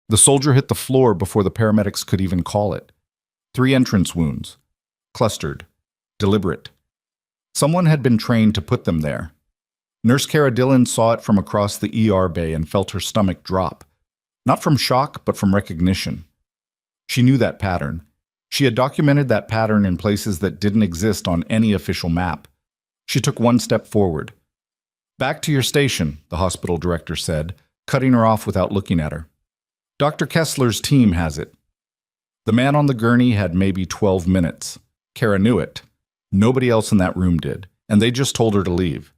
The soldier hit the floor before the paramedics could even call it. 3 entrance wounds. Clustered. Deliberate. Someone had been trained to put them there. Nurse Cara Dillon saw it from across the ER bay and felt her stomach drop. Not from shock, but from recognition. She knew that pattern. She had documented that pattern in places that didn't exist on any official map. She took one step forward. "Back to your station," the hospital director said, cutting her off without looking at her. "Dr. Kessler's team has it." The man on the gurney had maybe 12 minutes. Cara knew it. Nobody else in that room did, and they just told her to leave.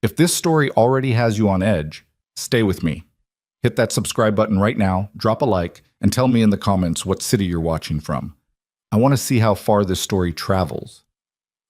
If this story already has you on edge, stay with me. Hit that subscribe button right now, drop a like, and tell me in the comments what city you're watching from. I want to see how far this story travels.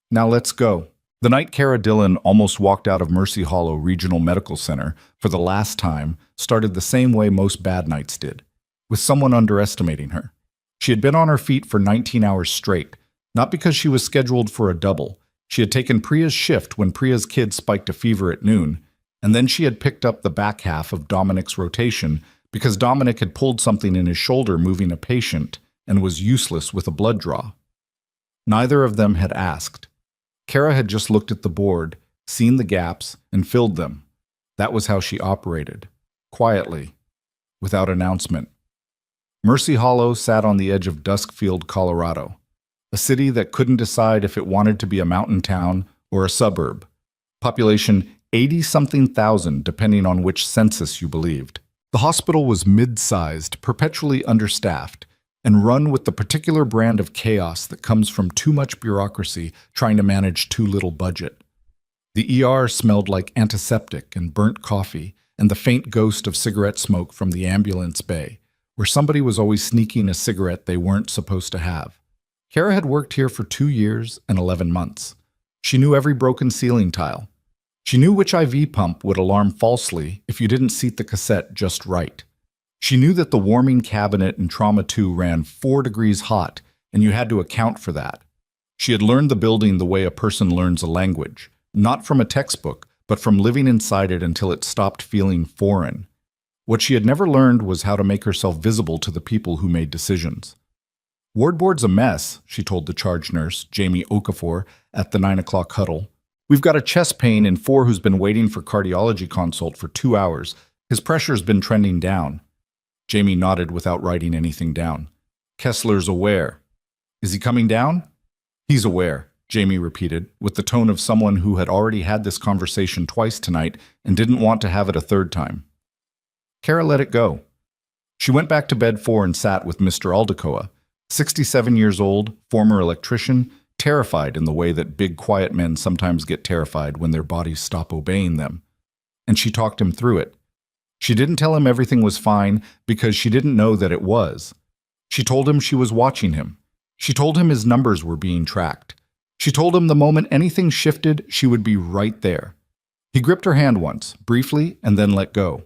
Now let's go. The night Cara Dillon almost walked out of Mercy Hollow Regional Medical Center for the last time started the same way most bad nights did, with someone underestimating her. She had been on her feet for 19 hours straight, not because she was scheduled for a double. She had taken Priya's shift when Priya's kid spiked a fever at noon, and then she had picked up the back half of Dominic's rotation because Dominic had pulled something in his shoulder moving a patient and was useless with a blood draw. Neither of them had asked. Cara had just looked at the board, seen the gaps, and filled them. That was how she operated, quietly, without announcement. Mercy Hollow sat on the edge of Duskfield, Colorado, a city that couldn't decide if it wanted to be a mountain town or a suburb. Population 80-something thousand, depending on which census you believed. The hospital was mid-sized, perpetually understaffed, and run with the particular brand of chaos that comes from too much bureaucracy trying to manage too little budget. The ER smelled like antiseptic and burnt coffee and the faint ghost of cigarette smoke from the ambulance bay, where somebody was always sneaking a cigarette they weren't supposed to have. Cara had worked here for 2 years and 11 months. She knew every broken ceiling tile. She knew which IV pump would alarm falsely if you didn't seat the cassette just right. She knew that the warming cabinet in Trauma 2 ran 4 degrees hot, and you had to account for that. She had learned the building the way a person learns a language, not from a textbook, but from living inside it until it stopped feeling foreign. What she had never learned was how to make herself visible to the people who made decisions. "Wardboard's a mess," she told the charge nurse, Jamie Okafor, at the 9 o'clock huddle. "We've got a chest pain in 4 who's been waiting for cardiology consult for 2 hours. His pressure's been trending down." Jamie nodded without writing anything down. "Kessler's aware." "Is he coming down?" "He's aware," Jamie repeated, with the tone of someone who had already had this conversation twice tonight and didn't want to have it a third time. Cara let it go. She went back to bed 4 and sat with Mr. Aldecoa, 67 years old, former electrician, terrified in the way that big, quiet men sometimes get terrified when their bodies stop obeying them. And she talked him through it. She didn't tell him everything was fine because she didn't know that it was. She told him she was watching him. She told him his numbers were being tracked. She told him the moment anything shifted, she would be right there. He gripped her hand once, briefly, and then let go.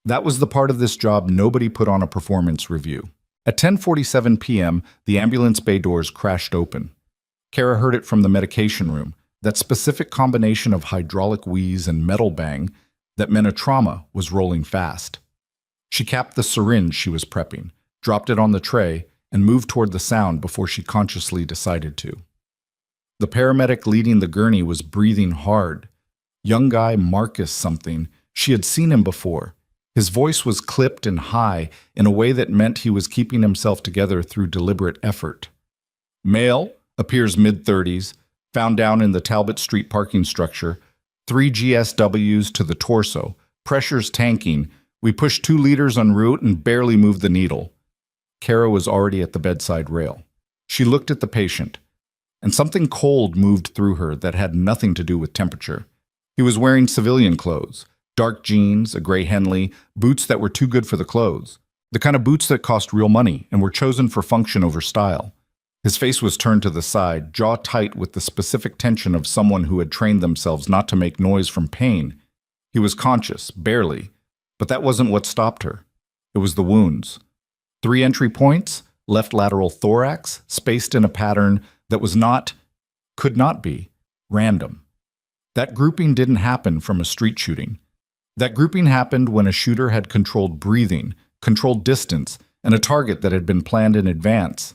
That was the part of this job nobody put on a performance review. At 10:47 p.m., the ambulance bay doors crashed open. Cara heard it from the medication room, that specific combination of hydraulic wheeze and metal bang that meant a trauma was rolling fast. She capped the syringe she was prepping, dropped it on the tray, and moved toward the sound before she consciously decided to. The paramedic leading the gurney was breathing hard. Young guy Marcus something. She had seen him before. His voice was clipped and high in a way that meant he was keeping himself together through deliberate effort. Male, appears mid-30s, found down in the Talbot Street parking structure, 3 GSWs to the torso, pressures tanking. We pushed 2 liters en route and barely moved the needle. Cara was already at the bedside rail. She looked at the patient, and something cold moved through her that had nothing to do with temperature. He was wearing civilian clothes, dark jeans, a gray Henley, boots that were too good for the clothes, the kind of boots that cost real money and were chosen for function over style. His face was turned to the side, jaw tight with the specific tension of someone who had trained themselves not to make noise from pain. He was conscious, barely, but that wasn't what stopped her. It was the wounds. 3 entry points, left lateral thorax, spaced in a pattern that was not, could not be, random. That grouping didn't happen from a street shooting. That grouping happened when a shooter had controlled breathing, controlled distance, and a target that had been planned in advance.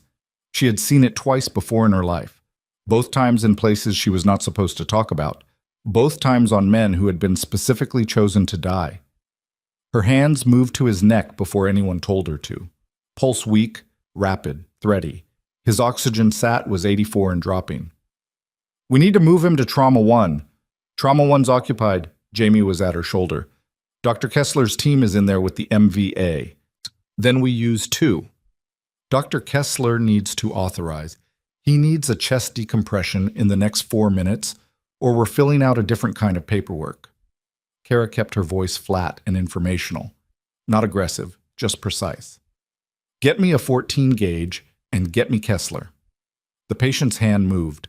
She had seen it twice before in her life, both times in places she was not supposed to talk about, both times on men who had been specifically chosen to die. Her hands moved to his neck before anyone told her to. Pulse weak, rapid, thready. His oxygen sat was 84 and dropping. "We need to move him to Trauma 1. Trauma 1's occupied." Jamie was at her shoulder. "Dr. Kessler's team is in there with the MVA. Then we use 2. Dr. Kessler needs to authorize. He needs a chest decompression in the next 4 minutes, or we're filling out a different kind of paperwork." Kara kept her voice flat and informational. Not aggressive, just precise. "Get me a 14 gauge and get me Kessler." The patient's hand moved.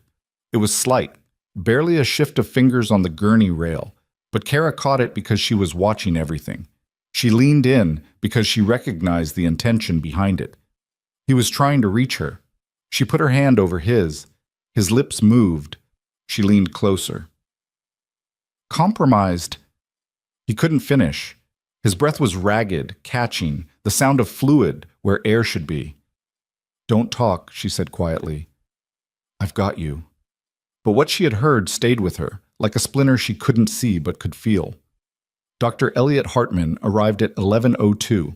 It was slight, barely a shift of fingers on the gurney rail, but Kara caught it because she was watching everything. She leaned in because she recognized the intention behind it. He was trying to reach her. She put her hand over his. His lips moved. She leaned closer. "Compromised." He couldn't finish. His breath was ragged, catching, the sound of fluid where air should be. "Don't talk," she said quietly. "I've got you." But what she had heard stayed with her, like a splinter she couldn't see but could feel. Dr. Elliot Hartman arrived at 11:02.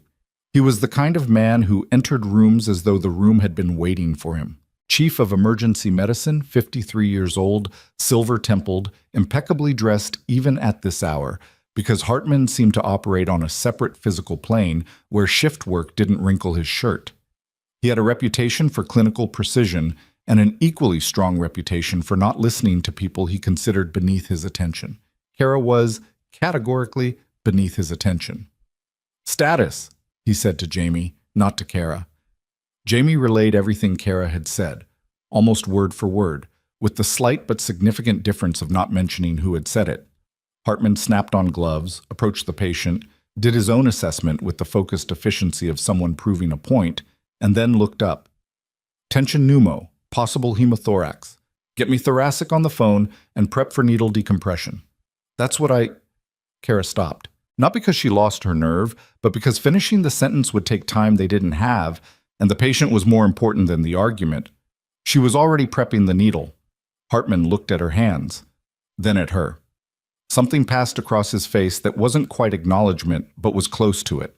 He was the kind of man who entered rooms as though the room had been waiting for him. Chief of Emergency Medicine, 53 years old, silver-templed, impeccably dressed even at this hour, because Hartman seemed to operate on a separate physical plane where shift work didn't wrinkle his shirt. He had a reputation for clinical precision and an equally strong reputation for not listening to people he considered beneath his attention. Kara was, categorically, beneath his attention. "Status," he said to Jamie, not to Kara. Jamie relayed everything Kara had said, almost word for word, with the slight but significant difference of not mentioning who had said it. Hartman snapped on gloves, approached the patient, did his own assessment with the focused efficiency of someone proving a point, and then looked up. "Tension pneumo, possible hemothorax. Get me thoracic on the phone and prep for needle decompression." "That's what I—" Kara stopped. Not because she lost her nerve, but because finishing the sentence would take time they didn't have, and the patient was more important than the argument. She was already prepping the needle. Hartman looked at her hands, then at her. Something passed across his face that wasn't quite acknowledgement, but was close to it.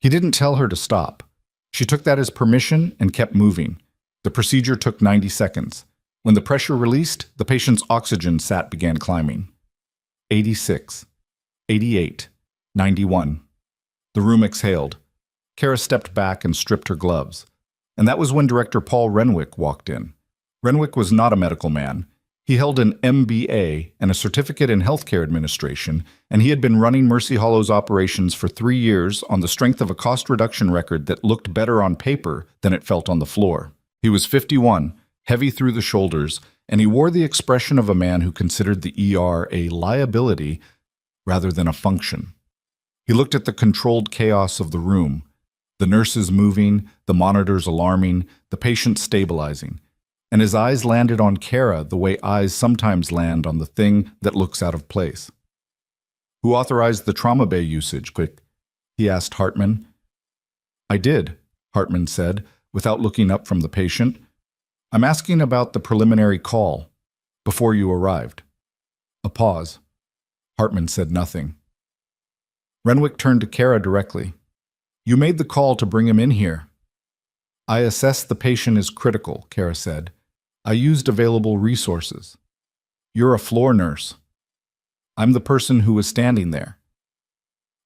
He didn't tell her to stop. She took that as permission and kept moving. The procedure took 90 seconds. When the pressure released, the patient's oxygen sat began climbing. 86, 88, 91. The room exhaled. Kara stepped back and stripped her gloves. And that was when Director Paul Renwick walked in. Renwick was not a medical man. He held an MBA and a certificate in healthcare administration, and he had been running Mercy Hollow's operations for 3 years on the strength of a cost reduction record that looked better on paper than it felt on the floor. He was 51, heavy through the shoulders, and he wore the expression of a man who considered the ER a liability rather than a function. He looked at the controlled chaos of the room, the nurses moving, the monitors alarming, the patient stabilizing, and his eyes landed on Kara the way eyes sometimes land on the thing that looks out of place. "Who authorized the trauma bay usage, quick?" he asked Hartman. "I did," Hartman said, without looking up from the patient. "I'm asking about the preliminary call, before you arrived." A pause. Hartman said nothing. Renwick turned to Kara directly. "You made the call to bring him in here." "I assessed the patient as critical," Kara said. "I used available resources." "You're a floor nurse." "I'm the person who was standing there."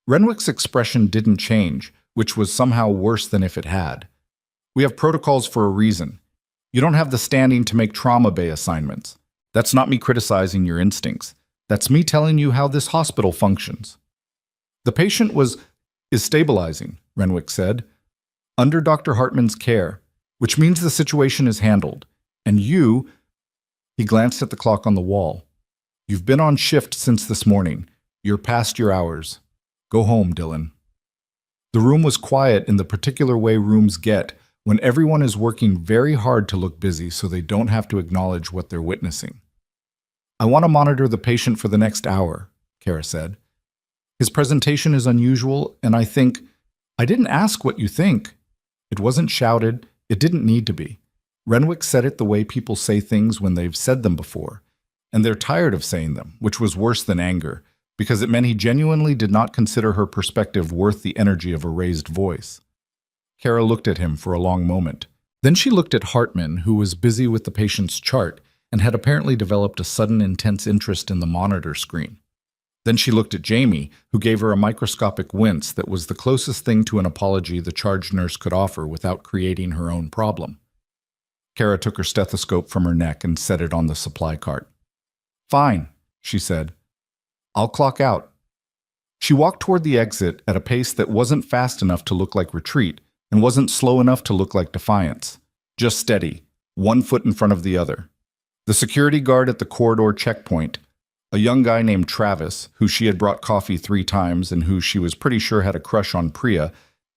Renwick's expression didn't change, which was somehow worse than if it had. "We have protocols for a reason. You don't have the standing to make trauma bay assignments. That's not me criticizing your instincts. That's me telling you how this hospital functions." "The patient is stabilizing," Renwick said, "under Dr. Hartman's care, which means the situation is handled. And you—" he glanced at the clock on the wall. "You've been on shift since this morning. You're past your hours. Go home, Dylan." The room was quiet in the particular way rooms get when everyone is working very hard to look busy so they don't have to acknowledge what they're witnessing. "I want to monitor the patient for the next hour," Kara said. "His presentation is unusual, and I think—" I didn't ask what you think. It wasn't shouted. It didn't need to be. Renwick said it the way people say things when they've said them before, and they're tired of saying them, which was worse than anger, because it meant he genuinely did not consider her perspective worth the energy of a raised voice. Kara looked at him for a long moment. Then she looked at Hartman, who was busy with the patient's chart and had apparently developed a sudden intense interest in the monitor screen. Then she looked at Jamie, who gave her a microscopic wince that was the closest thing to an apology the charge nurse could offer without creating her own problem. Kara took her stethoscope from her neck and set it on the supply cart. "Fine," she said. "I'll clock out." She walked toward the exit at a pace that wasn't fast enough to look like retreat and wasn't slow enough to look like defiance. Just steady, one foot in front of the other. The security guard at the corridor checkpoint, a young guy named Travis, who she had brought coffee 3 times and who she was pretty sure had a crush on Priya,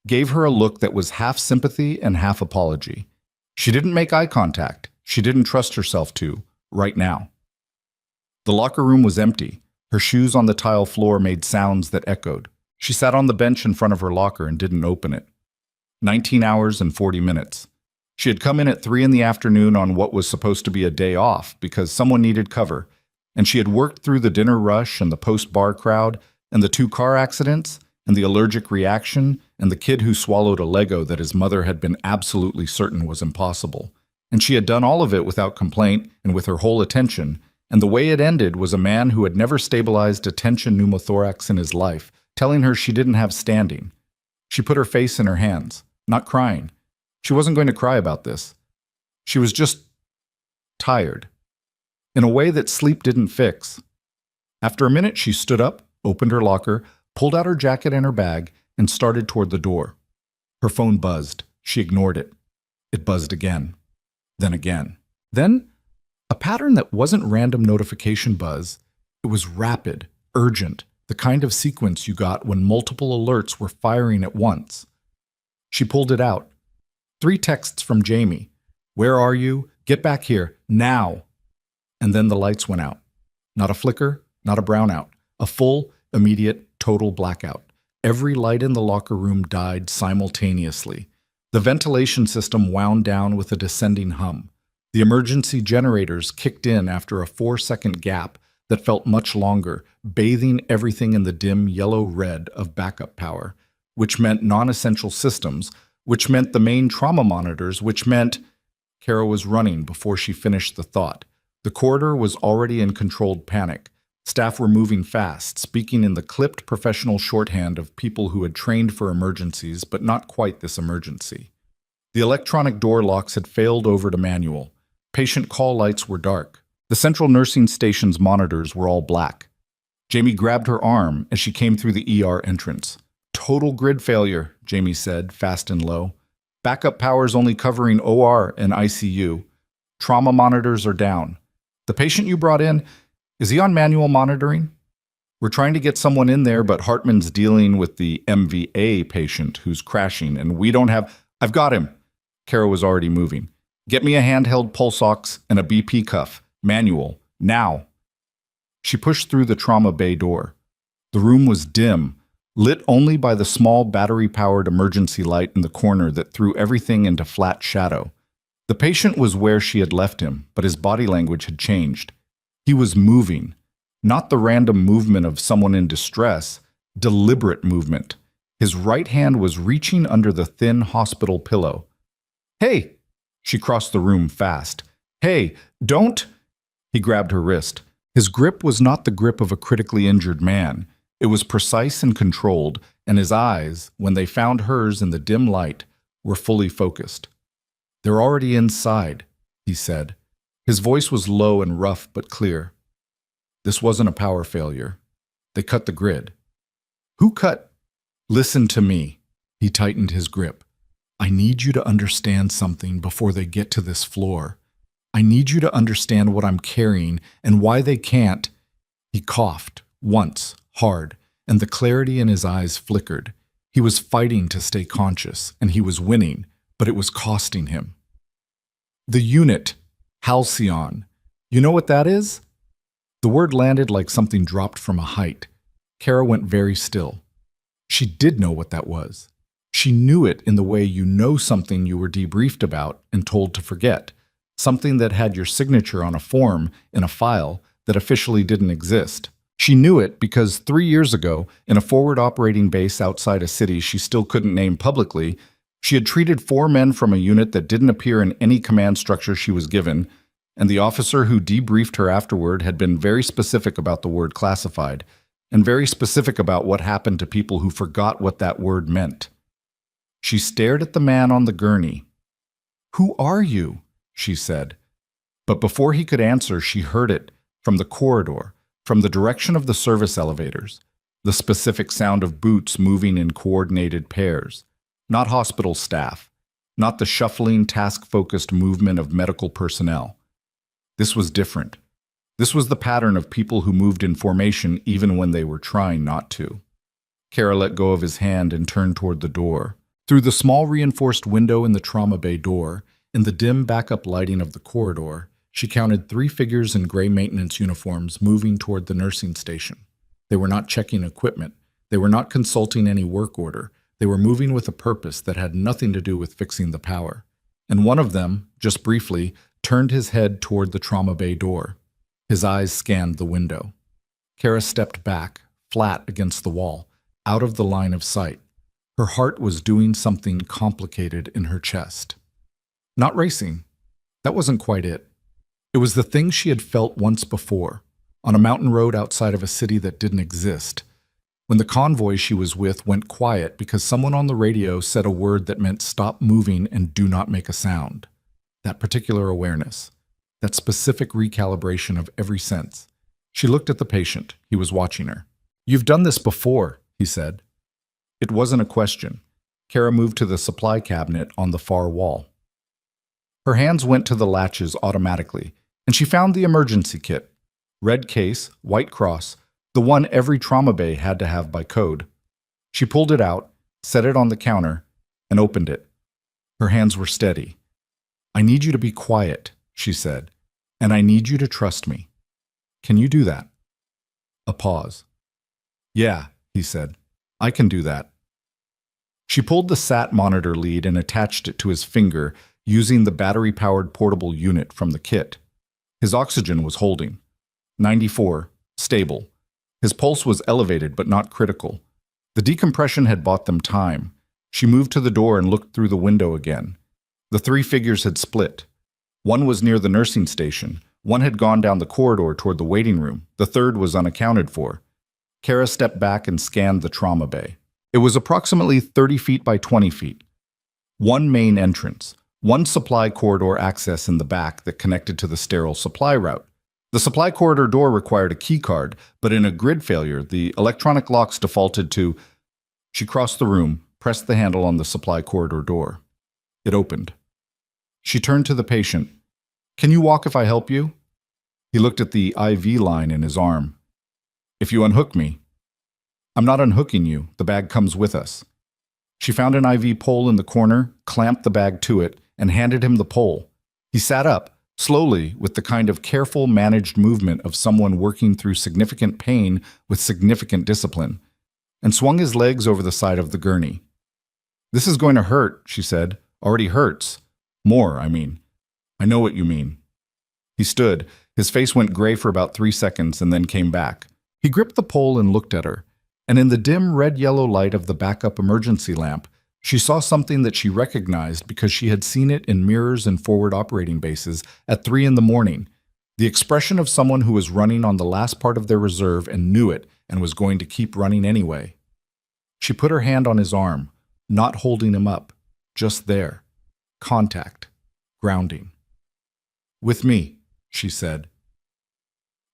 gave her a look that was half sympathy and half apology. She didn't make eye contact. She didn't trust herself to, right now. The locker room was empty. Her shoes on the tile floor made sounds that echoed. She sat on the bench in front of her locker and didn't open it. 19 hours and 40 minutes. She had come in at 3 in the afternoon on what was supposed to be a day off because someone needed cover, and she had worked through the dinner rush and the post-bar crowd and the 2 car accidents and the allergic reaction and the kid who swallowed a Lego that his mother had been absolutely certain was impossible. And she had done all of it without complaint and with her whole attention, and the way it ended was a man who had never stabilized a tension pneumothorax in his life, telling her she didn't have standing. She put her face in her hands, not crying. She wasn't going to cry about this. She was just tired, in a way that sleep didn't fix. After a minute, she stood up, opened her locker, pulled out her jacket and her bag, and started toward the door. Her phone buzzed. She ignored it. It buzzed again. Then again. Then, a pattern that wasn't random notification buzz. It was rapid, urgent, the kind of sequence you got when multiple alerts were firing at once. She pulled it out. 3 texts from Jamie. "Where are you? Get back here, now." And then the lights went out. Not a flicker, not a brownout. A full, immediate, total blackout. Every light in the locker room died simultaneously. The ventilation system wound down with a descending hum. The emergency generators kicked in after a 4-second gap that felt much longer, bathing everything in the dim yellow-red of backup power, which meant non-essential systems, which meant the main trauma monitors, which meant... Kara was running before she finished the thought. The corridor was already in controlled panic. Staff were moving fast, speaking in the clipped professional shorthand of people who had trained for emergencies, but not quite this emergency. The electronic door locks had failed over to manual. Patient call lights were dark. The central nursing station's monitors were all black. Jamie grabbed her arm as she came through the ER entrance. "Total grid failure," Jamie said, fast and low. "Backup power's only covering OR and ICU. Trauma monitors are down. The patient you brought in, is he on manual monitoring? We're trying to get someone in there, but Hartman's dealing with the MVA patient who's crashing, and we don't have... I've got him." Kara was already moving. "Get me a handheld pulse ox and a BP cuff. Manual. Now." She pushed through the trauma bay door. The room was dim, lit only by the small battery-powered emergency light in the corner that threw everything into flat shadow. The patient was where she had left him, but his body language had changed. He was moving, not the random movement of someone in distress, deliberate movement. His right hand was reaching under the thin hospital pillow. "Hey!" She crossed the room fast. "Hey, don't!" He grabbed her wrist. His grip was not the grip of a critically injured man. It was precise and controlled, and his eyes, when they found hers in the dim light, were fully focused. "They're already inside," he said. His voice was low and rough but clear. This wasn't a power failure. They cut the grid. "Who cut?" "Listen to me." He tightened his grip. "I need you to understand something before they get to this floor. I need you to understand what I'm carrying and why they can't." He coughed, once, hard, and the clarity in his eyes flickered. He was fighting to stay conscious, and he was winning, but it was costing him. "The unit, Halcyon. You know what that is?" The word landed like something dropped from a height. Kara went very still. She did know what that was. She knew it in the way you know something you were debriefed about and told to forget, something that had your signature on a form in a file that officially didn't exist. She knew it because 3 years ago, in a forward operating base outside a city she still couldn't name publicly, she had treated 4 men from a unit that didn't appear in any command structure she was given, and the officer who debriefed her afterward had been very specific about the word classified, and very specific about what happened to people who forgot what that word meant. She stared at the man on the gurney. "Who are you?" she said. But before he could answer, she heard it, from the corridor, from the direction of the service elevators, the specific sound of boots moving in coordinated pairs. Not hospital staff, not the shuffling, task-focused movement of medical personnel. This was different. This was the pattern of people who moved in formation even when they were trying not to. Kara let go of his hand and turned toward the door. Through the small reinforced window in the trauma bay door, in the dim backup lighting of the corridor, she counted 3 figures in gray maintenance uniforms moving toward the nursing station. They were not checking equipment. They were not consulting any work order. They were moving with a purpose that had nothing to do with fixing the power. And one of them, just briefly, turned his head toward the trauma bay door. His eyes scanned the window. Kara stepped back, flat against the wall, out of the line of sight. Her heart was doing something complicated in her chest. Not racing. That wasn't quite it. It was the thing she had felt once before, on a mountain road outside of a city that didn't exist, when the convoy she was with went quiet because someone on the radio said a word that meant stop moving and do not make a sound. That particular awareness, that specific recalibration of every sense. She looked at the patient. He was watching her. "You've done this before," he said. It wasn't a question. Kara moved to the supply cabinet on the far wall. Her hands went to the latches automatically, and she found the emergency kit. Red case, white cross, the one every trauma bay had to have by code. She pulled it out, set it on the counter, and opened it. Her hands were steady. "I need you to be quiet," she said, "and I need you to trust me. Can you do that?" A pause. "Yeah," he said, "I can do that." She pulled the SAT monitor lead and attached it to his finger using the battery-powered portable unit from the kit. His oxygen was holding. 94, stable. His pulse was elevated but not critical. The decompression had bought them time. She moved to the door and looked through the window again. The 3 figures had split. One was near the nursing station. One had gone down the corridor toward the waiting room. The third was unaccounted for. Kara stepped back and scanned the trauma bay. It was approximately 30 feet by 20 feet. One main entrance. One supply corridor access in the back that connected to the sterile supply route. The supply corridor door required a key card, but in a grid failure, the electronic locks defaulted to... She crossed the room, pressed the handle on the supply corridor door. It opened. She turned to the patient. "Can you walk if I help you?" He looked at the IV line in his arm. "If you unhook me." "I'm not unhooking you. The bag comes with us." She found an IV pole in the corner, clamped the bag to it, and handed him the pole. He sat up, slowly, with the kind of careful, managed movement of someone working through significant pain with significant discipline, and swung his legs over the side of the gurney. "This is going to hurt," she said. "Already hurts. More, I mean. I know what you mean." He stood. His face went gray for about 3 seconds and then came back. He gripped the pole and looked at her, and in the dim red-yellow light of the backup emergency lamp, she saw something that she recognized because she had seen it in mirrors in forward operating bases at 3 in the morning. The expression of someone who was running on the last part of their reserve and knew it and was going to keep running anyway. She put her hand on his arm, not holding him up, just there. Contact. Grounding. "With me," she said.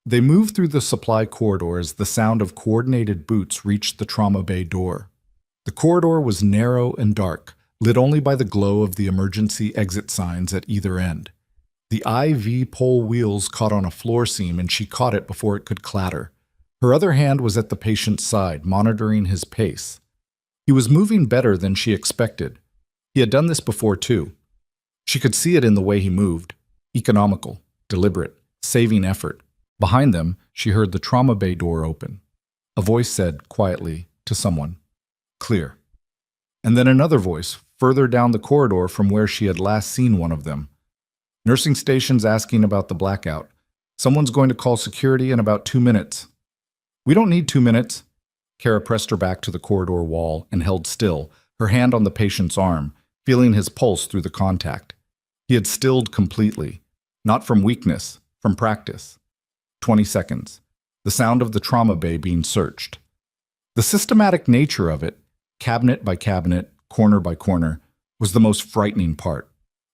They moved through the supply corridor as the sound of coordinated boots reached the trauma bay door. The corridor was narrow and dark, lit only by the glow of the emergency exit signs at either end. The IV pole wheels caught on a floor seam and she caught it before it could clatter. Her other hand was at the patient's side, monitoring his pace. He was moving better than she expected. He had done this before too. She could see it in the way he moved. Economical, deliberate, saving effort. Behind them, she heard the trauma bay door open. A voice said, quietly, to someone, "Clear." And then another voice, further down the corridor from where she had last seen one of them. Nursing station's asking about the blackout. Someone's going to call security in about 2 minutes. We don't need 2 minutes. Kara pressed her back to the corridor wall and held still, her hand on the patient's arm, feeling his pulse through the contact. He had stilled completely, not from weakness, from practice. 20 seconds. The sound of the trauma bay being searched. The systematic nature of it, cabinet by cabinet, corner by corner, was the most frightening part.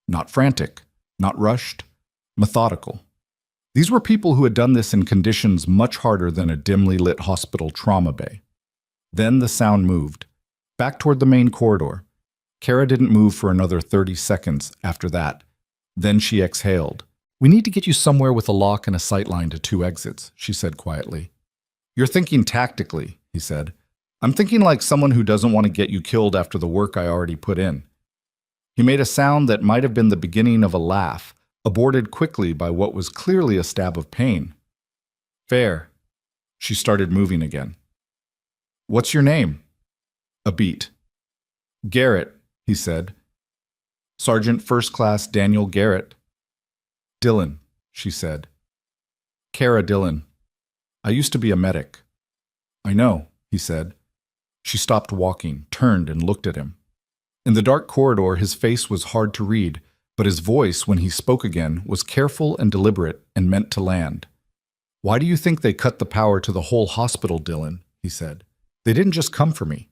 Not frantic, not rushed, methodical. These were people who had done this in conditions much harder than a dimly lit hospital trauma bay. Then the sound moved, back toward the main corridor. Kara didn't move for another 30 seconds after that. Then she exhaled. "We need to get you somewhere with a lock and a sightline to 2 exits," she said quietly. "You're thinking tactically," he said. "I'm thinking like someone who doesn't want to get you killed after the work I already put in." He made a sound that might have been the beginning of a laugh, aborted quickly by what was clearly a stab of pain. "Fair." She started moving again. "What's your name?" A beat. "Garrett," he said. "Sergeant First Class Daniel Garrett." "Dillon," she said. "Kara Dillon. I used to be a medic." "I know," he said. She stopped walking, turned, and looked at him. In the dark corridor, his face was hard to read, but his voice, when he spoke again, was careful and deliberate and meant to land. "Why do you think they cut the power to the whole hospital, Dillon?" he said. "They didn't just come for me."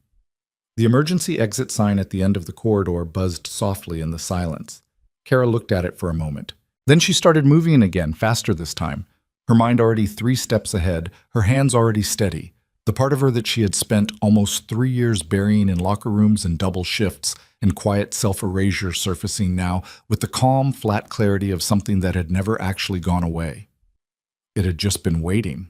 The emergency exit sign at the end of the corridor buzzed softly in the silence. Kara looked at it for a moment. Then she started moving again, faster this time, her mind already 3 steps ahead, her hands already steady. The part of her that she had spent almost 3 years burying in locker rooms and double shifts and quiet self-erasure surfacing now with the calm, flat clarity of something that had never actually gone away. It had just been waiting.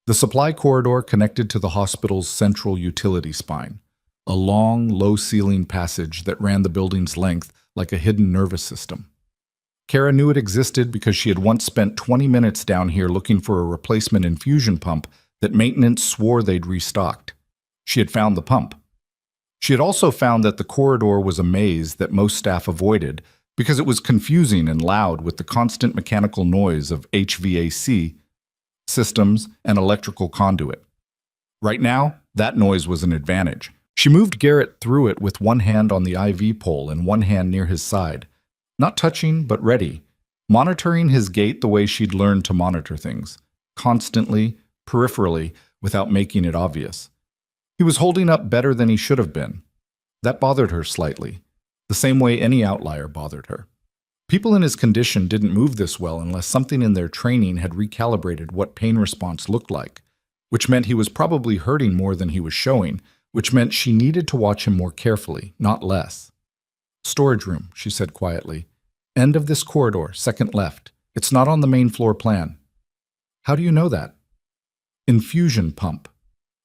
The supply corridor connected to the hospital's central utility spine, a long, low-ceiling passage that ran the building's length like a hidden nervous system. Kara knew it existed because she had once spent 20 minutes down here looking for a replacement infusion pump that maintenance swore they'd restocked. She had found the pump. She had also found that the corridor was a maze that most staff avoided because it was confusing and loud with the constant mechanical noise of HVAC systems and electrical conduit. Right now, that noise was an advantage. She moved Garrett through it with one hand on the IV pole and one hand near his side, not touching but ready, monitoring his gait the way she'd learned to monitor things, constantly, peripherally, without making it obvious. He was holding up better than he should have been. That bothered her slightly, the same way any outlier bothered her. People in his condition didn't move this well unless something in their training had recalibrated what pain response looked like, which meant he was probably hurting more than he was showing, which meant she needed to watch him more carefully, not less. "Storage room," she said quietly. "End of this corridor, second left. It's not on the main floor plan." "How do you know that?" "Infusion pump."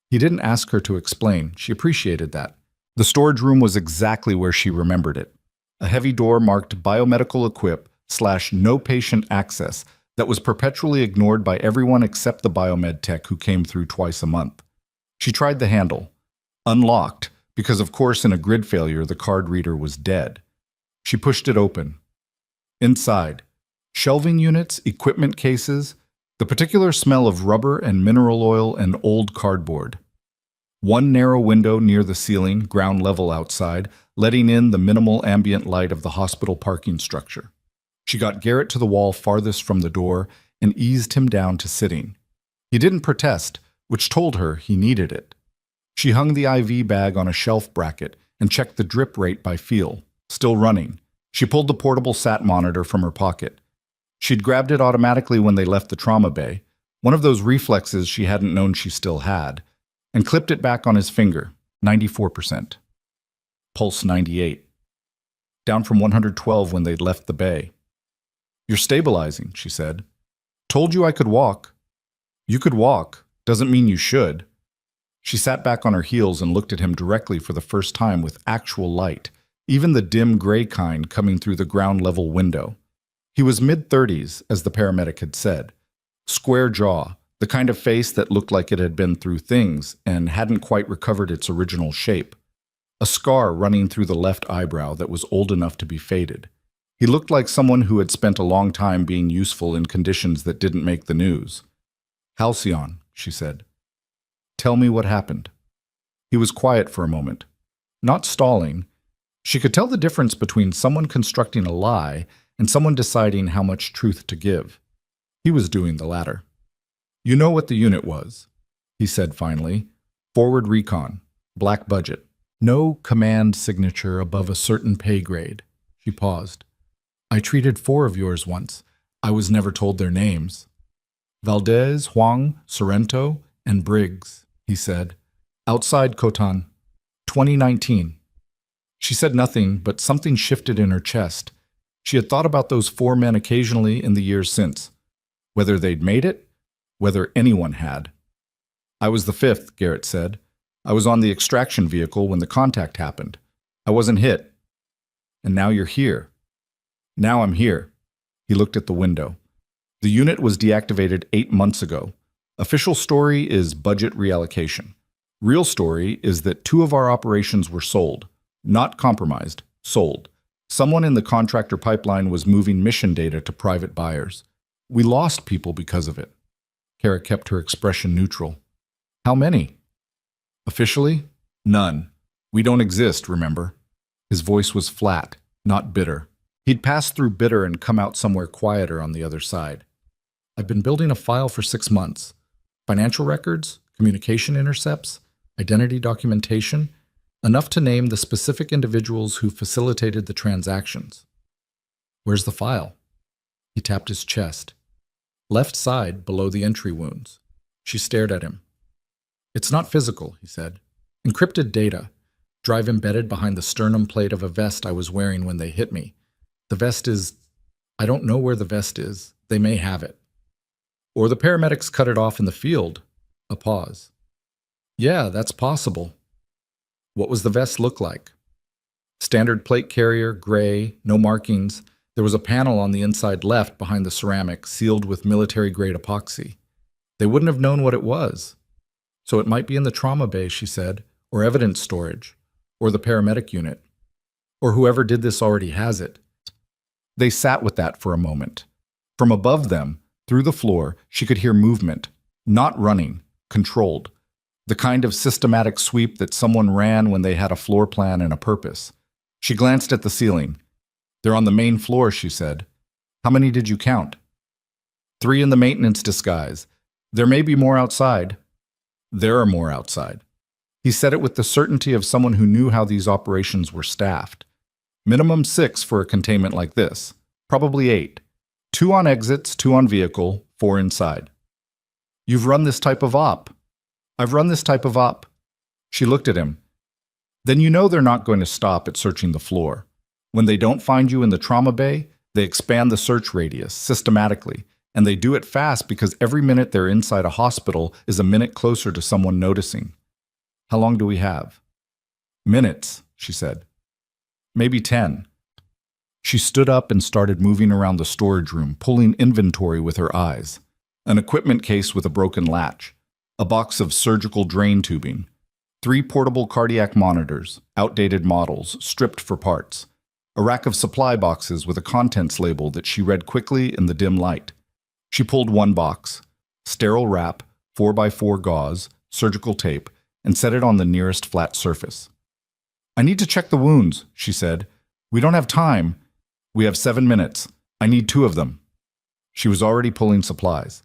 He didn't ask her to explain. She appreciated that. The storage room was exactly where she remembered it. A heavy door marked biomedical equip/no patient access that was perpetually ignored by everyone except the biomed tech who came through twice a month. She tried the handle. Unlocked, because of course in a grid failure the card reader was dead. She pushed it open. Inside, shelving units, equipment cases, the particular smell of rubber and mineral oil and old cardboard. One narrow window near the ceiling, ground level outside, letting in the minimal ambient light of the hospital parking structure. She got Garrett to the wall farthest from the door and eased him down to sitting. He didn't protest, which told her he needed it. She hung the IV bag on a shelf bracket and checked the drip rate by feel, still running. She pulled the portable SAT monitor from her pocket. She'd grabbed it automatically when they left the trauma bay, one of those reflexes she hadn't known she still had, and clipped it back on his finger, 94%. Pulse 98. Down from 112 when they'd left the bay. "You're stabilizing," she said. "Told you I could walk." "You could walk. Doesn't mean you should." She sat back on her heels and looked at him directly for the first time with actual light, even the dim gray kind coming through the ground-level window. He was mid-30s, as the paramedic had said. Square jaw, the kind of face that looked like it had been through things and hadn't quite recovered its original shape. a scar running through the left eyebrow that was old enough to be faded. He looked like someone who had spent a long time being useful in conditions that didn't make the news. "Halcyon," she said. "Tell me what happened." He was quiet for a moment, not stalling. She could tell the difference between someone constructing a lie and someone deciding how much truth to give. He was doing the latter. "You know what the unit was," he said finally. "Forward recon, black budget. No command signature above a certain pay grade." She paused. "I treated 4 of yours once. I was never told their names." "Valdez, Huang, Sorrento, and Briggs," he said. "Outside Cotan, 2019. She said nothing, but something shifted in her chest. She had thought about those 4 men occasionally in the years since. Whether they'd made it, whether anyone had. "I was the 5th, Garrett said. "I was on the extraction vehicle when the contact happened. I wasn't hit. And now you're here." "Now I'm here." He looked at the window. "The unit was deactivated 8 months ago. Official story is budget reallocation. Real story is that 2 of our operations were sold. Not compromised, sold. Someone in the contractor pipeline was moving mission data to private buyers. We lost people because of it." Kara kept her expression neutral. "How many?" "Officially, none. We don't exist, remember?" His voice was flat, not bitter. He'd passed through bitter and come out somewhere quieter on the other side. "I've been building a file for 6 months. Financial records, communication intercepts, identity documentation, enough to name the specific individuals who facilitated the transactions." "Where's the file?" He tapped his chest. "Left side, below the entry wounds." She stared at him. "It's not physical," he said. "Encrypted data. Drive embedded behind the sternum plate of a vest I was wearing when they hit me. The vest is... I don't know where the vest is. They may have it. Or the paramedics cut it off in the field." A pause. "Yeah, that's possible." "What was the vest look like?" "Standard plate carrier, gray, no markings. There was a panel on the inside left behind the ceramic, sealed with military-grade epoxy. They wouldn't have known what it was. So it might be in the trauma bay," she said, "or evidence storage, or the paramedic unit. Or whoever did this already has it." They sat with that for a moment. From above them, through the floor, she could hear movement. Not running, controlled. The kind of systematic sweep that someone ran when they had a floor plan and a purpose. She glanced at the ceiling. "They're on the main floor," she said. "How many did you count?" 3 in the maintenance disguise. There may be more outside." "There are more outside." He said it with the certainty of someone who knew how these operations were staffed. "Minimum 6 for a containment like this. Probably 8. 2 on exits, 2 on vehicle, 4 inside." "You've run this type of op." "I've run this type of op." She looked at him. "Then you know they're not going to stop at searching the floor. When they don't find you in the trauma bay, they expand the search radius systematically, and they do it fast because every minute they're inside a hospital is a minute closer to someone noticing." "How long do we have?" "Minutes," she said. "Maybe 10. She stood up and started moving around the storage room, pulling inventory with her eyes. An equipment case with a broken latch. A box of surgical drain tubing. 3 portable cardiac monitors, outdated models, stripped for parts. A rack of supply boxes with a contents label that she read quickly in the dim light. She pulled one box. Sterile wrap, 4x4 gauze, surgical tape, and set it on the nearest flat surface. "I need to check the wounds," she said. "We don't have time. We have 7 minutes. I need 2 of them." She was already pulling supplies.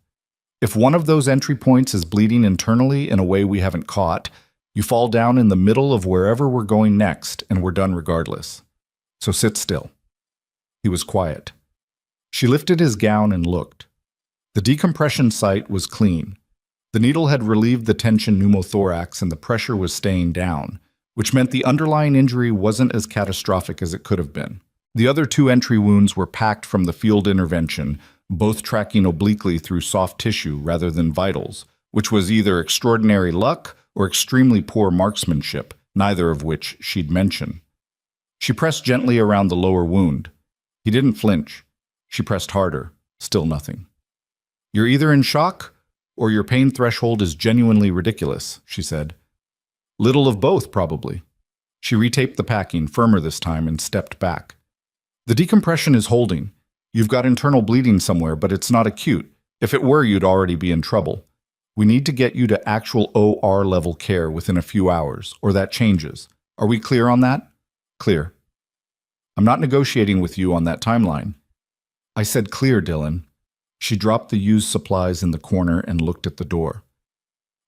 "If one of those entry points is bleeding internally in a way we haven't caught, you fall down in the middle of wherever we're going next, and we're done regardless. So sit still." He was quiet. She lifted his gown and looked. The decompression site was clean. The needle had relieved the tension pneumothorax and the pressure was staying down, which meant the underlying injury wasn't as catastrophic as it could have been. The other 2 entry wounds were packed from the field intervention, both tracking obliquely through soft tissue rather than vitals, which was either extraordinary luck or extremely poor marksmanship, neither of which she'd mention. She pressed gently around the lower wound. He didn't flinch. She pressed harder. Still nothing. "You're either in shock, or your pain threshold is genuinely ridiculous," she said. "Little of both, probably." She retaped the packing, firmer this time, and stepped back. The decompression is holding. You've got internal bleeding somewhere, but it's not acute. If it were, you'd already be in trouble. We need to get you to actual OR level care within a few hours, or that changes. Are we clear on that? Clear. I'm not negotiating with you on that timeline. I said clear, Dylan. She dropped the used supplies in the corner and looked at the door.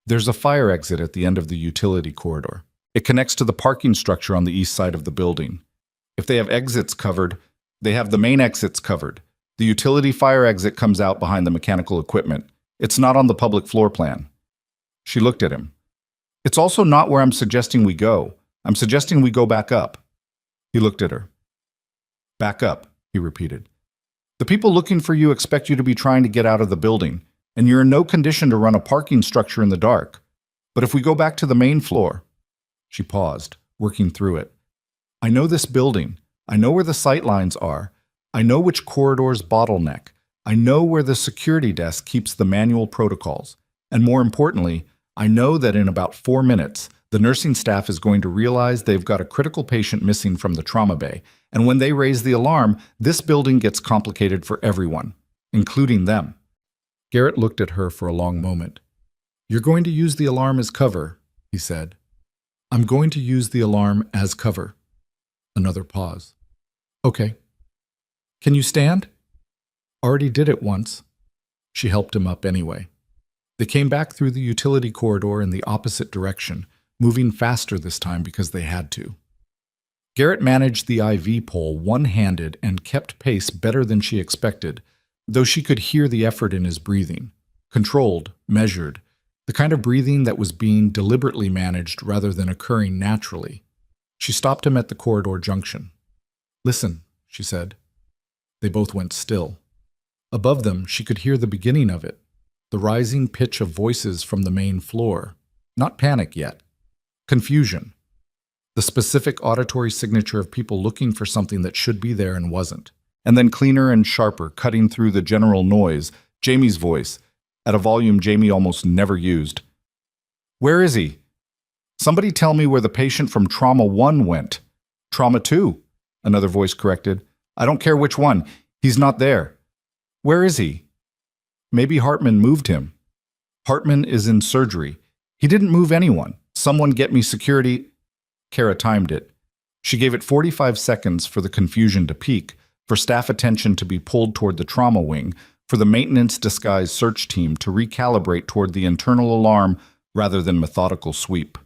There's a fire exit at the end of the utility corridor. It connects to the parking structure on the east side of the building. If they have exits covered, they have the main exits covered. The utility fire exit comes out behind the mechanical equipment. It's not on the public floor plan. She looked at him. It's also not where I'm suggesting we go. I'm suggesting we go back up. He looked at her. Back up, he repeated. The people looking for you expect you to be trying to get out of the building, and you're in no condition to run a parking structure in the dark. But if we go back to the main floor... She paused, working through it. I know this building. I know where the sight lines are. I know which corridors bottleneck. I know where the security desk keeps the manual protocols. And more importantly, I know that in about 4 minutes, the nursing staff is going to realize they've got a critical patient missing from the trauma bay. And when they raise the alarm, this building gets complicated for everyone, including them. Garrett looked at her for a long moment. You're going to use the alarm as cover, he said. I'm going to use the alarm as cover. Another pause. Okay. Can you stand? Already did it once. She helped him up anyway. They came back through the utility corridor in the opposite direction, moving faster this time because they had to. Garrett managed the IV pole one-handed and kept pace better than she expected, though she could hear the effort in his breathing. Controlled, measured, the kind of breathing that was being deliberately managed rather than occurring naturally. She stopped him at the corridor junction. Listen, she said. They both went still. Above them, she could hear the beginning of it, the rising pitch of voices from the main floor. Not panic yet. Confusion. The specific auditory signature of people looking for something that should be there and wasn't. And then cleaner and sharper, cutting through the general noise, Jamie's voice, at a volume Jamie almost never used. Where is he? Somebody tell me where the patient from Trauma 1 went. Trauma 2, another voice corrected. I don't care which one. He's not there. Where is he? Maybe Hartman moved him. Hartman is in surgery. He didn't move anyone. Someone get me security. Kara timed it. She gave it 45 seconds for the confusion to peak, for staff attention to be pulled toward the trauma wing, for the maintenance disguise search team to recalibrate toward the internal alarm rather than methodical sweep.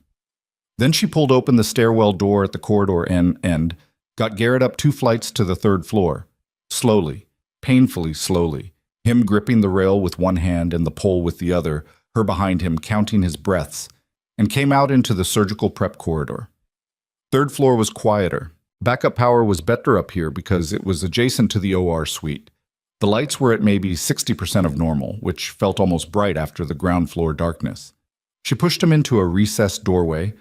Then she pulled open the stairwell door at the corridor end, got Garrett up 2 flights to the 3rd floor. Slowly, painfully slowly, him gripping the rail with one hand and the pole with the other, her behind him counting his breaths, and came out into the surgical prep corridor. 3rd floor was quieter. Backup power was better up here because it was adjacent to the OR suite. The lights were at maybe 60% of normal, which felt almost bright after the ground floor darkness. She pushed him into a recessed doorway,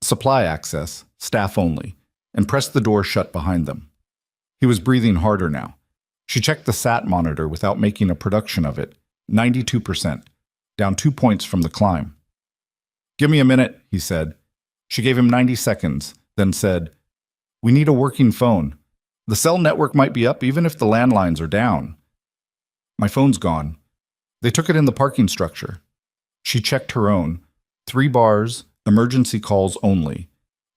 supply access, staff only, and pressed the door shut behind them. He was breathing harder now. She checked the SAT monitor without making a production of it. 92%, down 2 points from the climb. Give me a minute, he said. She gave him 90 seconds, then said, We need a working phone. The cell network might be up even if the landlines are down. My phone's gone. They took it in the parking structure. She checked her own. 3 bars, emergency calls only.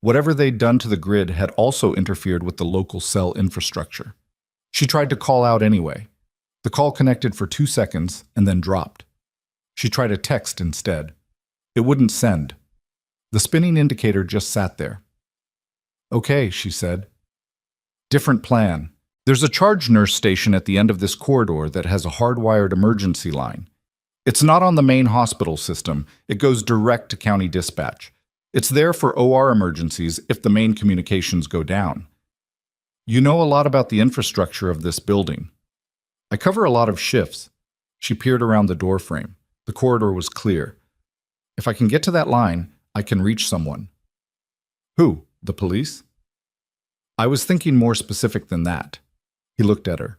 Whatever they'd done to the grid had also interfered with the local cell infrastructure. She tried to call out anyway. The call connected for 2 seconds and then dropped. She tried a text instead. It wouldn't send. The spinning indicator just sat there. Okay, she said. Different plan. There's a charge nurse station at the end of this corridor that has a hardwired emergency line. It's not on the main hospital system. It goes direct to county dispatch. It's there for OR emergencies if the main communications go down. You know a lot about the infrastructure of this building. I cover a lot of shifts. She peered around the doorframe. The corridor was clear. If I can get to that line, I can reach someone. Who? The police? I was thinking more specific than that. He looked at her.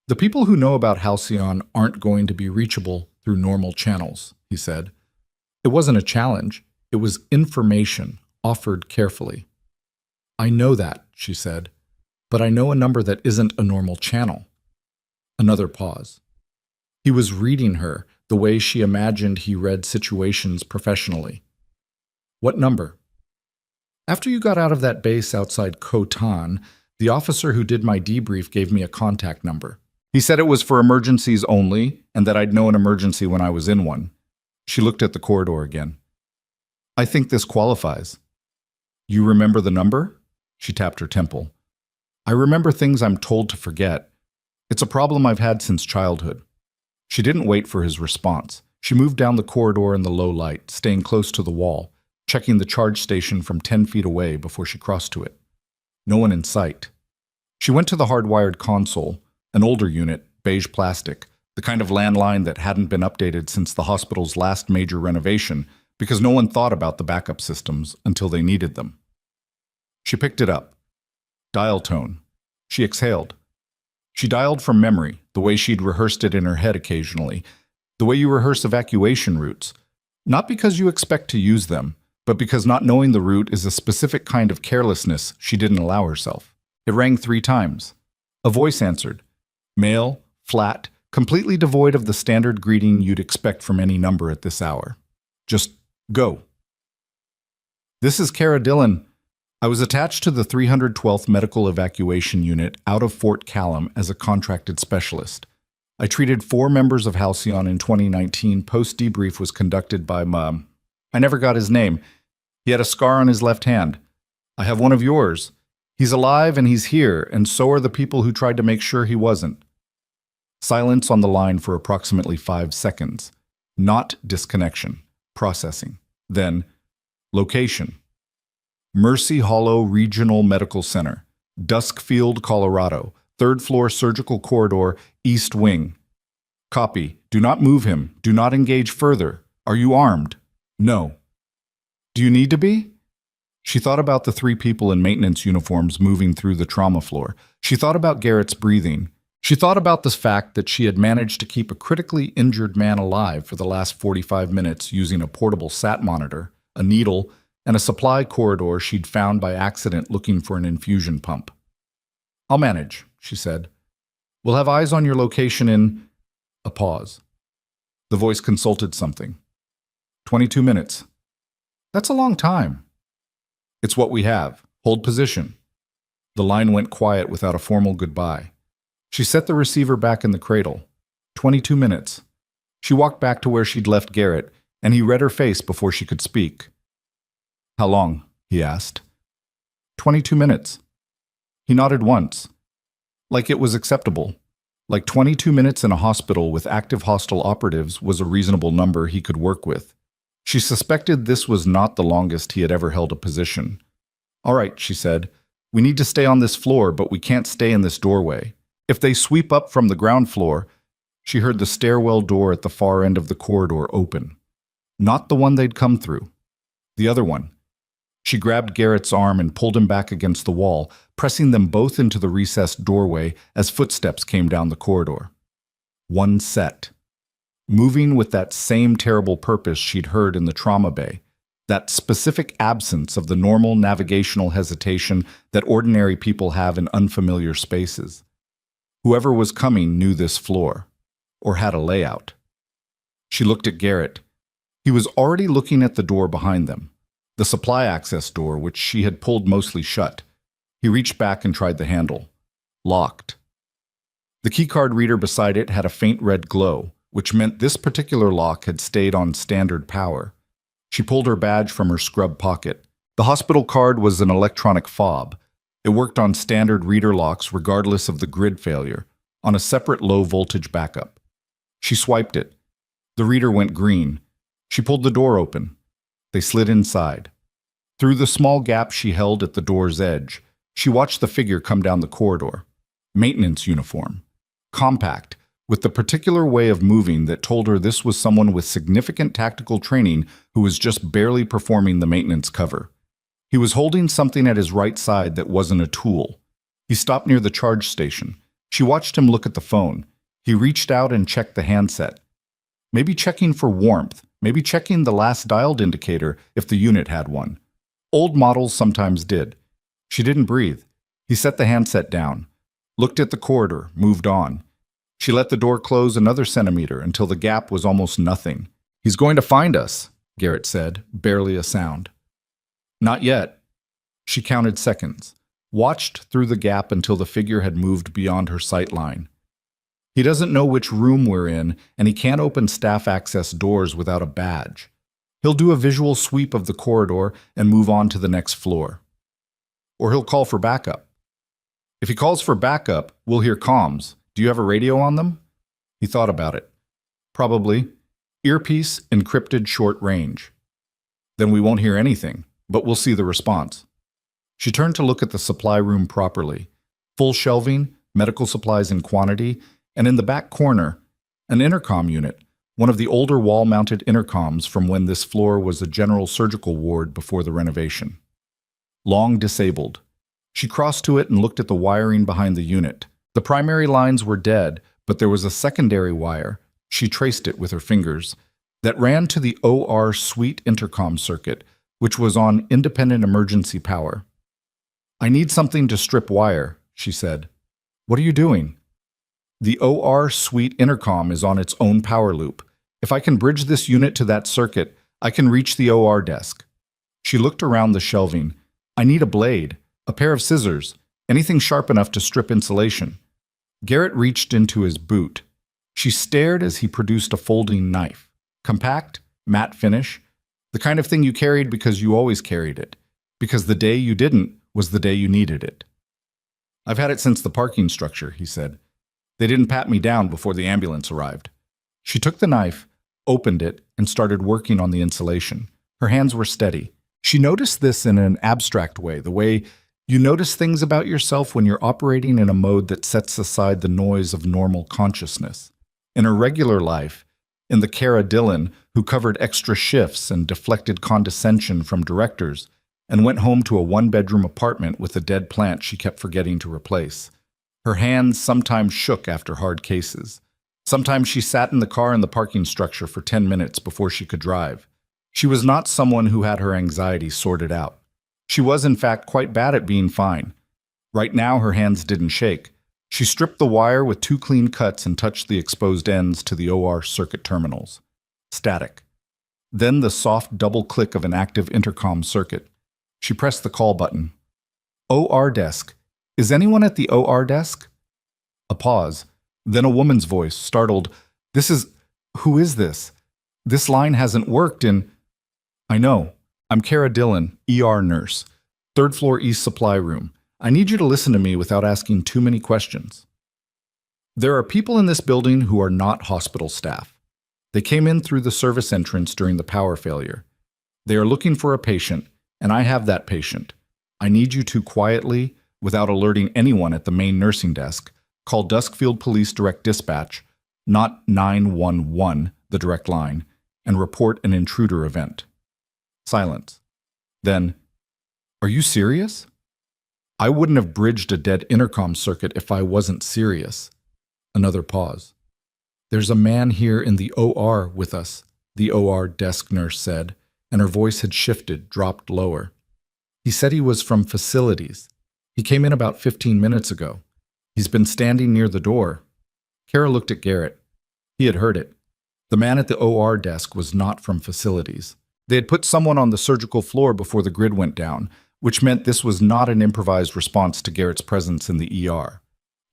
The people who know about Halcyon aren't going to be reachable through normal channels, he said. It wasn't a challenge. It was information, offered carefully. I know that, she said, but I know a number that isn't a normal channel. Another pause. He was reading her the way she imagined he read situations professionally. What number? After you got out of that base outside Khotan, the officer who did my debrief gave me a contact number. He said it was for emergencies only, and that I'd know an emergency when I was in one. She looked at the corridor again. I think this qualifies. You remember the number? She tapped her temple. I remember things I'm told to forget. It's a problem I've had since childhood. She didn't wait for his response. She moved down the corridor in the low light, staying close to the wall, checking the charge station from 10 feet away before she crossed to it. No one in sight. She went to the hardwired console, an older unit, beige plastic, the kind of landline that hadn't been updated since the hospital's last major renovation because no one thought about the backup systems until they needed them. She picked it up. Dial tone. She exhaled. She dialed from memory, the way she'd rehearsed it in her head occasionally, the way you rehearse evacuation routes, not because you expect to use them, but because not knowing the route is a specific kind of carelessness she didn't allow herself. It rang 3 times. A voice answered. Male, flat, completely devoid of the standard greeting you'd expect from any number at this hour. Just go. This is Cara Dillon. I was attached to the 312th Medical Evacuation Unit out of Fort Callum as a contracted specialist. I treated 4 members of Halcyon in 2019. Post-debrief was conducted by I never got his name. He had a scar on his left hand. I have one of yours. He's alive and he's here, and so are the people who tried to make sure he wasn't. Silence on the line for approximately 5 seconds. Not disconnection. Processing. Then, location. Mercy Hollow Regional Medical Center, Duskfield, Colorado, 3rd floor surgical corridor, east wing. Copy. Do not move him. Do not engage further. Are you armed? No. Do you need to be? She thought about the 3 people in maintenance uniforms moving through the trauma floor. She thought about Garrett's breathing. She thought about the fact that she had managed to keep a critically injured man alive for the last 45 minutes using a portable sat monitor, a needle, and a supply corridor she'd found by accident looking for an infusion pump. I'll manage, she said. We'll have eyes on your location in... A pause. The voice consulted something. 22 minutes. That's a long time. It's what we have. Hold position. The line went quiet without a formal goodbye. She set the receiver back in the cradle. 22 minutes. She walked back to where she'd left Garrett, and he read her face before she could speak. How long? He asked. 22 minutes. He nodded once. Like it was acceptable. Like 22 minutes in a hospital with active hostile operatives was a reasonable number he could work with. She suspected this was not the longest he had ever held a position. All right, she said. We need to stay on this floor, but we can't stay in this doorway. If they sweep up from the ground floor... She heard the stairwell door at the far end of the corridor open. Not the one they'd come through. The other one. She grabbed Garrett's arm and pulled him back against the wall, pressing them both into the recessed doorway as footsteps came down the corridor. One set. Moving with that same terrible purpose she'd heard in the trauma bay, that specific absence of the normal navigational hesitation that ordinary people have in unfamiliar spaces. Whoever was coming knew this floor, or had a layout. She looked at Garrett. He was already looking at the door behind them. The supply access door, which she had pulled mostly shut. He reached back and tried the handle. Locked. The keycard reader beside it had a faint red glow, which meant this particular lock had stayed on standard power. She pulled her badge from her scrub pocket. The hospital card was an electronic fob. It worked on standard reader locks regardless of the grid failure, on a separate low-voltage backup. She swiped it. The reader went green. She pulled the door open. They slid inside. Through the small gap she held at the door's edge, she watched the figure come down the corridor. Maintenance uniform. Compact, with the particular way of moving that told her this was someone with significant tactical training who was just barely performing the maintenance cover. He was holding something at his right side that wasn't a tool. He stopped near the charge station. She watched him look at the phone. He reached out and checked the handset. Maybe checking for warmth. Maybe checking the last dialed indicator if the unit had one. Old models sometimes did. She didn't breathe. He set the handset down, looked at the corridor, moved on. She let the door close another centimeter until the gap was almost nothing. "He's going to find us," Garrett said, barely a sound. "Not yet." She counted seconds, watched through the gap until the figure had moved beyond her sight line. "He doesn't know which room we're in, and he can't open staff access doors without a badge. He'll do a visual sweep of the corridor and move on to the next floor. Or he'll call for backup. If he calls for backup, we'll hear comms. Do you have a radio on them?" He thought about it. "Probably. Earpiece, encrypted short range. Then we won't hear anything, but we'll see the response." She turned to look at the supply room properly. Full shelving, medical supplies in quantity, and in the back corner, an intercom unit, one of the older wall-mounted intercoms from when this floor was a general surgical ward before the renovation. Long disabled. She crossed to it and looked at the wiring behind the unit. The primary lines were dead, but there was a secondary wire, she traced it with her fingers, that ran to the OR suite intercom circuit, which was on independent emergency power. "I need something to strip wire," she said. "What are you doing?" "The OR suite intercom is on its own power loop. If I can bridge this unit to that circuit, I can reach the OR desk." She looked around the shelving. "I need a blade, a pair of scissors, anything sharp enough to strip insulation." Garrett reached into his boot. She stared as he produced a folding knife. Compact, matte finish, the kind of thing you carried because you always carried it, because the day you didn't was the day you needed it. "I've had it since the parking structure," he said. "They didn't pat me down before the ambulance arrived." She took the knife, opened it, and started working on the insulation. Her hands were steady. She noticed this in an abstract way, the way you notice things about yourself when you're operating in a mode that sets aside the noise of normal consciousness. In her regular life, in the Cara Dillon who covered extra shifts and deflected condescension from directors and went home to a one-bedroom apartment with a dead plant she kept forgetting to replace. Her hands sometimes shook after hard cases. Sometimes she sat in the car in the parking structure for 10 minutes before she could drive. She was not someone who had her anxiety sorted out. She was, in fact, quite bad at being fine. Right now, her hands didn't shake. She stripped the wire with 2 clean cuts and touched the exposed ends to the OR circuit terminals. Static. Then the soft double click of an active intercom circuit. She pressed the call button. "OR desk. Is anyone at the OR desk?" A pause. Then a woman's voice, startled. Who is this? This line hasn't worked in..." "I know. I'm Cara Dillon, ER nurse. 3rd floor East Supply Room. I need you to listen to me without asking too many questions. There are people in this building who are not hospital staff. They came in through the service entrance during the power failure. They are looking for a patient, and I have that patient. I need you to quietly, without alerting anyone at the main nursing desk, call Duskfield Police Direct Dispatch, not 911, the direct line, and report an intruder event." Silence. Then, "Are you serious?" "I wouldn't have bridged a dead intercom circuit if I wasn't serious." Another pause. "There's a man here in the OR with us," the OR desk nurse said, and her voice had shifted, dropped lower. "He said he was from facilities. He came in about 15 minutes ago. He's been standing near the door." Cara looked at Garrett. He had heard it. The man at the OR desk was not from facilities. They had put someone on the surgical floor before the grid went down, which meant this was not an improvised response to Garrett's presence in the ER.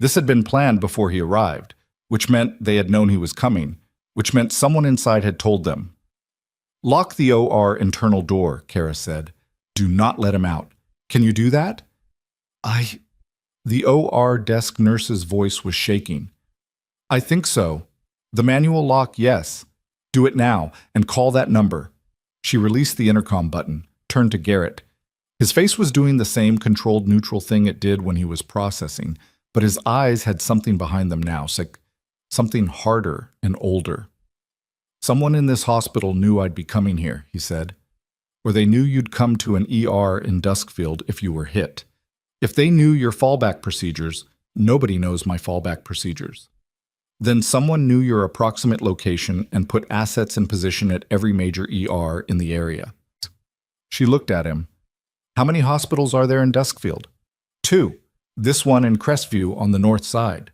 This had been planned before he arrived, which meant they had known he was coming, which meant someone inside had told them. "Lock the OR internal door," Cara said. "Do not let him out. Can you do that?" The OR desk nurse's voice was shaking. "I think so. The manual lock, yes. Do it now, and call that number." She released the intercom button, turned to Garrett. His face was doing the same controlled neutral thing it did when he was processing, but his eyes had something behind them now, something harder and older. "Someone in this hospital knew I'd be coming here," he said. "Or they knew you'd come to an ER in Duskfield if you were hit. If they knew your fallback procedures, nobody knows my fallback procedures. Then someone knew your approximate location and put assets in position at every major ER in the area." She looked at him. How many hospitals are there in Duskfield? 2. This one in Crestview on the north side.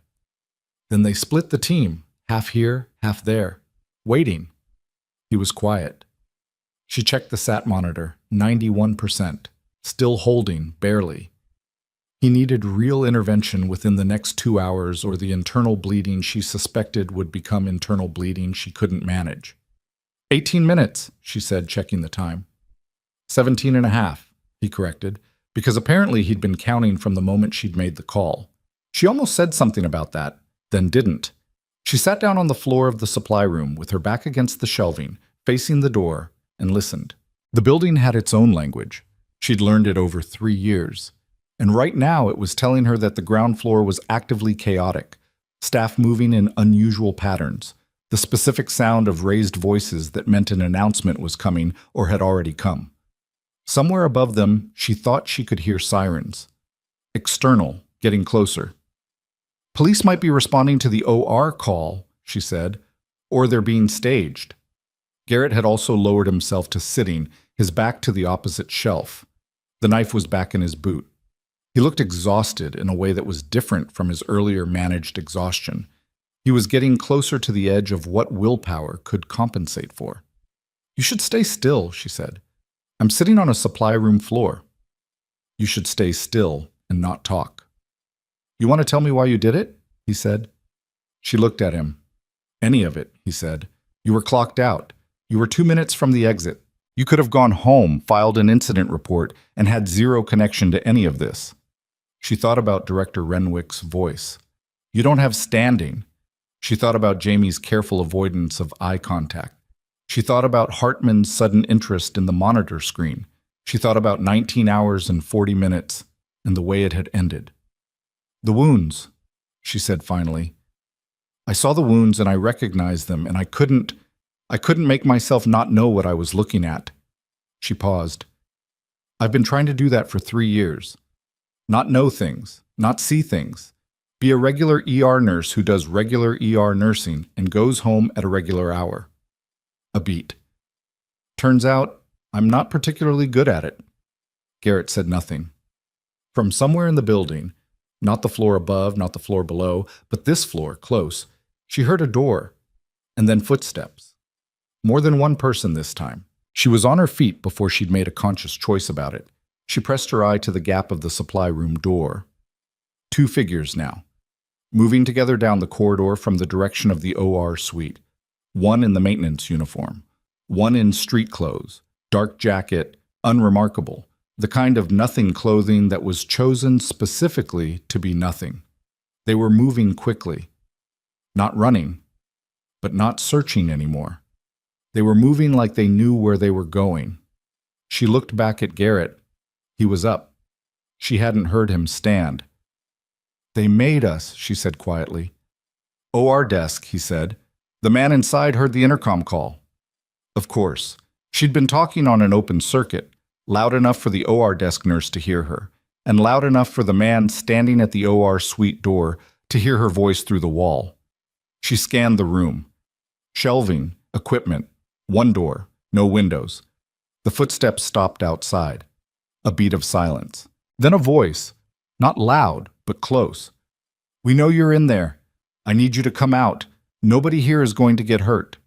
Then they split the team, half here, half there, waiting. He was quiet. She checked the sat monitor, 91%, still holding, barely. He needed real intervention within the next 2 hours, or the internal bleeding she suspected would become internal bleeding she couldn't manage. 18 minutes, she said, checking the time. 17 and a half, he corrected, because apparently he'd been counting from the moment she'd made the call. She almost said something about that, then didn't. She sat down on the floor of the supply room with her back against the shelving, facing the door, and listened. The building had its own language. She'd learned it over 3 years. And right now it was telling her that the ground floor was actively chaotic, staff moving in unusual patterns, the specific sound of raised voices that meant an announcement was coming or had already come. Somewhere above them, she thought she could hear sirens. External, getting closer. Police might be responding to the OR call, she said, or they're being staged. Garrett had also lowered himself to sitting, his back to the opposite shelf. The knife was back in his boot. He looked exhausted in a way that was different from his earlier managed exhaustion. He was getting closer to the edge of what willpower could compensate for. "You should stay still," she said. "I'm sitting on a supply room floor." "You should stay still and not talk." "You want to tell me why you did it?" he said. She looked at him. "Any of it," he said. "You were clocked out. You were 2 minutes from the exit. You could have gone home, filed an incident report, and had zero connection to any of this." She thought about Director Renwick's voice. "You don't have standing." She thought about Jamie's careful avoidance of eye contact. She thought about Hartman's sudden interest in the monitor screen. She thought about 19 hours and 40 minutes and the way it had ended. "The wounds," she said finally. "I saw the wounds and I recognized them, and I couldn't make myself not know what I was looking at." She paused. "I've been trying to do that for 3 years. Not know things, not see things. Be a regular ER nurse who does regular ER nursing and goes home at a regular hour." A beat. "Turns out, I'm not particularly good at it." Garrett said nothing. From somewhere in the building, not the floor above, not the floor below, but this floor, close, she heard a door, and then footsteps. More than one person this time. She was on her feet before she'd made a conscious choice about it. She pressed her eye to the gap of the supply room door. 2 figures now, moving together down the corridor from the direction of the OR suite. One in the maintenance uniform, one in street clothes, dark jacket, unremarkable, the kind of nothing clothing that was chosen specifically to be nothing. They were moving quickly, not running, but not searching anymore. They were moving like they knew where they were going. She looked back at Garrett. He was up. She hadn't heard him stand. "They made us," she said quietly. "OR desk," he said. The man inside heard the intercom call. Of course. She'd been talking on an open circuit, loud enough for the OR desk nurse to hear her, and loud enough for the man standing at the OR suite door to hear her voice through the wall. She scanned the room. Shelving, equipment, one door, no windows. The footsteps stopped outside. A beat of silence. Then a voice, not loud, but close. "We know you're in there. I need you to come out. Nobody here is going to get hurt."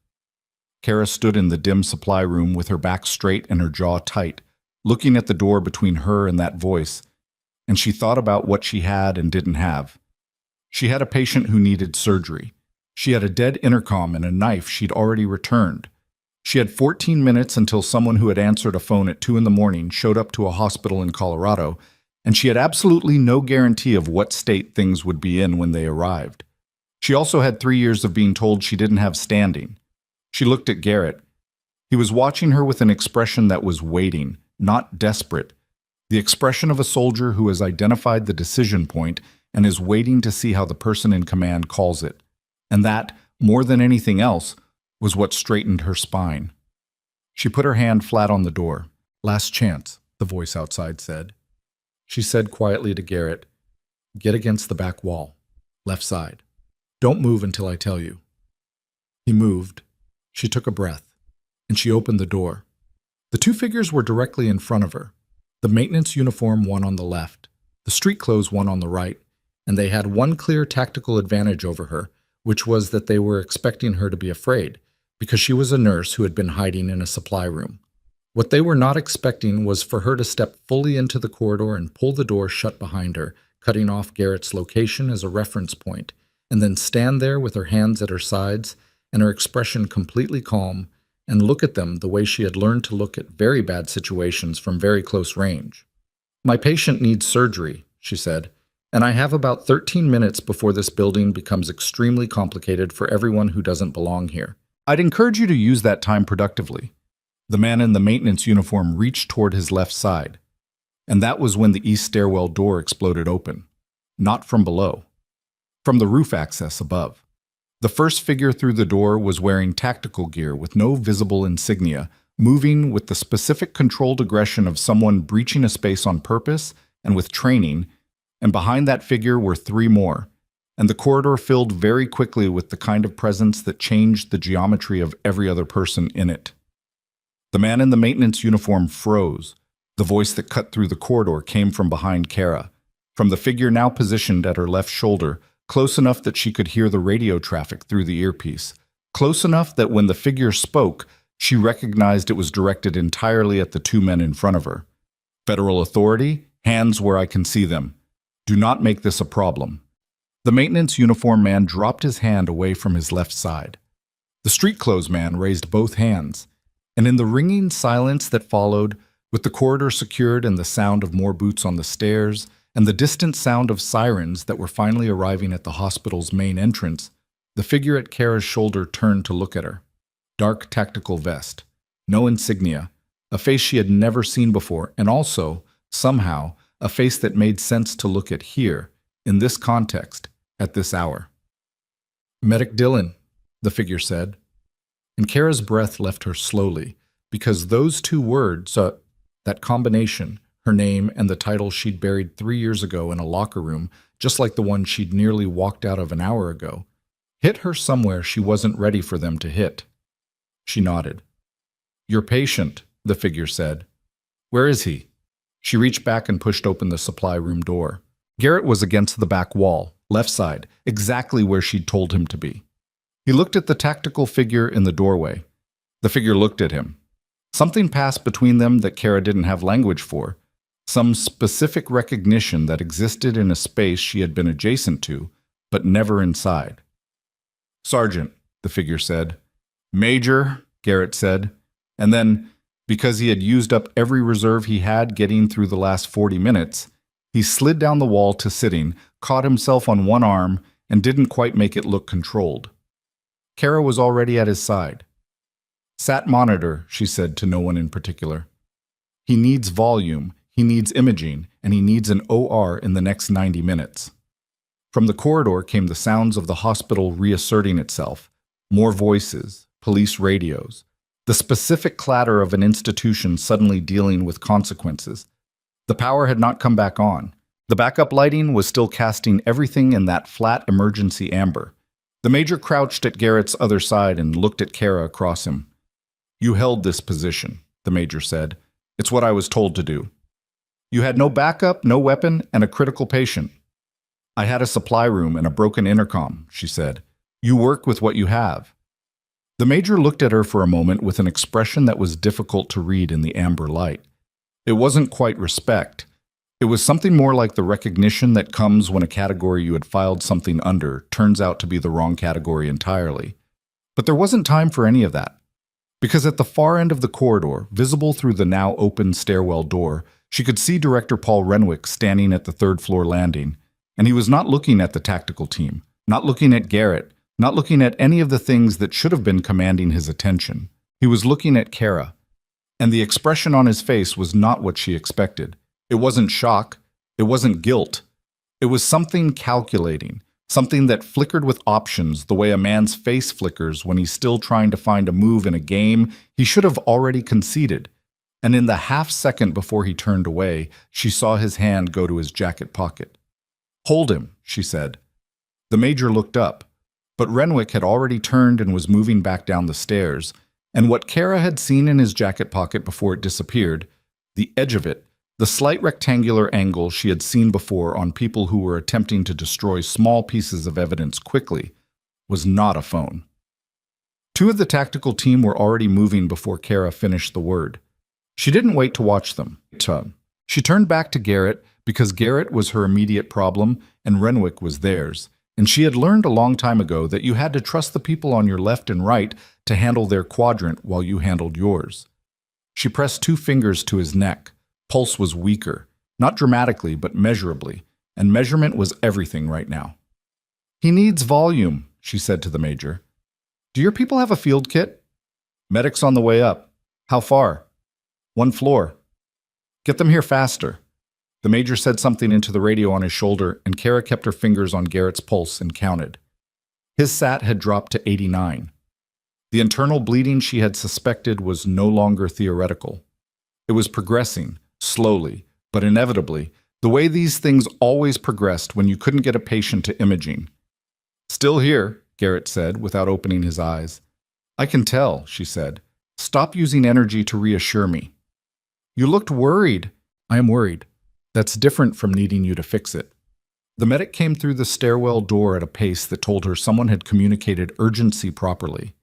Kara stood in the dim supply room with her back straight and her jaw tight, looking at the door between her and that voice, and she thought about what she had and didn't have. She had a patient who needed surgery. She had a dead intercom and a knife she'd already returned. She had 14 minutes until someone who had answered a phone at 2 in the morning showed up to a hospital in Colorado, and she had absolutely no guarantee of what state things would be in when they arrived. She also had 3 years of being told she didn't have standing. She looked at Garrett. He was watching her with an expression that was waiting, not desperate. The expression of a soldier who has identified the decision point and is waiting to see how the person in command calls it. And that, more than anything else, was what straightened her spine. She put her hand flat on the door. "Last chance," the voice outside said. She said quietly to Garrett, "Get against the back wall, left side. Don't move until I tell you." He moved. She took a breath, and she opened the door. The 2 figures were directly in front of her. The maintenance uniform one on the left, the street clothes one on the right, and they had one clear tactical advantage over her, which was that they were expecting her to be afraid, because she was a nurse who had been hiding in a supply room. What they were not expecting was for her to step fully into the corridor and pull the door shut behind her, cutting off Garrett's location as a reference point, and then stand there with her hands at her sides and her expression completely calm, and look at them the way she had learned to look at very bad situations from very close range. "My patient needs surgery," she said, "and I have about 13 minutes before this building becomes extremely complicated for everyone who doesn't belong here. I'd encourage you to use that time productively." The man in the maintenance uniform reached toward his left side, and that was when the east stairwell door exploded open. Not from below, from the roof access above. The first figure through the door was wearing tactical gear with no visible insignia, moving with the specific controlled aggression of someone breaching a space on purpose and with training, and behind that figure were three more, and the corridor filled very quickly with the kind of presence that changed the geometry of every other person in it. The man in the maintenance uniform froze. The voice that cut through the corridor came from behind Kara, from the figure now positioned at her left shoulder, close enough that she could hear the radio traffic through the earpiece, close enough that when the figure spoke, she recognized it was directed entirely at the two men in front of her. "Federal authority, hands where I can see them. Do not make this a problem." The maintenance uniform man dropped his hand away from his left side. The street clothes man raised both hands, and in the ringing silence that followed, with the corridor secured and the sound of more boots on the stairs, and the distant sound of sirens that were finally arriving at the hospital's main entrance, the figure at Kara's shoulder turned to look at her. Dark tactical vest, no insignia, a face she had never seen before, and also, somehow, a face that made sense to look at here, in this context, at this hour. "Medic Dillon," the figure said, and Kara's breath left her slowly, because those two words, that combination, her name and the title she'd buried 3 years ago in a locker room, just like the one she'd nearly walked out of an hour ago, hit her somewhere she wasn't ready for them to hit. She nodded. "Your patient," the figure said. "Where is he?" She reached back and pushed open the supply room door. Garrett was against the back wall, left side, exactly where she'd told him to be. He looked at the tactical figure in the doorway. The figure looked at him. Something passed between them that Kara didn't have language for. Some specific recognition that existed in a space she had been adjacent to, but never inside. "Sergeant," the figure said. "Major," Garrett said, and then, because he had used up every reserve he had getting through the last 40 minutes, he slid down the wall to sitting, caught himself on one arm, and didn't quite make it look controlled. Kara was already at his side. "Sat monitor," she said to no one in particular. "He needs volume. He needs imaging, and he needs an OR in the next 90 minutes. From the corridor came the sounds of the hospital reasserting itself, more voices, police radios, the specific clatter of an institution suddenly dealing with consequences. The power had not come back on. The backup lighting was still casting everything in that flat emergency amber. The major crouched at Garrett's other side and looked at Kara across him. "You held this position," the major said. "It's what I was told to do. You had no backup, no weapon, and a critical patient." "I had a supply room and a broken intercom," she said. "You work with what you have." The major looked at her for a moment with an expression that was difficult to read in the amber light. It wasn't quite respect. It was something more like the recognition that comes when a category you had filed something under turns out to be the wrong category entirely. But there wasn't time for any of that. Because at the far end of the corridor, visible through the now open stairwell door, she could see Director Paul Renwick standing at the third-floor landing, and he was not looking at the tactical team, not looking at Garrett, not looking at any of the things that should have been commanding his attention. He was looking at Kara, and the expression on his face was not what she expected. It wasn't shock. It wasn't guilt. It was something calculating, something that flickered with options the way a man's face flickers when he's still trying to find a move in a game he should have already conceded. And in the half-second before he turned away, she saw his hand go to his jacket pocket. "Hold him," she said. The major looked up, but Renwick had already turned and was moving back down the stairs, and what Kara had seen in his jacket pocket before it disappeared, the edge of it, The slight rectangular angle she had seen before on people who were attempting to destroy small pieces of evidence quickly was not a phone. Two of the tactical team were already moving before Kara finished the word. She didn't wait to watch them. She turned back to Garrett because Garrett was her immediate problem and Renwick was theirs, and she had learned a long time ago that you had to trust the people on your left and right to handle their quadrant while you handled yours. She pressed 2 fingers to his neck. Pulse was weaker, not dramatically but measurably, and measurement was everything right now. "He needs volume," she said to the major. "Do your people have a field kit?" "Medic's on the way up." "How far?" "1 floor." "Get them here faster." The major said something into the radio on his shoulder, and Kara kept her fingers on Garrett's pulse and counted. His SAT had dropped to 89. The internal bleeding she had suspected was no longer theoretical. It was progressing, slowly, but inevitably, the way these things always progressed when you couldn't get a patient to imaging. "Still here," Garrett said, without opening his eyes. "I can tell," she said. "Stop using energy to reassure me." "You looked worried." "I am worried. That's different from needing you to fix it." The medic came through the stairwell door at a pace that told her someone had communicated urgency properly.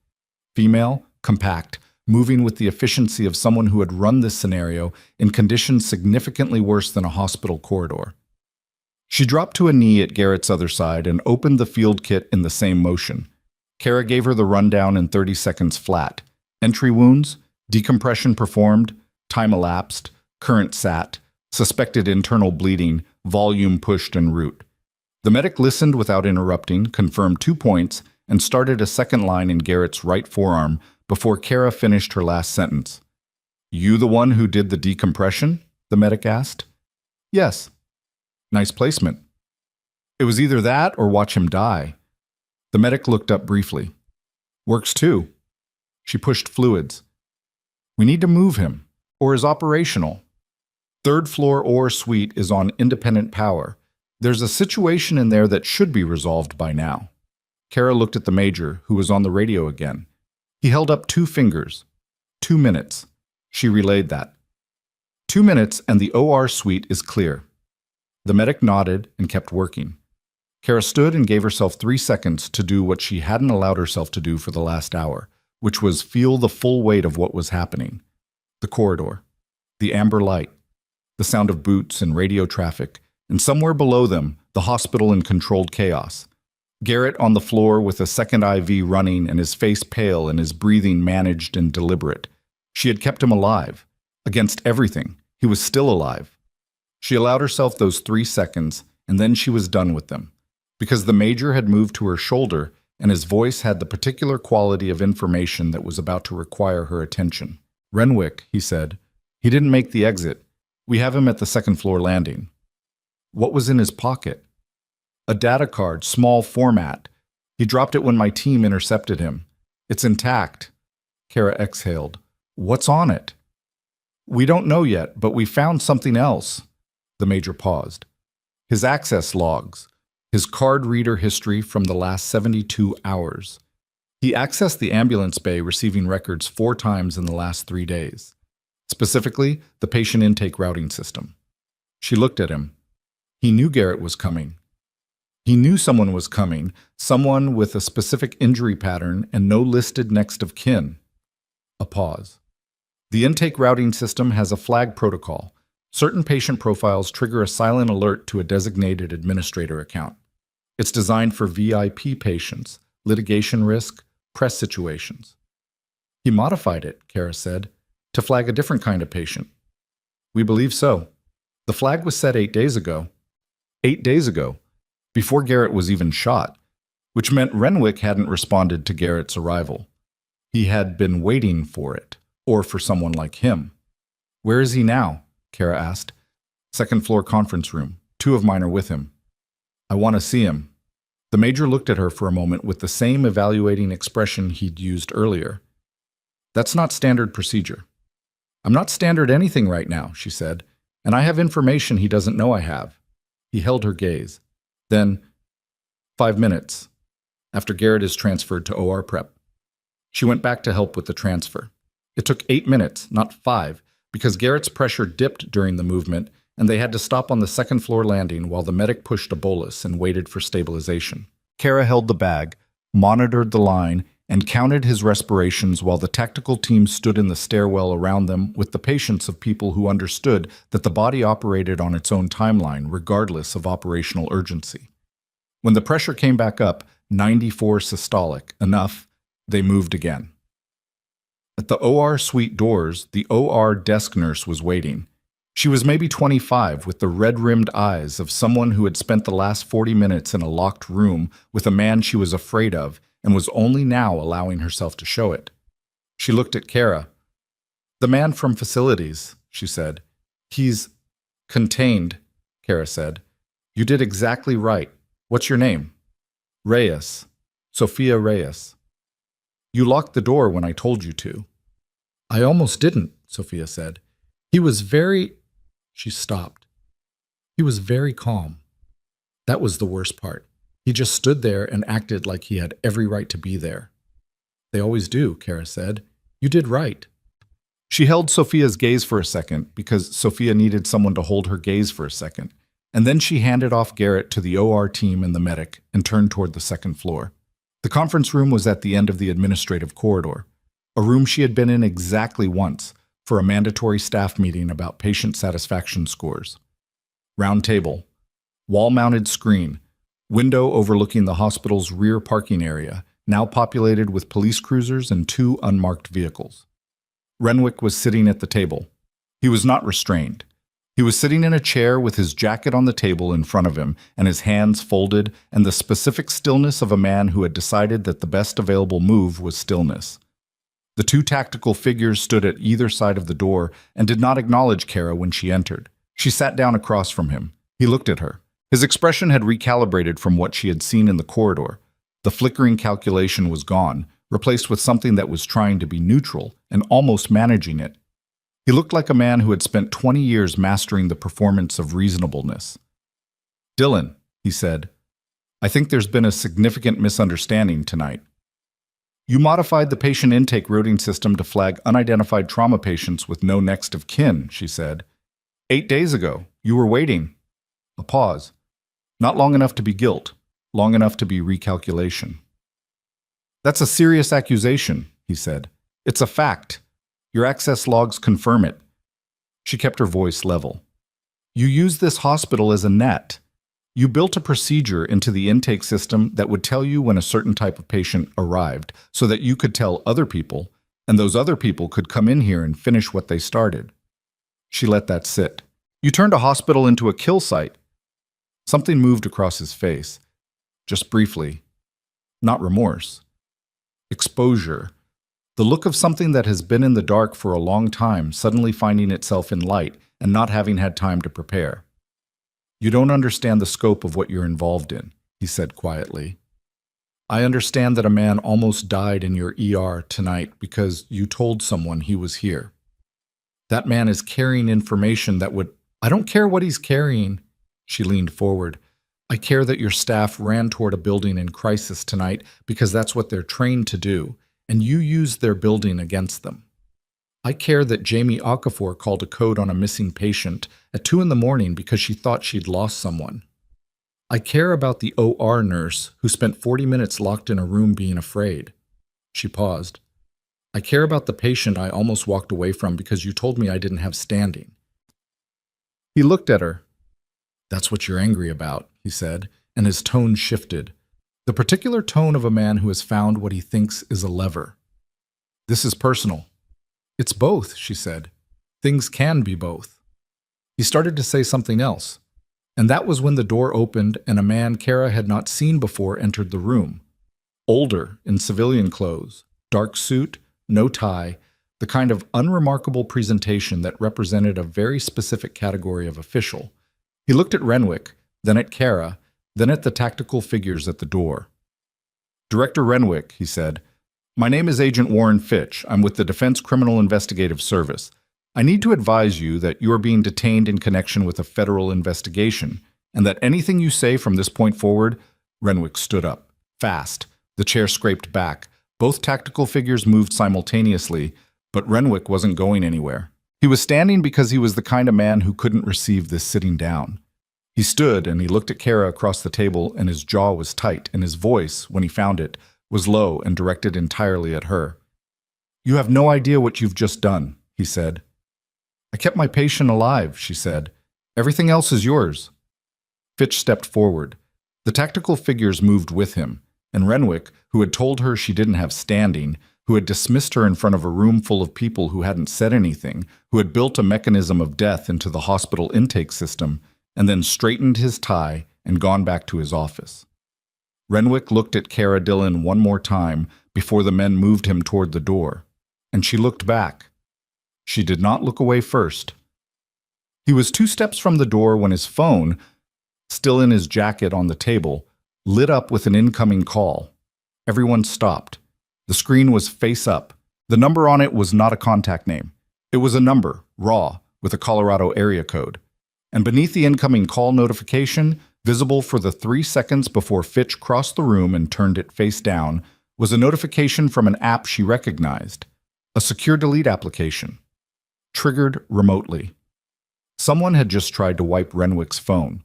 Female, compact, moving with the efficiency of someone who had run this scenario in conditions significantly worse than a hospital corridor. She dropped to a knee at Garrett's other side and opened the field kit in the same motion. Kara gave her the rundown in 30 seconds flat. Entry wounds, decompression performed, time elapsed, current SAT, suspected internal bleeding, volume pushed en route. The medic listened without interrupting, confirmed 2 points, and started a second line in Garrett's right forearm before Kara finished her last sentence. "You the one who did the decompression?" the medic asked. "Yes." "Nice placement." "It was either that or watch him die." The medic looked up briefly. "Works too." She pushed fluids. "We need to move him, or is operational." 3rd floor OR suite is on independent power. There's a situation in there that should be resolved by now. Kara looked at the major, who was on the radio again. He held up 2 fingers. 2 minutes. She relayed that. 2 minutes and the OR suite is clear. The medic nodded and kept working. Kara stood and gave herself 3 seconds to do what she hadn't allowed herself to do for the last hour, which was feel the full weight of what was happening. The corridor. The amber light. The sound of boots and radio traffic, and somewhere below them, the hospital in controlled chaos. Garrett on the floor with a second IV running and his face pale and his breathing managed and deliberate. She had kept him alive. Against everything, he was still alive. She allowed herself those 3 seconds, and then she was done with them, because the major had moved to her shoulder and his voice had the particular quality of information that was about to require her attention. "Renwick," he said. "He didn't make the exit. We have him at the 2nd floor landing." "What was in his pocket?" "A data card, small format. He dropped it when my team intercepted him. It's intact." Kara exhaled. "What's on it?" "We don't know yet, but we found something else." The major paused. "His access logs. His card reader history from the last 72 hours. He accessed the ambulance bay receiving records 4 times in the last 3 days. Specifically, the patient intake routing system." She looked at him. He knew Garrett was coming. He knew someone was coming, someone with a specific injury pattern and no listed next of kin. A pause. "The intake routing system has a flag protocol. Certain patient profiles trigger a silent alert to a designated administrator account. It's designed for VIP patients, litigation risk, press situations." "He modified it," Kara said, "to flag a different kind of patient." "We believe so. The flag was set 8 days ago." 8 days ago, before Garrett was even shot, which meant Renwick hadn't responded to Garrett's arrival. He had been waiting for it, or for someone like him. "Where is he now?" Kara asked. "2nd floor conference room. 2 of mine are with him." "I want to see him." The major looked at her for a moment with the same evaluating expression he'd used earlier. "That's not standard procedure." "I'm not standard anything right now," she said, "and I have information he doesn't know I have." He held her gaze. Then, 5 minutes, after Garrett is transferred to OR prep. She went back to help with the transfer. It took 8 minutes, not 5, because Garrett's pressure dipped during the movement, and they had to stop on the second-floor landing while the medic pushed a bolus and waited for stabilization. Kara held the bag, monitored the line, and counted his respirations while the tactical team stood in the stairwell around them with the patience of people who understood that the body operated on its own timeline regardless of operational urgency. When the pressure came back up, 94 systolic, enough, they moved again. At the OR suite doors, the OR desk nurse was waiting. She was maybe 25, with the red-rimmed eyes of someone who had spent the last 40 minutes in a locked room with a man she was afraid of and was only now allowing herself to show it. She looked at Kara. "The man from facilities," she said. "He's contained," Kara said. "You did exactly right. What's your name?" "Reyes. Sophia Reyes." "You locked the door when I told you to." "I almost didn't," Sophia said. "He was very—" She stopped. "He was very calm. That was the worst part. He just stood there and acted like he had every right to be there." "They always do," Kara said. "You did right." She held Sophia's gaze for a second because Sophia needed someone to hold her gaze for a second, and then she handed off Garrett to the OR team and the medic and turned toward the second floor. The conference room was at the end of the administrative corridor, a room she had been in exactly once for a mandatory staff meeting about patient satisfaction scores. Round table, wall-mounted screen, window overlooking the hospital's rear parking area, now populated with police cruisers and 2 unmarked vehicles. Renwick was sitting at the table. He was not restrained. He was sitting in a chair with his jacket on the table in front of him and his hands folded and the specific stillness of a man who had decided that the best available move was stillness. The 2 tactical figures stood at either side of the door and did not acknowledge Kara when she entered. She sat down across from him. He looked at her. His expression had recalibrated from what she had seen in the corridor. The flickering calculation was gone, replaced with something that was trying to be neutral and almost managing it. He looked like a man who had spent 20 years mastering the performance of reasonableness. "Dylan," he said, "I think there's been a significant misunderstanding tonight. You modified the patient intake routing system to flag unidentified trauma patients with no next of kin," she said. 8 days ago, you were waiting." A pause. "Not long enough to be guilt, long enough to be recalculation." "That's a serious accusation," he said. "It's a fact. Your access logs confirm it." She kept her voice level. "You used this hospital as a net. You built a procedure into the intake system that would tell you when a certain type of patient arrived so that you could tell other people, and those other people could come in here and finish what they started." She let that sit. "You turned a hospital into a kill site." Something moved across his face. Just briefly. Not remorse. Exposure. The look of something that has been in the dark for a long time suddenly finding itself in light and not having had time to prepare. "You don't understand the scope of what you're involved in," he said quietly. "I understand that a man almost died in your ER tonight because you told someone he was here. That man is carrying information that would— I don't care what he's carrying." She leaned forward. "I care that your staff ran toward a building in crisis tonight because that's what they're trained to do, and you used their building against them. I care that Jamie Okafor called a code on a missing patient at 2 a.m. because she thought she'd lost someone. I care about the OR nurse who spent 40 minutes locked in a room being afraid." She paused. "I care about the patient I almost walked away from because you told me I didn't have standing." He looked at her. "That's what you're angry about," he said, and his tone shifted. The particular tone of a man who has found what he thinks is a lever. "This is personal." "It's both," she said. "Things can be both." He started to say something else, and that was when the door opened and a man Kara had not seen before entered the room. Older, in civilian clothes, dark suit, no tie, the kind of unremarkable presentation that represented a very specific category of official. He looked at Renwick, then at Kara, then at the tactical figures at the door. "Director Renwick," he said, "my name is Agent Warren Fitch. I'm with the Defense Criminal Investigative Service. I need to advise you that you are being detained in connection with a federal investigation, and that anything you say from this point forward—" Renwick stood up. Fast. The chair scraped back. Both tactical figures moved simultaneously, but Renwick wasn't going anywhere. He was standing because he was the kind of man who couldn't receive this sitting down. He stood and he looked at Kara across the table, and his jaw was tight, and his voice, when he found it, was low and directed entirely at her. "You have no idea what you've just done," he said. "I kept my patient alive," she said. "Everything else is yours." Fitch stepped forward. The tactical figures moved with him, and Renwick, who had told her she didn't have standing, who had dismissed her in front of a room full of people who hadn't said anything, who had built a mechanism of death into the hospital intake system, and then straightened his tie and gone back to his office. Renwick looked at Kara Dillon one more time before the men moved him toward the door, and she looked back. She did not look away first. He was 2 steps from the door when his phone, still in his jacket on the table, lit up with an incoming call. Everyone stopped. The screen was face up. The number on it was not a contact name. It was a number, raw, with a Colorado area code. And beneath the incoming call notification, visible for the 3 seconds before Fitch crossed the room and turned it face down, was a notification from an app she recognized, a secure delete application, triggered remotely. Someone had just tried to wipe Renwick's phone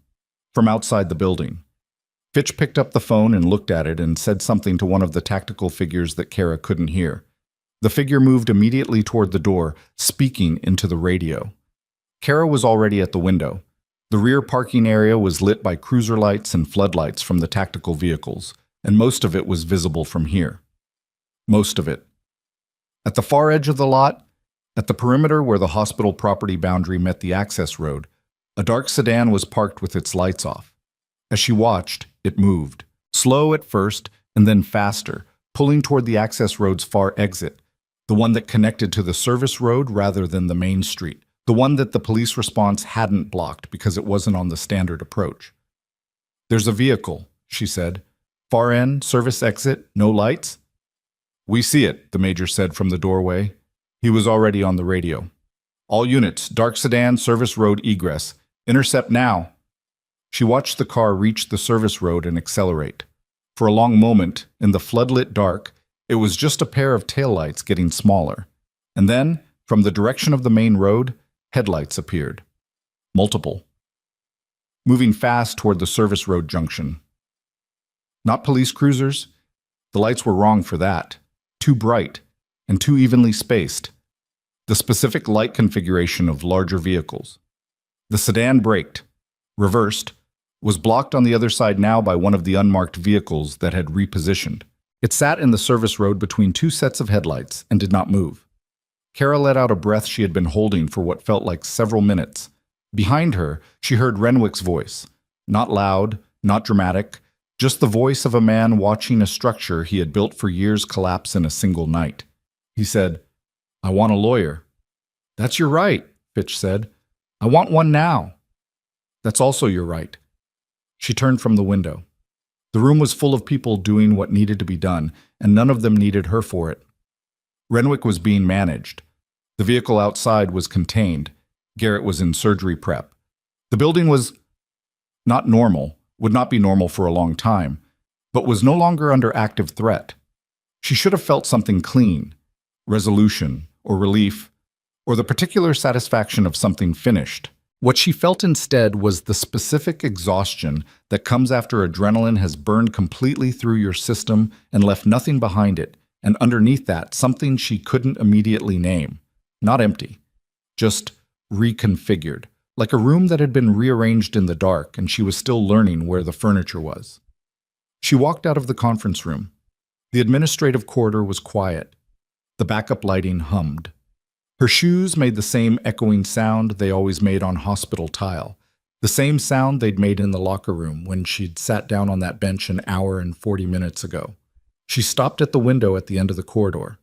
from outside the building. Fitch picked up the phone and looked at it and said something to one of the tactical figures that Kara couldn't hear. The figure moved immediately toward the door, speaking into the radio. Kara was already at the window. The rear parking area was lit by cruiser lights and floodlights from the tactical vehicles, and most of it was visible from here. Most of it. At the far edge of the lot, at the perimeter where the hospital property boundary met the access road, a dark sedan was parked with its lights off. As she watched, it moved, slow at first and then faster, pulling toward the access road's far exit, the one that connected to the service road rather than the main street, the one that the police response hadn't blocked because it wasn't on the standard approach. "There's a vehicle," she said. "Far end, service exit, no lights?" "We see it," the major said from the doorway. He was already on the radio. "All units, dark sedan, service road egress. Intercept now." She watched the car reach the service road and accelerate. For a long moment, in the floodlit dark, it was just a pair of taillights getting smaller. And then, from the direction of the main road, headlights appeared. Multiple. Moving fast toward the service road junction. Not police cruisers. The lights were wrong for that. Too bright, and too evenly spaced. The specific light configuration of larger vehicles. The sedan braked, reversed, was blocked on the other side now by one of the unmarked vehicles that had repositioned. It sat in the service road between 2 sets of headlights and did not move. Kara let out a breath she had been holding for what felt like several minutes. Behind her, she heard Renwick's voice. Not loud, not dramatic, just the voice of a man watching a structure he had built for years collapse in a single night. He said, "I want a lawyer." "That's your right," Fitch said. "I want one now." "That's also your right." She turned from the window. The room was full of people doing what needed to be done, and none of them needed her for it. Renwick was being managed. The vehicle outside was contained. Garrett was in surgery prep. The building was not normal, would not be normal for a long time, but was no longer under active threat. She should have felt something clean, resolution, or relief, or the particular satisfaction of something finished. What she felt instead was the specific exhaustion that comes after adrenaline has burned completely through your system and left nothing behind it, and underneath that, something she couldn't immediately name. Not empty, just reconfigured, like a room that had been rearranged in the dark and she was still learning where the furniture was. She walked out of the conference room. The administrative corridor was quiet. The backup lighting hummed. Her shoes made the same echoing sound they always made on hospital tile, the same sound they'd made in the locker room when she'd sat down on that bench an hour and 40 minutes ago. She stopped at the window at the end of the corridor.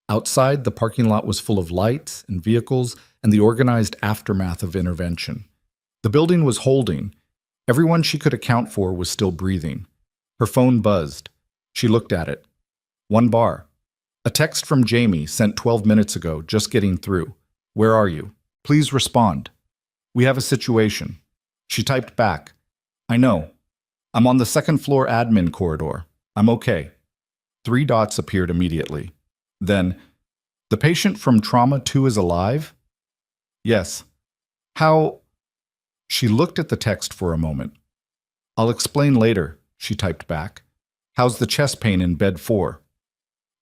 Outside, the parking lot was full of lights and vehicles and the organized aftermath of intervention. The building was holding. Everyone she could account for was still breathing. Her phone buzzed. She looked at it. 1 bar. A text from Jamie sent 12 minutes ago, just getting through. "Where are you? Please respond. We have a situation." She typed back. "I know. I'm on the 2nd floor admin corridor. I'm okay." 3 dots appeared immediately. Then, "The patient from trauma 2 is alive?" Yes. How? She looked at the text for a moment. I'll explain later, she typed back. How's the chest pain in bed 4?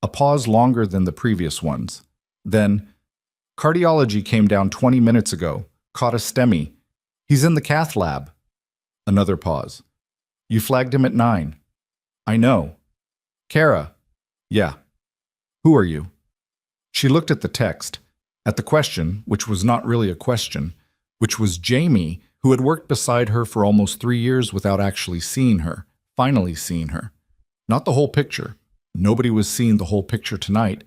A pause longer than the previous ones. Then, cardiology came down 20 minutes ago, caught a STEMI. He's in the cath lab. Another pause. You flagged him at 9. I know. Kara. Yeah. Who are you? She looked at the text, at the question, which was not really a question, which was Jamie, who had worked beside her for almost 3 years without actually seeing her, finally seeing her. Not the whole picture. Nobody was seeing the whole picture tonight,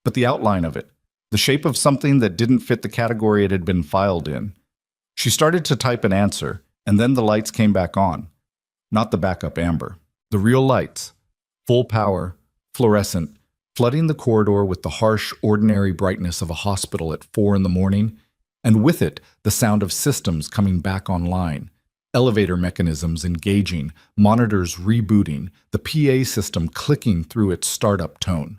but the outline of it, the shape of something that didn't fit the category it had been filed in. She started to type an answer, and then the lights came back on. Not the backup amber. The real lights. Full power, fluorescent, flooding the corridor with the harsh, ordinary brightness of a hospital at 4 in the morning, and with it, the sound of systems coming back online. Elevator mechanisms engaging, monitors rebooting, the PA system clicking through its startup tone.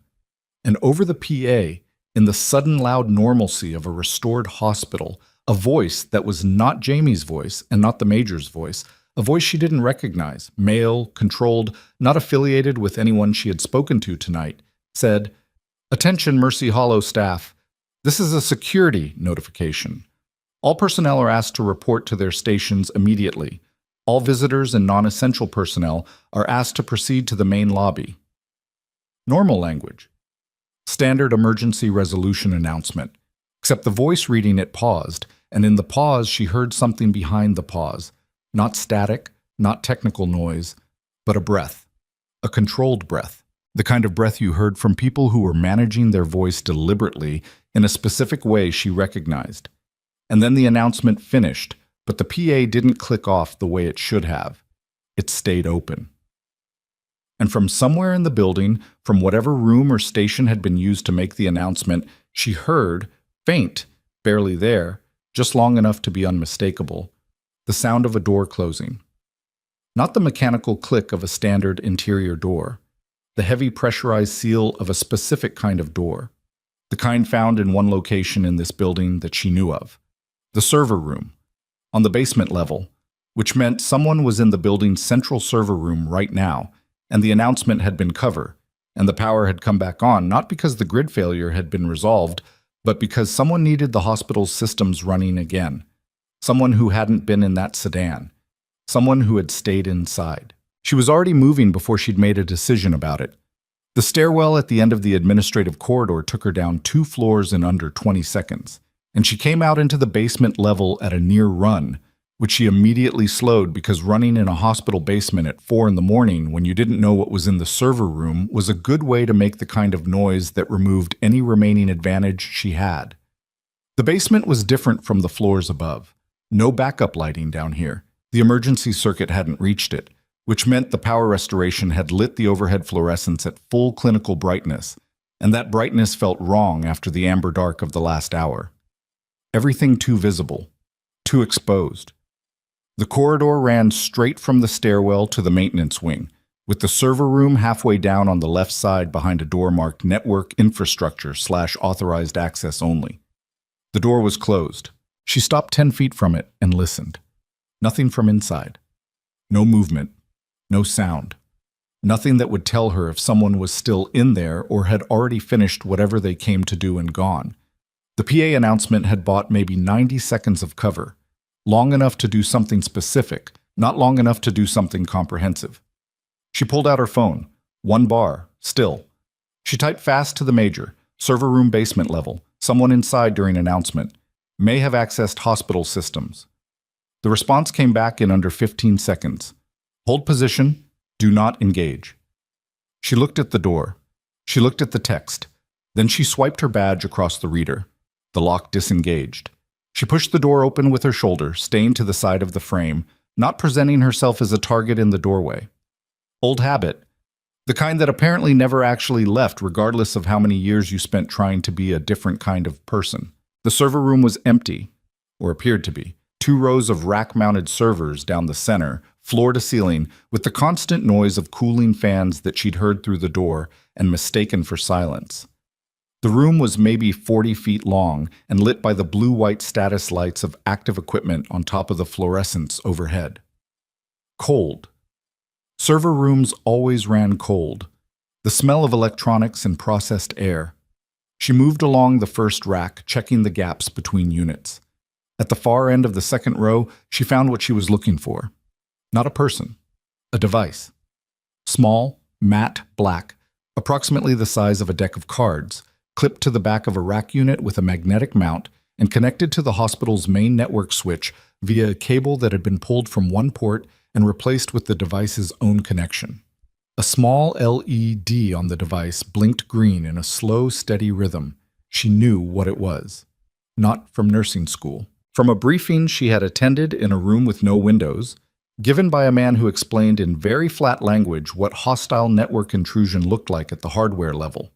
And over the PA, in the sudden loud normalcy of a restored hospital, a voice that was not Jamie's voice and not the Major's voice, a voice she didn't recognize, male, controlled, not affiliated with anyone she had spoken to tonight, said, "Attention Mercy Hollow staff. This is a security notification. All personnel are asked to report to their stations immediately. All visitors and non-essential personnel are asked to proceed to the main lobby." Normal language. Standard emergency resolution announcement. Except the voice reading it paused, and in the pause she heard something behind the pause. Not static, not technical noise, but a breath. A controlled breath. The kind of breath you heard from people who were managing their voice deliberately in a specific way she recognized. And then the announcement finished, but the PA didn't click off the way it should have. It stayed open. And from somewhere in the building, from whatever room or station had been used to make the announcement, she heard, faint, barely there, just long enough to be unmistakable, the sound of a door closing. Not the mechanical click of a standard interior door, the heavy pressurized seal of a specific kind of door, the kind found in one location in this building that she knew of. The server room, on the basement level, which meant someone was in the building's central server room right now, and the announcement had been covered, and the power had come back on not because the grid failure had been resolved, but because someone needed the hospital's systems running again. Someone who hadn't been in that sedan. Someone who had stayed inside. She was already moving before she'd made a decision about it. The stairwell at the end of the administrative corridor took her down 2 floors in under 20 seconds, and she came out into the basement level at a near run, which she immediately slowed because running in a hospital basement at 4 in the morning when you didn't know what was in the server room was a good way to make the kind of noise that removed any remaining advantage she had. The basement was different from the floors above. No backup lighting down here. The emergency circuit hadn't reached it, which meant the power restoration had lit the overhead fluorescence at full clinical brightness, and that brightness felt wrong after the amber dark of the last hour. Everything too visible, too exposed. The corridor ran straight from the stairwell to the maintenance wing, with the server room halfway down on the left side behind a door marked Network Infrastructure / Authorized Access Only. The door was closed. She stopped 10 feet from it and listened. Nothing from inside. No movement. No sound. Nothing that would tell her if someone was still in there or had already finished whatever they came to do and gone. The PA announcement had bought maybe 90 seconds of cover. Long enough to do something specific, not long enough to do something comprehensive. She pulled out her phone. 1 bar, still. She typed fast to the major, server room basement level, someone inside during announcement. May have accessed hospital systems. The response came back in under 15 seconds. Hold position, do not engage. She looked at the door. She looked at the text. Then she swiped her badge across the reader. The lock disengaged. She pushed the door open with her shoulder, staying to the side of the frame, not presenting herself as a target in the doorway. Old habit. The kind that apparently never actually left regardless of how many years you spent trying to be a different kind of person. The server room was empty, or appeared to be. 2 rows of rack-mounted servers down the center, floor to ceiling, with the constant noise of cooling fans that she'd heard through the door and mistaken for silence. The room was maybe 40 feet long and lit by the blue-white status lights of active equipment on top of the fluorescents overhead. Cold. Server rooms always ran cold. The smell of electronics and processed air. She moved along the first rack, checking the gaps between units. At the far end of the second row, she found what she was looking for. Not a person. A device. Small, matte black, approximately the size of a deck of cards, clipped to the back of a rack unit with a magnetic mount and connected to the hospital's main network switch via a cable that had been pulled from one port and replaced with the device's own connection. A small LED on the device blinked green in a slow, steady rhythm. She knew what it was. Not from nursing school. From a briefing she had attended in a room with no windows, given by a man who explained in very flat language what hostile network intrusion looked like at the hardware level.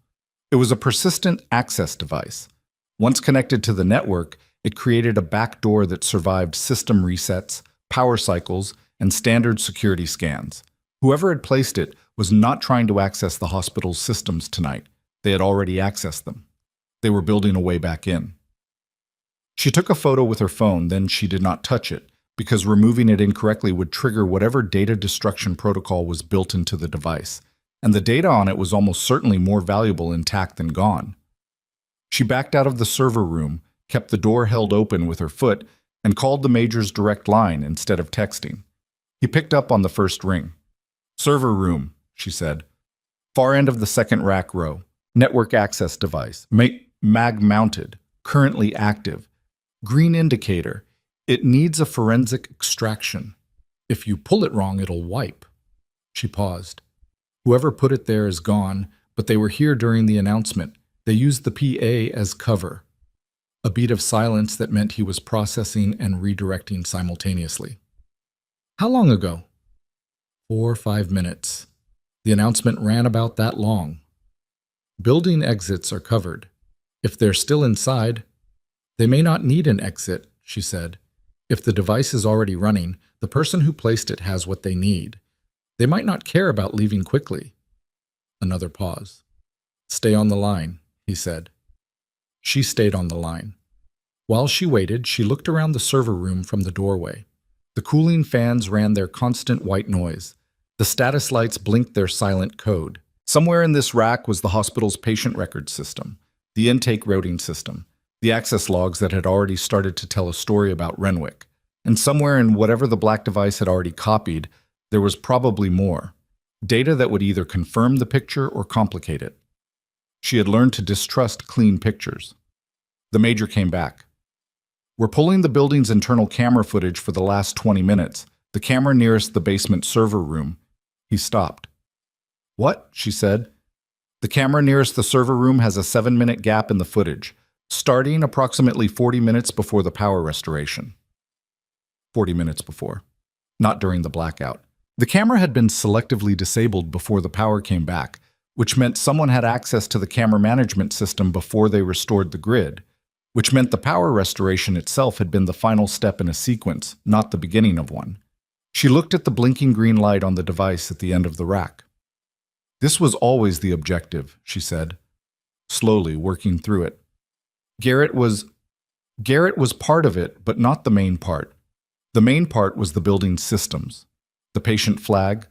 It was a persistent access device. Once connected to the network, it created a backdoor that survived system resets, power cycles, and standard security scans. Whoever had placed it was not trying to access the hospital's systems tonight. They had already accessed them. They were building a way back in. She took a photo with her phone, then she did not touch it, because removing it incorrectly would trigger whatever data destruction protocol was built into the device, and the data on it was almost certainly more valuable intact than gone. She backed out of the server room, kept the door held open with her foot, and called the major's direct line instead of texting. He picked up on the first ring. "Server room," she said. "Far end of the second rack row. Network access device. Mag-mounted. Currently active. Green indicator. It needs a forensic extraction. If you pull it wrong, it'll wipe." She paused. Whoever put it there is gone, but they were here during the announcement. They used the PA as cover. A beat of silence that meant he was processing and redirecting simultaneously. "How long ago?" 4 or 5 minutes. The announcement ran about that long. "Building exits are covered. If they're still inside, they may not need an exit," she said. "If the device is already running, the person who placed it has what they need. They might not care about leaving quickly." Another pause. "Stay on the line," he said. She stayed on the line. While she waited, she looked around the server room from the doorway. The cooling fans ran their constant white noise. The status lights blinked their silent code. Somewhere in this rack was the hospital's patient record system, the intake routing system, the access logs that had already started to tell a story about Renwick. And somewhere in whatever the black device had already copied, there was probably more. Data that would either confirm the picture or complicate it. She had learned to distrust clean pictures. The major came back. "We're pulling the building's internal camera footage for the last 20 minutes. The camera nearest the basement server room." He stopped. "What?" she said. "The camera nearest the server room has a 7-minute gap in the footage, starting approximately 40 minutes before the power restoration." 40 minutes before. Not during the blackout. The camera had been selectively disabled before the power came back, which meant someone had access to the camera management system before they restored the grid, which meant the power restoration itself had been the final step in a sequence, not the beginning of one. She looked at the blinking green light on the device at the end of the rack. "This was always the objective," she said, slowly working through it. Garrett was part of it, but not the main part. The main part was the building's systems. The patient flag,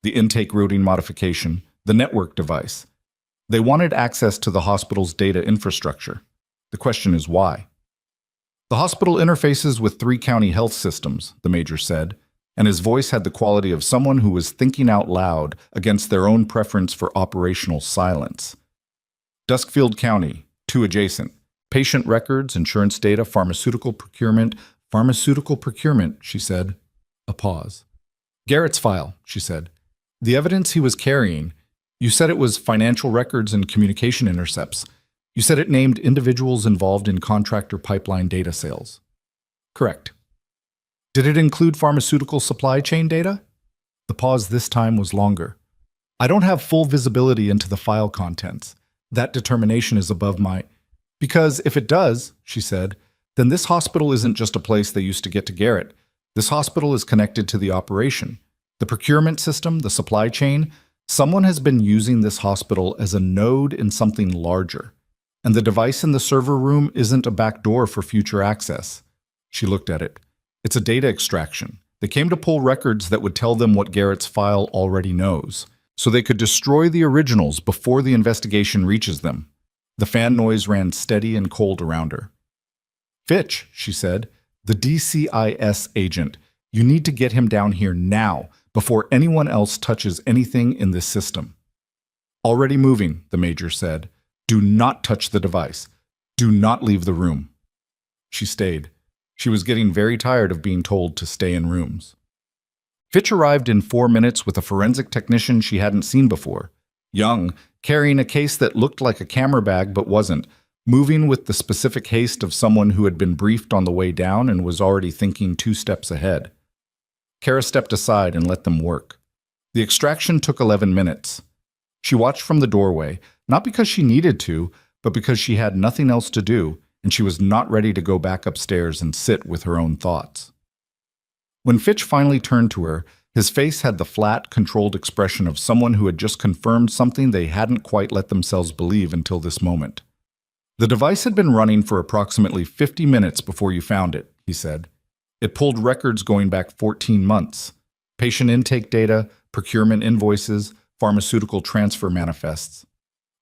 the intake routing modification, the network device. They wanted access to the hospital's data infrastructure. The question is why? "The hospital interfaces with 3 county health systems," the major said, and his voice had the quality of someone who was thinking out loud against their own preference for operational silence. "Duskfield County, 2 adjacent. Patient records, insurance data, pharmaceutical procurement," she said. A pause. "Garrett's file," she said. "The evidence he was carrying, you said it was financial records and communication intercepts. You said it named individuals involved in contractor pipeline data sales." "Correct." "Did it include pharmaceutical supply chain data?" The pause this time was longer. "I don't have full visibility into the file contents. That determination is above my—" "Because if it does," she said, "then this hospital isn't just a place they used to get to Garrett. This hospital is connected to the operation, the procurement system, the supply chain. Someone has been using this hospital as a node in something larger. And the device in the server room isn't a back door for future access. She looked at it. It's a data extraction. They came to pull records that would tell them what Garrett's file already knows, so they could destroy the originals before the investigation reaches them. The fan noise ran steady and cold around her. Fitch, she said, the DCIS agent. You need to get him down here now, before anyone else touches anything in this system. Already moving, the major said. Do not touch the device. Do not leave the room. She stayed. She was getting very tired of being told to stay in rooms. Fitch arrived in 4 minutes with a forensic technician she hadn't seen before. Young, carrying a case that looked like a camera bag but wasn't, moving with the specific haste of someone who had been briefed on the way down and was already thinking 2 steps ahead. Kara stepped aside and let them work. The extraction took 11 minutes. She watched from the doorway, not because she needed to, but because she had nothing else to do, and she was not ready to go back upstairs and sit with her own thoughts. When Fitch finally turned to her, his face had the flat, controlled expression of someone who had just confirmed something they hadn't quite let themselves believe until this moment. The device had been running for approximately 50 minutes before you found it, he said. It pulled records going back 14 months. Patient intake data, procurement invoices, pharmaceutical transfer manifests.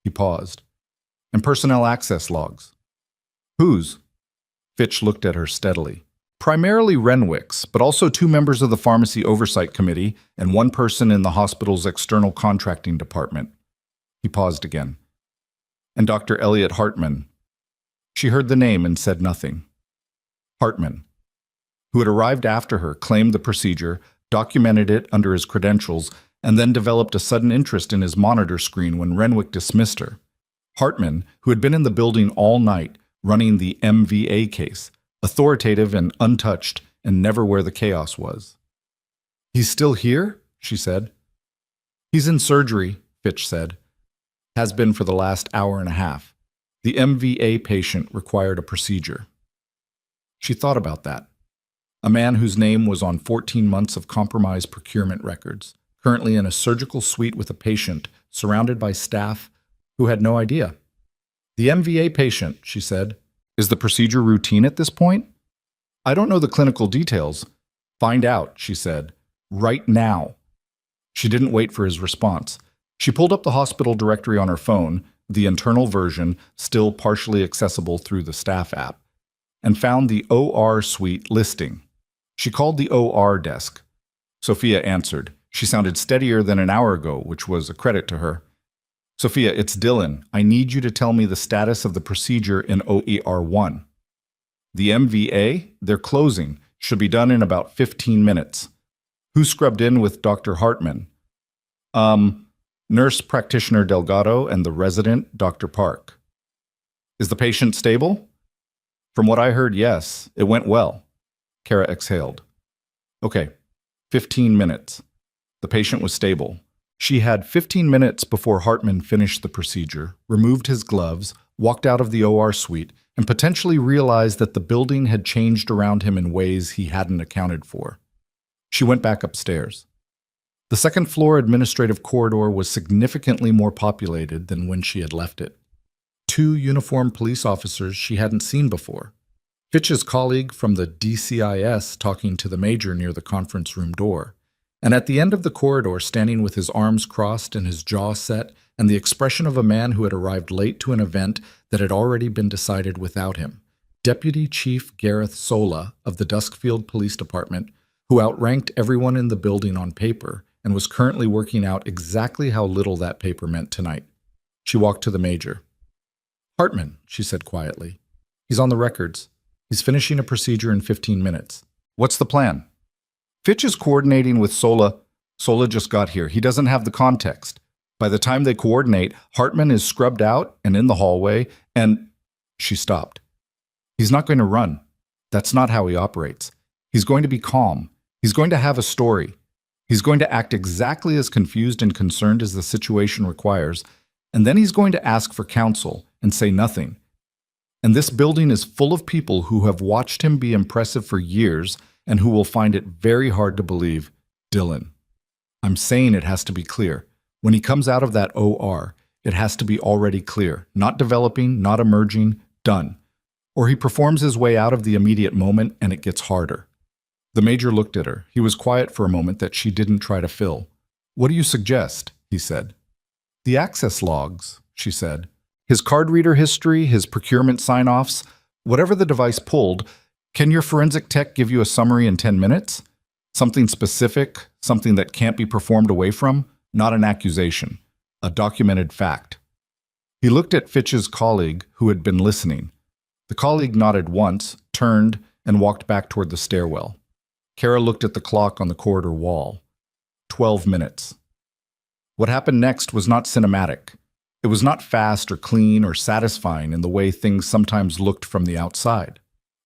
He paused. And personnel access logs. Whose? Fitch looked at her steadily. Primarily Renwick's, but also 2 members of the Pharmacy Oversight Committee and 1 person in the hospital's external contracting department. He paused again. And Dr. Elliot Hartman. She heard the name and said nothing. Hartman, who had arrived after her, claimed the procedure, documented it under his credentials, and then developed a sudden interest in his monitor screen when Renwick dismissed her. Hartman, who had been in the building all night, running the MVA case, authoritative and untouched, and never where the chaos was. He's still here? She said. He's in surgery, Fitch said. Has been for the last hour and a half. The MVA patient required a procedure. She thought about that. A man whose name was on 14 months of compromised procurement records, currently in a surgical suite with a patient, surrounded by staff who had no idea. The MVA patient, she said. Is the procedure routine at this point? I don't know the clinical details. Find out, she said. Right now. She didn't wait for his response. She pulled up the hospital directory on her phone, the internal version, still partially accessible through the staff app, and found the OR suite listing. She called the OR desk. Sophia answered. She sounded steadier than an hour ago, which was a credit to her. Sophia, it's Dylan. I need you to tell me the status of the procedure in OER1. The MVA, they're closing. Should be done in about 15 minutes. Who scrubbed in with Dr. Hartman? Nurse practitioner Delgado and the resident, Dr. Park. Is the patient stable? From what I heard, yes. It went well. Kara exhaled. Okay, 15 minutes. The patient was stable. She had 15 minutes before Hartman finished the procedure, removed his gloves, walked out of the OR suite, and potentially realized that the building had changed around him in ways he hadn't accounted for. She went back upstairs. The second-floor administrative corridor was significantly more populated than when she had left it. 2 uniformed police officers she hadn't seen before. Fitch's colleague from the DCIS talking to the major near the conference room door. And at the end of the corridor, standing with his arms crossed and his jaw set, and the expression of a man who had arrived late to an event that had already been decided without him, Deputy Chief Gareth Sola of the Duskfield Police Department, who outranked everyone in the building on paper and was currently working out exactly how little that paper meant tonight. She walked to the major. Hartman, she said quietly. He's on the records. He's finishing a procedure in 15 minutes. What's the plan? Fitch is coordinating with Sola. Sola just got here. He doesn't have the context. By the time they coordinate, Hartman is scrubbed out and in the hallway, and she stopped. He's not going to run. That's not how he operates. He's going to be calm. He's going to have a story. He's going to act exactly as confused and concerned as the situation requires, and then he's going to ask for counsel and say nothing. And this building is full of people who have watched him be impressive for years and who will find it very hard to believe, Dylan. I'm saying it has to be clear. When he comes out of that OR, It has to be already clear, not developing, not emerging, done. Or he performs his way out of the immediate moment and it gets harder. The major looked at her. He was quiet for a moment that she didn't try to fill. "What do you suggest?" he said. "The access logs," she said. "His card reader history, his procurement sign-offs, whatever the device pulled. Can your forensic tech give you a summary in 10 minutes? Something specific, something that can't be performed away from, not an accusation, a documented fact." He looked at Fitch's colleague, who had been listening. The colleague nodded once, turned, and walked back toward the stairwell. Kara looked at the clock on the corridor wall. 12 minutes. What happened next was not cinematic. It was not fast or clean or satisfying in the way things sometimes looked from the outside.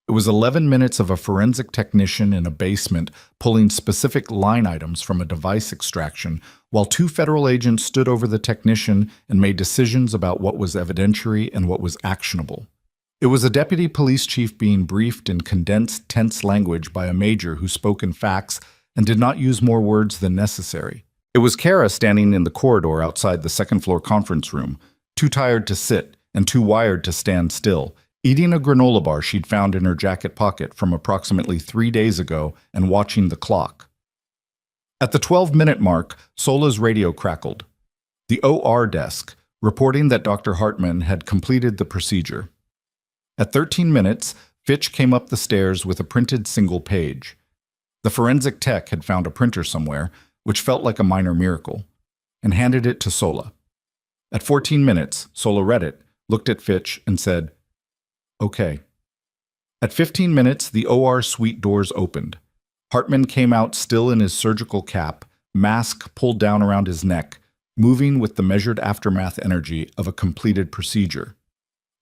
It was 11 minutes of a forensic technician in a basement pulling specific line items from a device extraction, while two federal agents stood over the technician and made decisions about what was evidentiary and what was actionable. It was a deputy police chief being briefed in condensed, tense language by a major who spoke in facts and did not use more words than necessary. It was Kara standing in the corridor outside the second-floor conference room, too tired to sit and too wired to stand still, eating a granola bar she'd found in her jacket pocket from approximately 3 days ago and watching the clock. At the 12-minute mark, Sola's radio crackled. The OR desk, reporting that Dr. Hartman had completed the procedure. At 13 minutes, Fitch came up the stairs with a printed single page. The forensic tech had found a printer somewhere, which felt like a minor miracle, and handed it to Sola. At 14 minutes, Sola read it, looked at Fitch, and said, "Okay." At 15 minutes, the OR suite doors opened. Hartman came out still in his surgical cap, mask pulled down around his neck, moving with the measured aftermath energy of a completed procedure.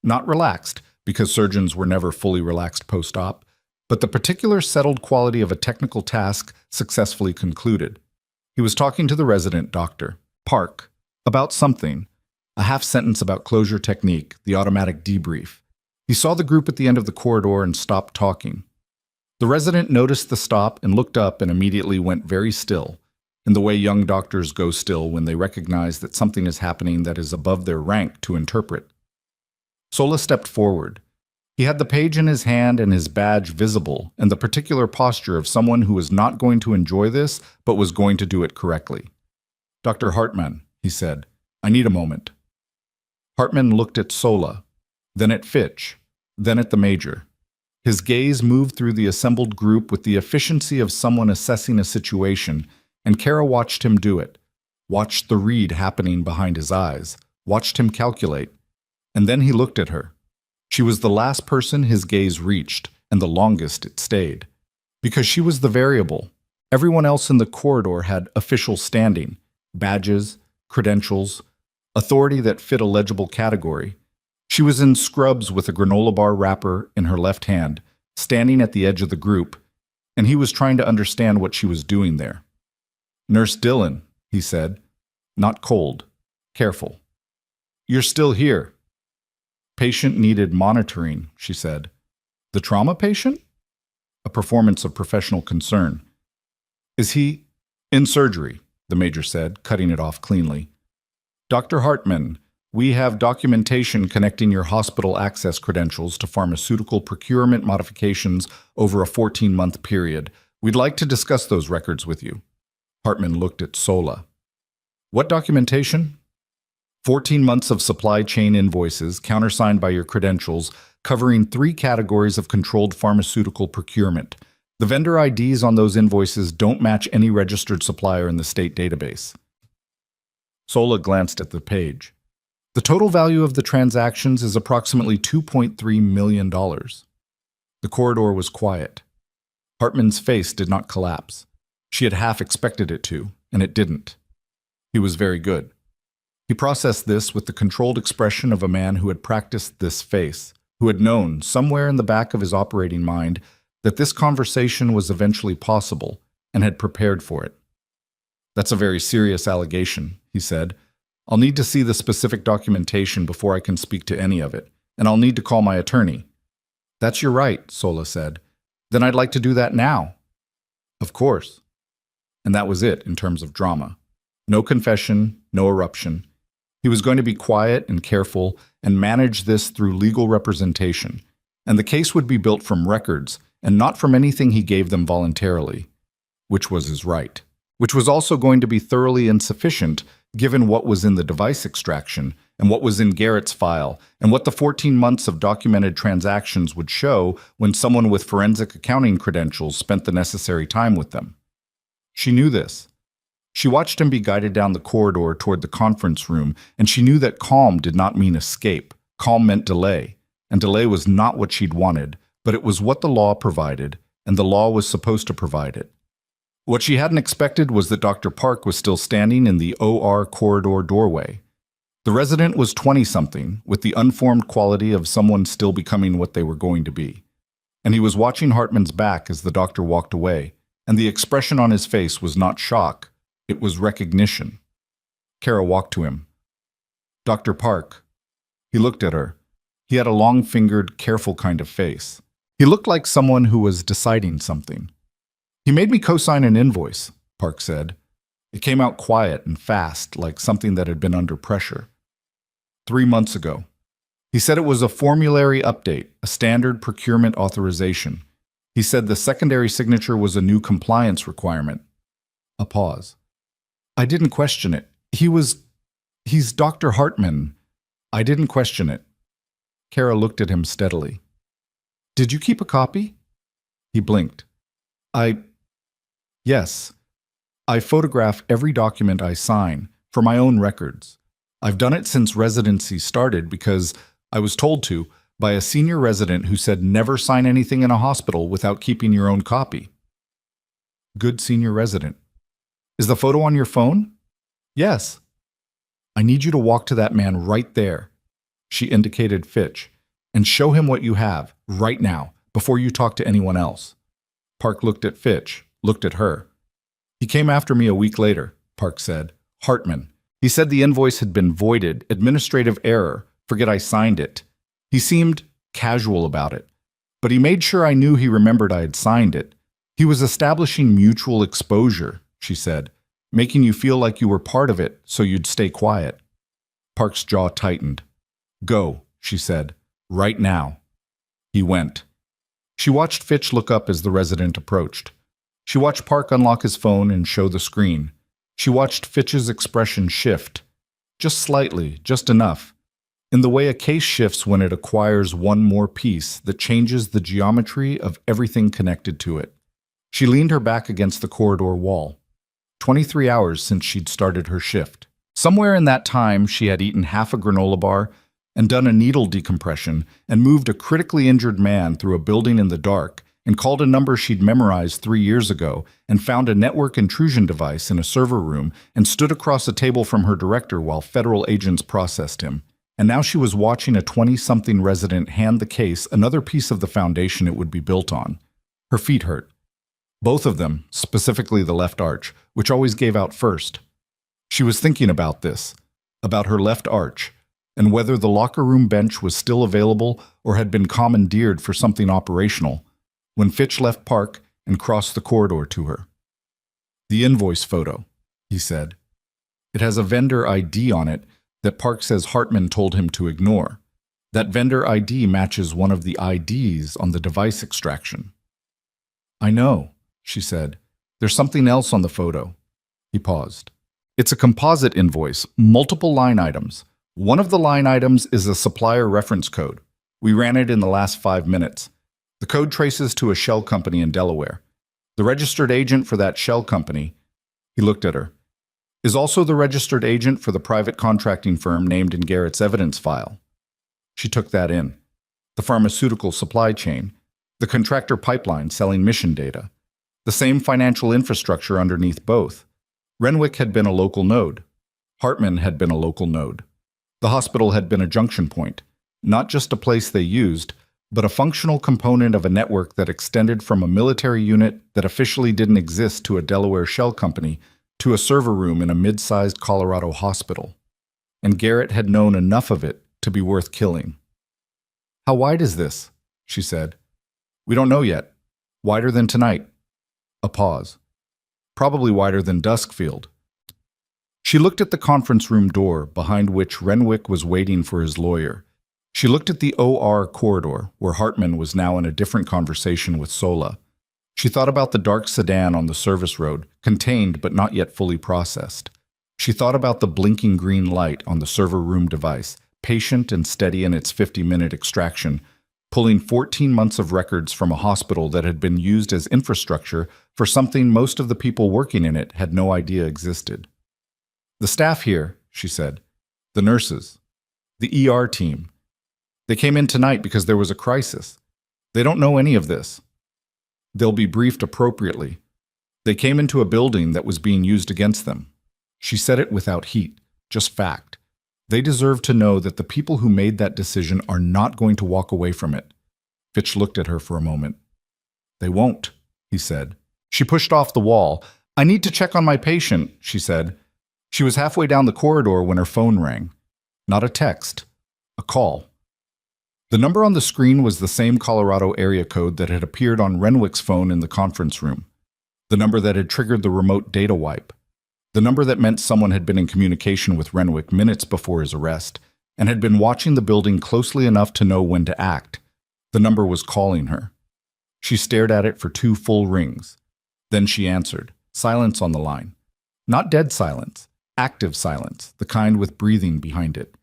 Not relaxed, because surgeons were never fully relaxed post-op, but the particular settled quality of a technical task successfully concluded. He was talking to the resident doctor, Park, about something, a half sentence about closure technique, the automatic debrief. He saw the group at the end of the corridor and stopped talking. The resident noticed the stop and looked up and immediately went very still, in the way young doctors go still when they recognize that something is happening that is above their rank to interpret. Sola stepped forward. He had the page in his hand and his badge visible, and the particular posture of someone who was not going to enjoy this, but was going to do it correctly. "Dr. Hartman," he said, "I need a moment." Hartman looked at Sola, then at Fitch, then at the major. His gaze moved through the assembled group with the efficiency of someone assessing a situation, and Kara watched him do it, watched the read happening behind his eyes, watched him calculate, and then he looked at her. She was the last person his gaze reached, and the longest it stayed. Because she was the variable. Everyone else in the corridor had official standing, badges, credentials, authority that fit a legible category. She was in scrubs with a granola bar wrapper in her left hand, standing at the edge of the group, and he was trying to understand what she was doing there. "Nurse Dillon," he said, not cold, careful. "You're still here." "Patient needed monitoring," she said. "The trauma patient?" A performance of professional concern. "Is he in surgery?" the major said, cutting it off cleanly. "Dr. Hartman, we have documentation connecting your hospital access credentials to pharmaceutical procurement modifications over a 14-month period. We'd like to discuss those records with you." Hartman looked at Sola. "What documentation?" 14 months of supply chain invoices, countersigned by your credentials, covering 3 categories of controlled pharmaceutical procurement. The vendor IDs on those invoices don't match any registered supplier in the state database. Sola glanced at the page. The total value of the transactions is approximately $2.3 million. The corridor was quiet. Hartman's face did not collapse. She had half expected it to, and it didn't. He was very good. He processed this with the controlled expression of a man who had practiced this face, who had known, somewhere in the back of his operating mind, that this conversation was eventually possible, and had prepared for it. "That's a very serious allegation," he said. "I'll need to see the specific documentation before I can speak to any of it, and I'll need to call my attorney." "That's your right," Sola said. "Then I'd like to do that now." "Of course." And that was it in terms of drama. No confession, no eruption. He was going to be quiet and careful and manage this through legal representation, and the case would be built from records and not from anything he gave them voluntarily, which was his right, which was also going to be thoroughly insufficient given what was in the device extraction and what was in Garrett's file and what the 14 months of documented transactions would show when someone with forensic accounting credentials spent the necessary time with them. She knew this. She watched him be guided down the corridor toward the conference room, and she knew that calm did not mean escape. Calm meant delay, and delay was not what she'd wanted, but it was what the law provided, and the law was supposed to provide it. What she hadn't expected was that Dr. Park was still standing in the OR corridor doorway. The resident was 20-something, with the unformed quality of someone still becoming what they were going to be. And he was watching Hartman's back as the doctor walked away, and the expression on his face was not shock, it was recognition. Kara walked to him. "Dr. Park." He looked at her. He had a long-fingered, careful kind of face. He looked like someone who was deciding something. "He made me co-sign an invoice," Park said. It came out quiet and fast, like something that had been under pressure. 3 months ago. He said it was a formulary update, a standard procurement authorization. He said the secondary signature was a new compliance requirement. A pause. "I didn't question it. He's Dr. Hartman. I didn't question it." Kara looked at him steadily. "Did you keep a copy?" He blinked. Yes. I photograph every document I sign, for my own records. I've done it since residency started because I was told to by a senior resident who said never sign anything in a hospital without keeping your own copy." Good senior resident. "Is the photo on your phone?" "Yes." "I need you to walk to that man right there." She indicated Fitch. "And show him what you have, right now, before you talk to anyone else." Park looked at Fitch, looked at her. "He came after me a week later," Park said. "Hartman. He said the invoice had been voided, administrative error, forget I signed it. He seemed casual about it, but he made sure I knew he remembered I had signed it. He was establishing mutual exposure," she said, "making you feel like you were part of it so you'd stay quiet." Park's jaw tightened. "Go," she said, "right now." He went. She watched Fitch look up as the resident approached. She watched Park unlock his phone and show the screen. She watched Fitch's expression shift. Just slightly, just enough. In the way a case shifts when it acquires one more piece that changes the geometry of everything connected to it. She leaned her back against the corridor wall. 23 hours since she'd started her shift. Somewhere in that time, she had eaten half a granola bar and done a needle decompression and moved a critically injured man through a building in the dark and called a number she'd memorized 3 years ago and found a network intrusion device in a server room and stood across a table from her director while federal agents processed him. And now she was watching a 20-something resident hand the case another piece of the foundation it would be built on. Her feet hurt. Both of them, specifically the left arch, which always gave out first. She was thinking about this, about her left arch, and whether the locker room bench was still available or had been commandeered for something operational, when Fitch left Park and crossed the corridor to her. "The invoice photo," he said. "It has a vendor ID on it that Park says Hartman told him to ignore. That vendor ID matches one of the IDs on the device extraction." "I know," she said. "There's something else on the photo." He paused. "It's a composite invoice, multiple line items. One of the line items is a supplier reference code. We ran it in the last 5 minutes. The code traces to a shell company in Delaware. The registered agent for that shell company," he looked at her, "is also the registered agent for the private contracting firm named in Garrett's evidence file." She took that in. The pharmaceutical supply chain, the contractor pipeline selling mission data, the same financial infrastructure underneath both. Renwick had been a local node. Hartman had been a local node. The hospital had been a junction point, not just a place they used, but a functional component of a network that extended from a military unit that officially didn't exist to a Delaware shell company to a server room in a mid-sized Colorado hospital. And Garrett had known enough of it to be worth killing. "How wide is this?" she said. "We don't know yet. Wider than tonight." A pause. "Probably wider than Duskfield." She looked at the conference room door, behind which Renwick was waiting for his lawyer. She looked at the OR corridor, where Hartman was now in a different conversation with Sola. She thought about the dark sedan on the service road, contained but not yet fully processed. She thought about the blinking green light on the server room device, patient and steady in its 50-minute extraction, pulling 14 months of records from a hospital that had been used as infrastructure for something most of the people working in it had no idea existed. "The staff here," she said. "The nurses. The ER team. They came in tonight because there was a crisis. They don't know any of this. They'll be briefed appropriately. They came into a building that was being used against them." She said it without heat, just fact. They deserve to know that the people who made that decision are not going to walk away from it. Fitch looked at her for a moment. "They won't," he said. She pushed off the wall. "I need to check on my patient," she said. She was halfway down the corridor when her phone rang. Not a text, a call. The number on the screen was the same Colorado area code that had appeared on Renwick's phone in the conference room. The number that had triggered the remote data wipe. The number that meant someone had been in communication with Renwick minutes before his arrest and had been watching the building closely enough to know when to act. The number was calling her. She stared at it for 2 full rings. Then she answered. Silence on the line. Not dead silence, active silence, the kind with breathing behind it.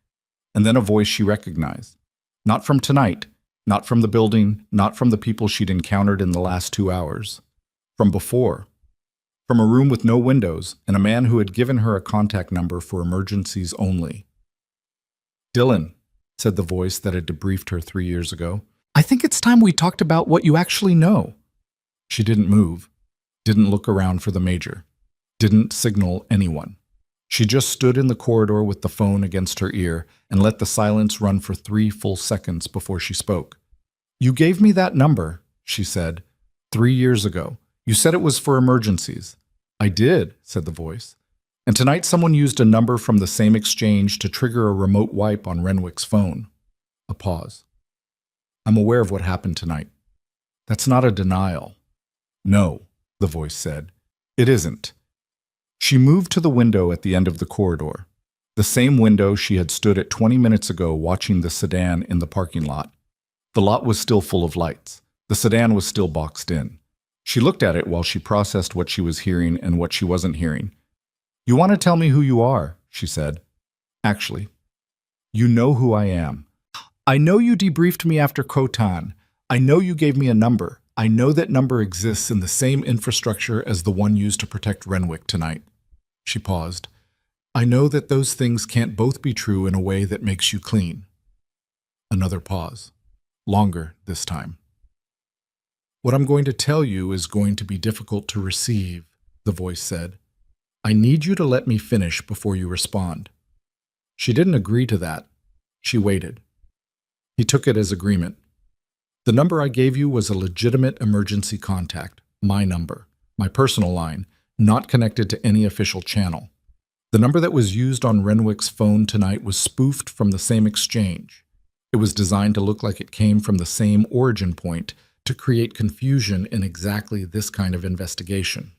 And then a voice she recognized. Not from tonight, not from the building, not from the people she'd encountered in the last 2 hours. From before. From a room with no windows and a man who had given her a contact number for emergencies only. "Dylan," said the voice that had debriefed her 3 years ago, "I think it's time we talked about what you actually know." She didn't move, didn't look around for the major, didn't signal anyone. She just stood in the corridor with the phone against her ear and let the silence run for 3 full seconds before she spoke. "You gave me that number," she said, 3 years ago. "You said it was for emergencies." "I did," said the voice. "And tonight someone used a number from the same exchange to trigger a remote wipe on Renwick's phone." A pause. "I'm aware of what happened tonight." "That's not a denial." "No," the voice said. "It isn't." She moved to the window at the end of the corridor, the same window she had stood at 20 minutes ago watching the sedan in the parking lot. The lot was still full of lights. The sedan was still boxed in. She looked at it while she processed what she was hearing and what she wasn't hearing. "You want to tell me who you are," she said. "Actually, you know who I am. I know you debriefed me after Khotan. I know you gave me a number. I know that number exists in the same infrastructure as the one used to protect Renwick tonight." She paused. "I know that those things can't both be true in a way that makes you clean." Another pause. Longer this time. "What I'm going to tell you is going to be difficult to receive," the voice said. "I need you to let me finish before you respond." She didn't agree to that. She waited. He took it as agreement. "The number I gave you was a legitimate emergency contact, my number, my personal line, not connected to any official channel. The number that was used on Renwick's phone tonight was spoofed from the same exchange. It was designed to look like it came from the same origin point to create confusion in exactly this kind of investigation."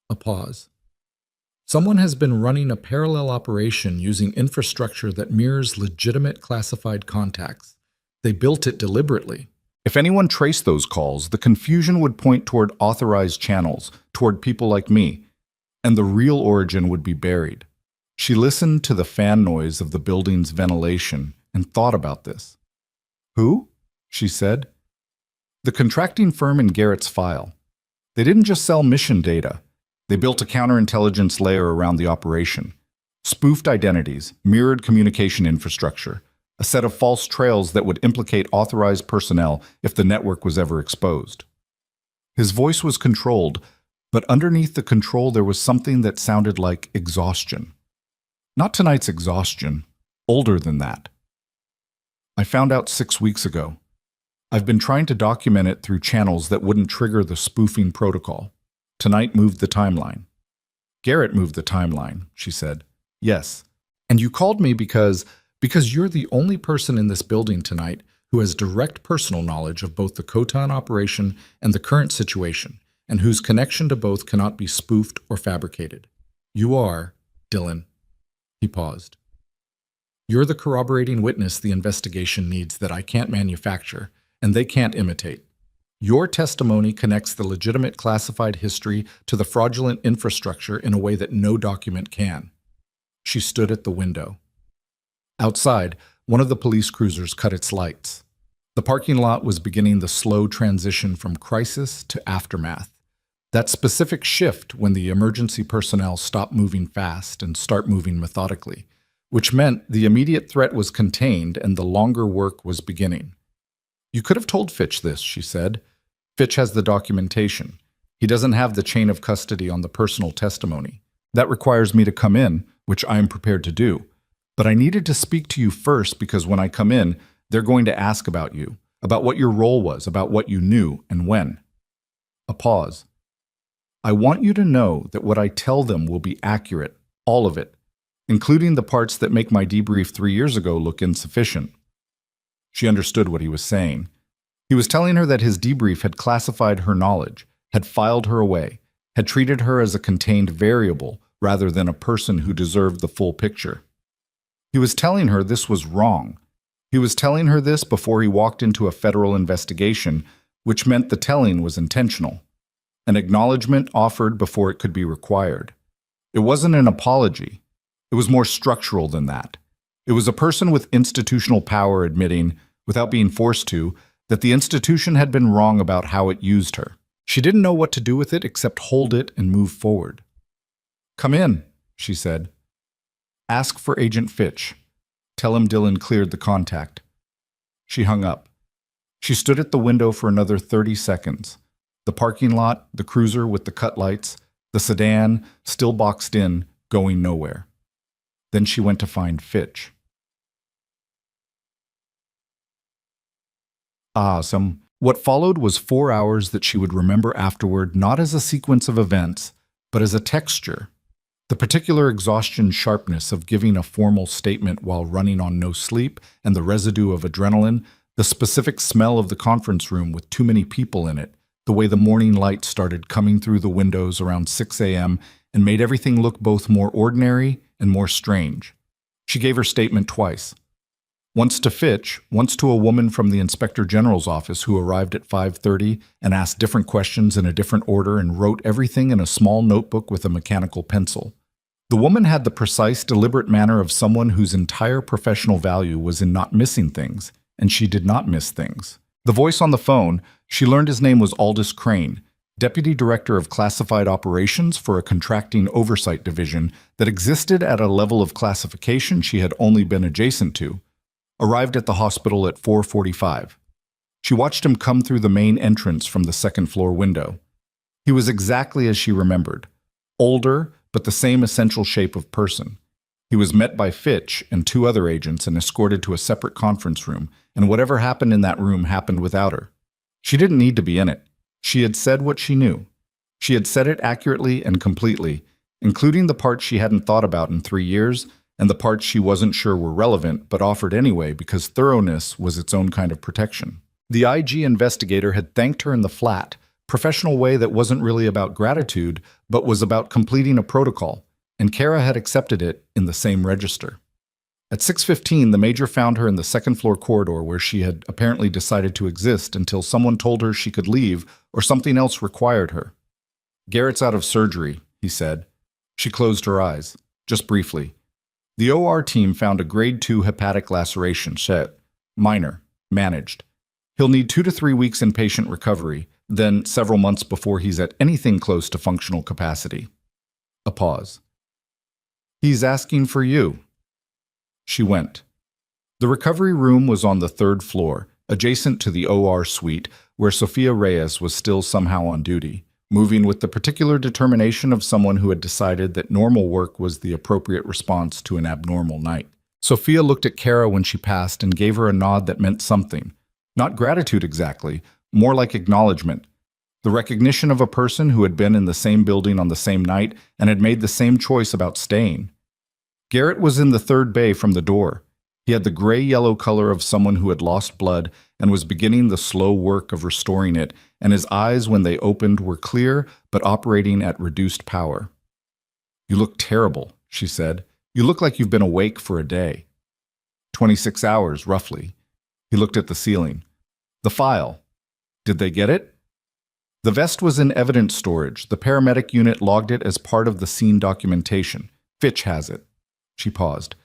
A pause. "Someone has been running a parallel operation using infrastructure that mirrors legitimate classified contacts. They built it deliberately. If anyone traced those calls, the confusion would point toward authorized channels, toward people like me, and the real origin would be buried." She listened to the fan noise of the building's ventilation and thought about this. "Who?" she said. "The contracting firm in Garrett's file. They didn't just sell mission data. They built a counterintelligence layer around the operation. Spoofed identities, mirrored communication infrastructure, a set of false trails that would implicate authorized personnel if the network was ever exposed." His voice was controlled, but underneath the control there was something that sounded like exhaustion. Not tonight's exhaustion, older than that. "I found out 6 weeks ago. I've been trying to document it through channels that wouldn't trigger the spoofing protocol. Tonight moved the timeline." "Garrett moved the timeline," she said. "Yes. And you called me because you're the only person in this building tonight who has direct personal knowledge of both the Khotan operation and the current situation, and whose connection to both cannot be spoofed or fabricated. You are," Dylan. He paused. You're the corroborating witness the investigation needs that I can't manufacture, and they can't imitate. Your testimony connects the legitimate classified history to the fraudulent infrastructure in a way that no document can. She stood at the window. Outside, one of the police cruisers cut its lights. The parking lot was beginning the slow transition from crisis to aftermath. That specific shift when the emergency personnel stop moving fast and start moving methodically, which meant the immediate threat was contained and the longer work was beginning. You could have told Fitch this, she said. Fitch has the documentation. He doesn't have the chain of custody on the personal testimony. That requires me to come in, which I am prepared to do. But I needed to speak to you first because when I come in, they're going to ask about you, about what your role was, about what you knew and when. A pause. I want you to know that what I tell them will be accurate, all of it, including the parts that make my debrief 3 years ago look insufficient. She understood what he was saying. He was telling her that his debrief had classified her knowledge, had filed her away, had treated her as a contained variable rather than a person who deserved the full picture. He was telling her this was wrong. He was telling her this before he walked into a federal investigation, which meant the telling was intentional. An acknowledgement offered before it could be required. It wasn't an apology. It was more structural than that. It was a person with institutional power admitting, without being forced to, that the institution had been wrong about how it used her. She didn't know what to do with it except hold it and move forward. Come in, she said. Ask for Agent Fitch. Tell him Dylan cleared the contact. She hung up. She stood at the window for another 30 seconds. The parking lot, the cruiser with the cut lights, the sedan, still boxed in, going nowhere. Then she went to find Fitch. What followed was 4 hours that she would remember afterward not as a sequence of events, but as a texture. The particular exhaustion sharpness of giving a formal statement while running on no sleep and the residue of adrenaline, the specific smell of the conference room with too many people in it, the way the morning light started coming through the windows around 6 a.m. and made everything look both more ordinary and more strange. She gave her statement twice. Once to Fitch, once to a woman from the Inspector General's office who arrived at 5:30 and asked different questions in a different order and wrote everything in a small notebook with a mechanical pencil. The woman had the precise, deliberate manner of someone whose entire professional value was in not missing things, and she did not miss things. The voice on the phone, she learned his name was Aldous Crane, Deputy Director of Classified Operations for a contracting oversight division that existed at a level of classification she had only been adjacent to, arrived at the hospital at 4:45. She watched him come through the main entrance from the second-floor window. He was exactly as she remembered, older, but the same essential shape of person. He was met by Fitch and 2 other agents and escorted to a separate conference room, and whatever happened in that room happened without her. She didn't need to be in it. She had said what she knew. She had said it accurately and completely, including the parts she hadn't thought about in 3 years, and the parts she wasn't sure were relevant but offered anyway because thoroughness was its own kind of protection. The IG investigator had thanked her in the flat, professional way that wasn't really about gratitude, but was about completing a protocol, and Kara had accepted it in the same register. At 6:15, the major found her in the second-floor corridor where she had apparently decided to exist until someone told her she could leave or something else required her. "Garrett's out of surgery," he said. She closed her eyes, just briefly. The OR team found a grade 2 hepatic laceration, minor, managed. He'll need 2 to 3 weeks in patient recovery, then several months before he's at anything close to functional capacity. A pause. "He's asking for you." She went. The recovery room was on the 3rd floor, adjacent to the OR suite, where Sophia Reyes was still somehow on duty, moving with the particular determination of someone who had decided that normal work was the appropriate response to an abnormal night. Sophia looked at Kara when she passed and gave her a nod that meant something. Not gratitude exactly, more like acknowledgement. The recognition of a person who had been in the same building on the same night and had made the same choice about staying. Garrett was in the 3rd bay from the door. He had the gray-yellow color of someone who had lost blood and was beginning the slow work of restoring it, and his eyes, when they opened, were clear but operating at reduced power. "You look terrible," she said. You look like you've been awake for a day. 26 hours, roughly. He looked at the ceiling. The file. Did they get it? The vest was in evidence storage. The paramedic unit logged it as part of the scene documentation. Fitch has it. She paused.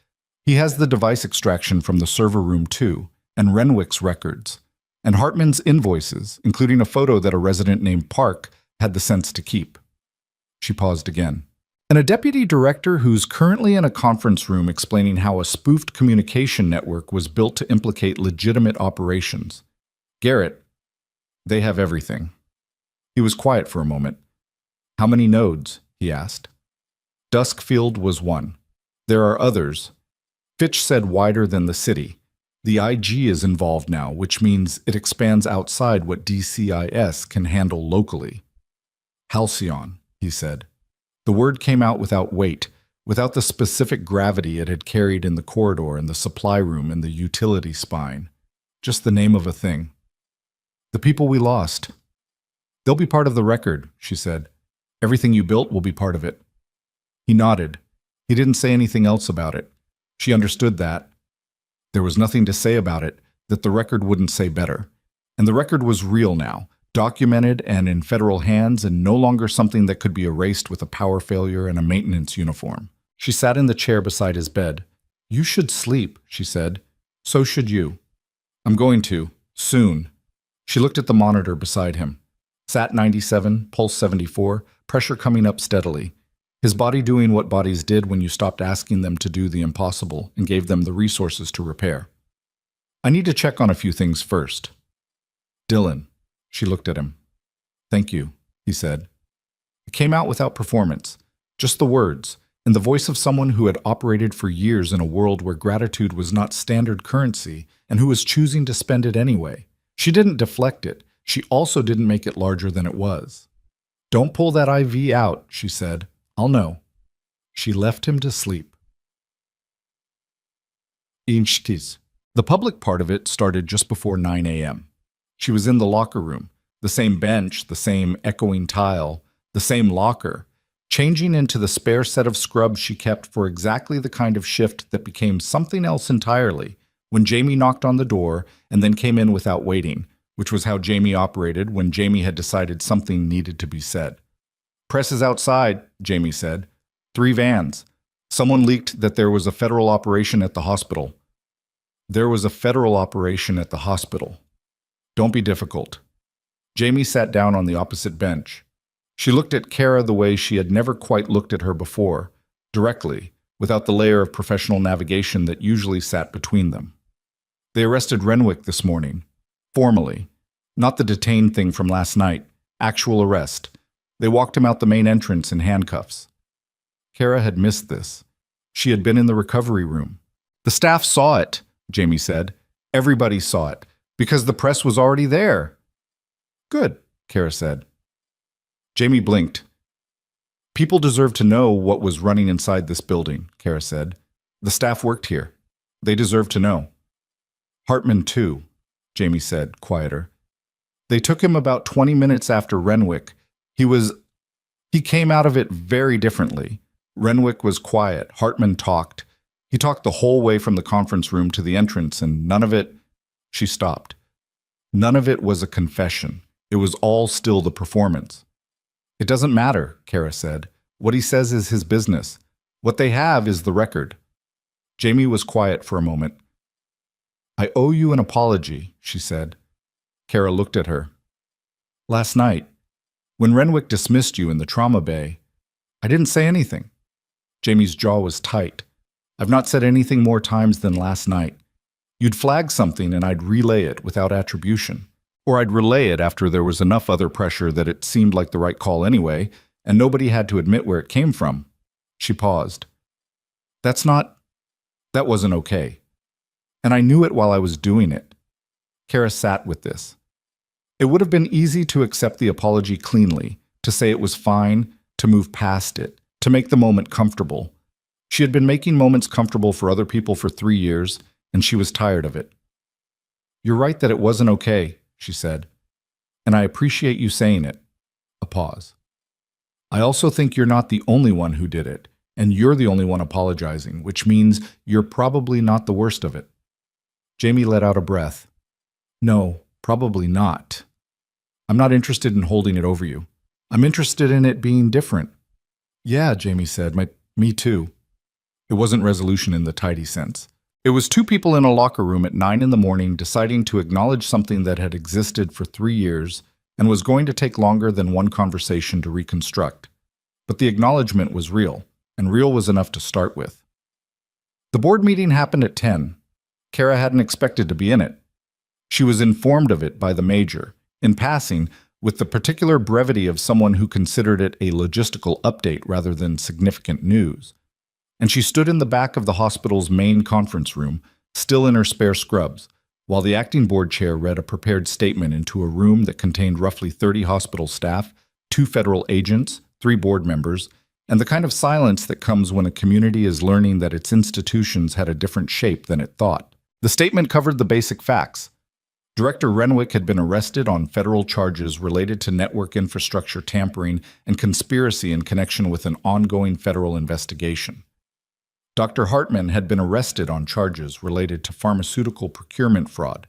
He has the device extraction from the server room too, and Renwick's records. And Hartman's invoices, including a photo that a resident named Park had the sense to keep. She paused again. And a deputy director who's currently in a conference room explaining how a spoofed communication network was built to implicate legitimate operations. Garrett, they have everything. He was quiet for a moment. How many nodes? He asked. Duskfield was one. There are others. Fitch said wider than the city. The IG is involved now, which means it expands outside what DCIS can handle locally. Halcyon, he said. The word came out without weight, without the specific gravity it had carried in the corridor and the supply room and the utility spine. Just the name of a thing. The people we lost. They'll be part of the record, she said. Everything you built will be part of it. He nodded. He didn't say anything else about it. She understood that. There was nothing to say about it that the record wouldn't say better. And the record was real now, documented and in federal hands, and no longer something that could be erased with a power failure and a maintenance uniform. She sat in the chair beside his bed. You should sleep, she said. So should you. I'm going to. Soon. She looked at the monitor beside him. Sat 97, pulse 74, pressure coming up steadily. His body doing what bodies did when you stopped asking them to do the impossible and gave them the resources to repair. I need to check on a few things first. Dylan. She looked at him. Thank you, he said. It came out without performance, just the words, in the voice of someone who had operated for years in a world where gratitude was not standard currency and who was choosing to spend it anyway. She didn't deflect it. She also didn't make it larger than it was. Don't pull that IV out, she said. I'll know. She left him to sleep. Inchtis. The public part of it started just before 9 a.m. She was in the locker room, the same bench, the same echoing tile, the same locker, changing into the spare set of scrubs she kept for exactly the kind of shift that became something else entirely when Jamie knocked on the door and then came in without waiting, which was how Jamie operated when Jamie had decided something needed to be said. Press is outside, Jamie said. 3 vans. Someone leaked that there was a federal operation at the hospital. There was a federal operation at the hospital. Don't be difficult. Jamie sat down on the opposite bench. She looked at Kara the way she had never quite looked at her before, directly, without the layer of professional navigation that usually sat between them. They arrested Renwick this morning. Formally. Not the detained thing from last night. Actual arrest. They walked him out the main entrance in handcuffs. Kara had missed this. She had been in the recovery room. The staff saw it, Jamie said. Everybody saw it, because the press was already there. Good, Kara said. Jamie blinked. People deserve to know what was running inside this building, Kara said. The staff worked here. They deserve to know. Hartman too, Jamie said, quieter. They took him about 20 minutes after Renwick. He came out of it very differently. Renwick was quiet. Hartman talked. He talked the whole way from the conference room to the entrance, and none of it... She stopped. None of it was a confession. It was all still the performance. It doesn't matter, Kara said. What he says is his business. What they have is the record. Jamie was quiet for a moment. I owe you an apology, she said. Kara looked at her. Last night, when Renwick dismissed you in the trauma bay, I didn't say anything. Jamie's jaw was tight. I've not said anything more times than last night. You'd flag something and I'd relay it without attribution. Or I'd relay it after there was enough other pressure that it seemed like the right call anyway, and nobody had to admit where it came from. She paused. That wasn't okay. And I knew it while I was doing it. Kara sat with this. It would have been easy to accept the apology cleanly, to say it was fine, to move past it, to make the moment comfortable. She had been making moments comfortable for other people for 3 years, and she was tired of it. You're right that it wasn't okay, she said. And I appreciate you saying it. A pause. I also think you're not the only one who did it. And you're the only one apologizing, which means you're probably not the worst of it. Jamie let out a breath. No, probably not. I'm not interested in holding it over you. I'm interested in it being different. Yeah, Jamie said, me too. It wasn't resolution in the tidy sense. It was two people in a locker room at 9 in the morning deciding to acknowledge something that had existed for 3 years and was going to take longer than one conversation to reconstruct. But the acknowledgement was real, and real was enough to start with. The board meeting happened at 10. Kara hadn't expected to be in it. She was informed of it by the major, in passing, with the particular brevity of someone who considered it a logistical update rather than significant news. And she stood in the back of the hospital's main conference room, still in her spare scrubs, while the acting board chair read a prepared statement into a room that contained roughly 30 hospital staff, 2 federal agents, 3 board members, and the kind of silence that comes when a community is learning that its institutions had a different shape than it thought. The statement covered the basic facts. Director Renwick had been arrested on federal charges related to network infrastructure tampering and conspiracy in connection with an ongoing federal investigation. Dr. Hartman had been arrested on charges related to pharmaceutical procurement fraud.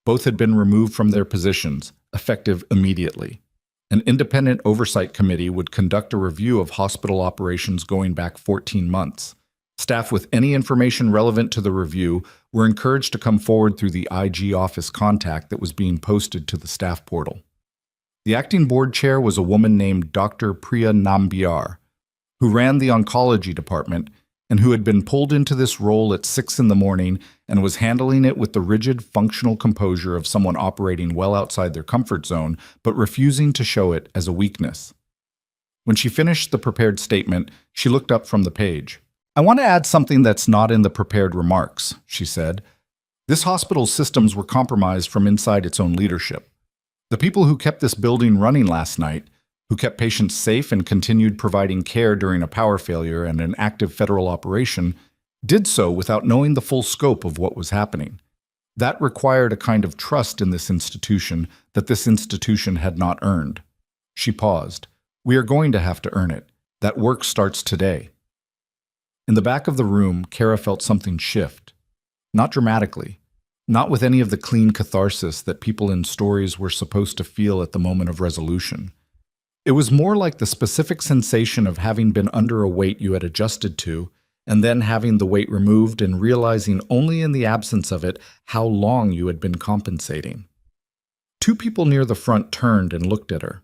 Both had been removed from their positions, effective immediately. An independent oversight committee would conduct a review of hospital operations going back 14 months. Staff with any information relevant to the review were encouraged to come forward through the IG office contact that was being posted to the staff portal. The acting board chair was a woman named Dr. Priya Nambiar, who ran the oncology department and who had been pulled into this role at 6 in the morning and was handling it with the rigid, functional composure of someone operating well outside their comfort zone, but refusing to show it as a weakness. When she finished the prepared statement, she looked up from the page. I want to add something that's not in the prepared remarks, she said. This hospital's systems were compromised from inside its own leadership. The people who kept this building running last night, who kept patients safe and continued providing care during a power failure and an active federal operation, did so without knowing the full scope of what was happening. That required a kind of trust in this institution that this institution had not earned. She paused. We are going to have to earn it. That work starts today. In the back of the room, Kara felt something shift. Not dramatically. Not with any of the clean catharsis that people in stories were supposed to feel at the moment of resolution. It was more like the specific sensation of having been under a weight you had adjusted to, and then having the weight removed and realizing only in the absence of it how long you had been compensating. 2 people near the front turned and looked at her.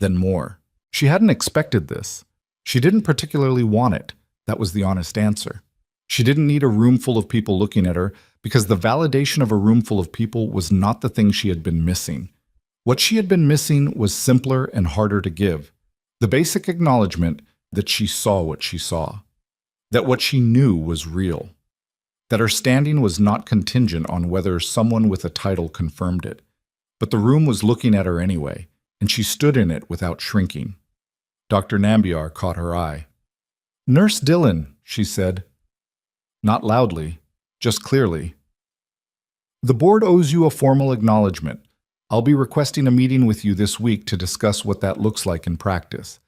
Then more. She hadn't expected this. She didn't particularly want it. That was the honest answer. She didn't need a room full of people looking at her because the validation of a room full of people was not the thing she had been missing. What she had been missing was simpler and harder to give. The basic acknowledgement that she saw what she saw. That what she knew was real. That her standing was not contingent on whether someone with a title confirmed it. But the room was looking at her anyway, and she stood in it without shrinking. Dr. Nambiar caught her eye. Nurse Dillon, she said. Not loudly, just clearly. The board owes you a formal acknowledgement. I'll be requesting a meeting with you this week to discuss what that looks like in practice.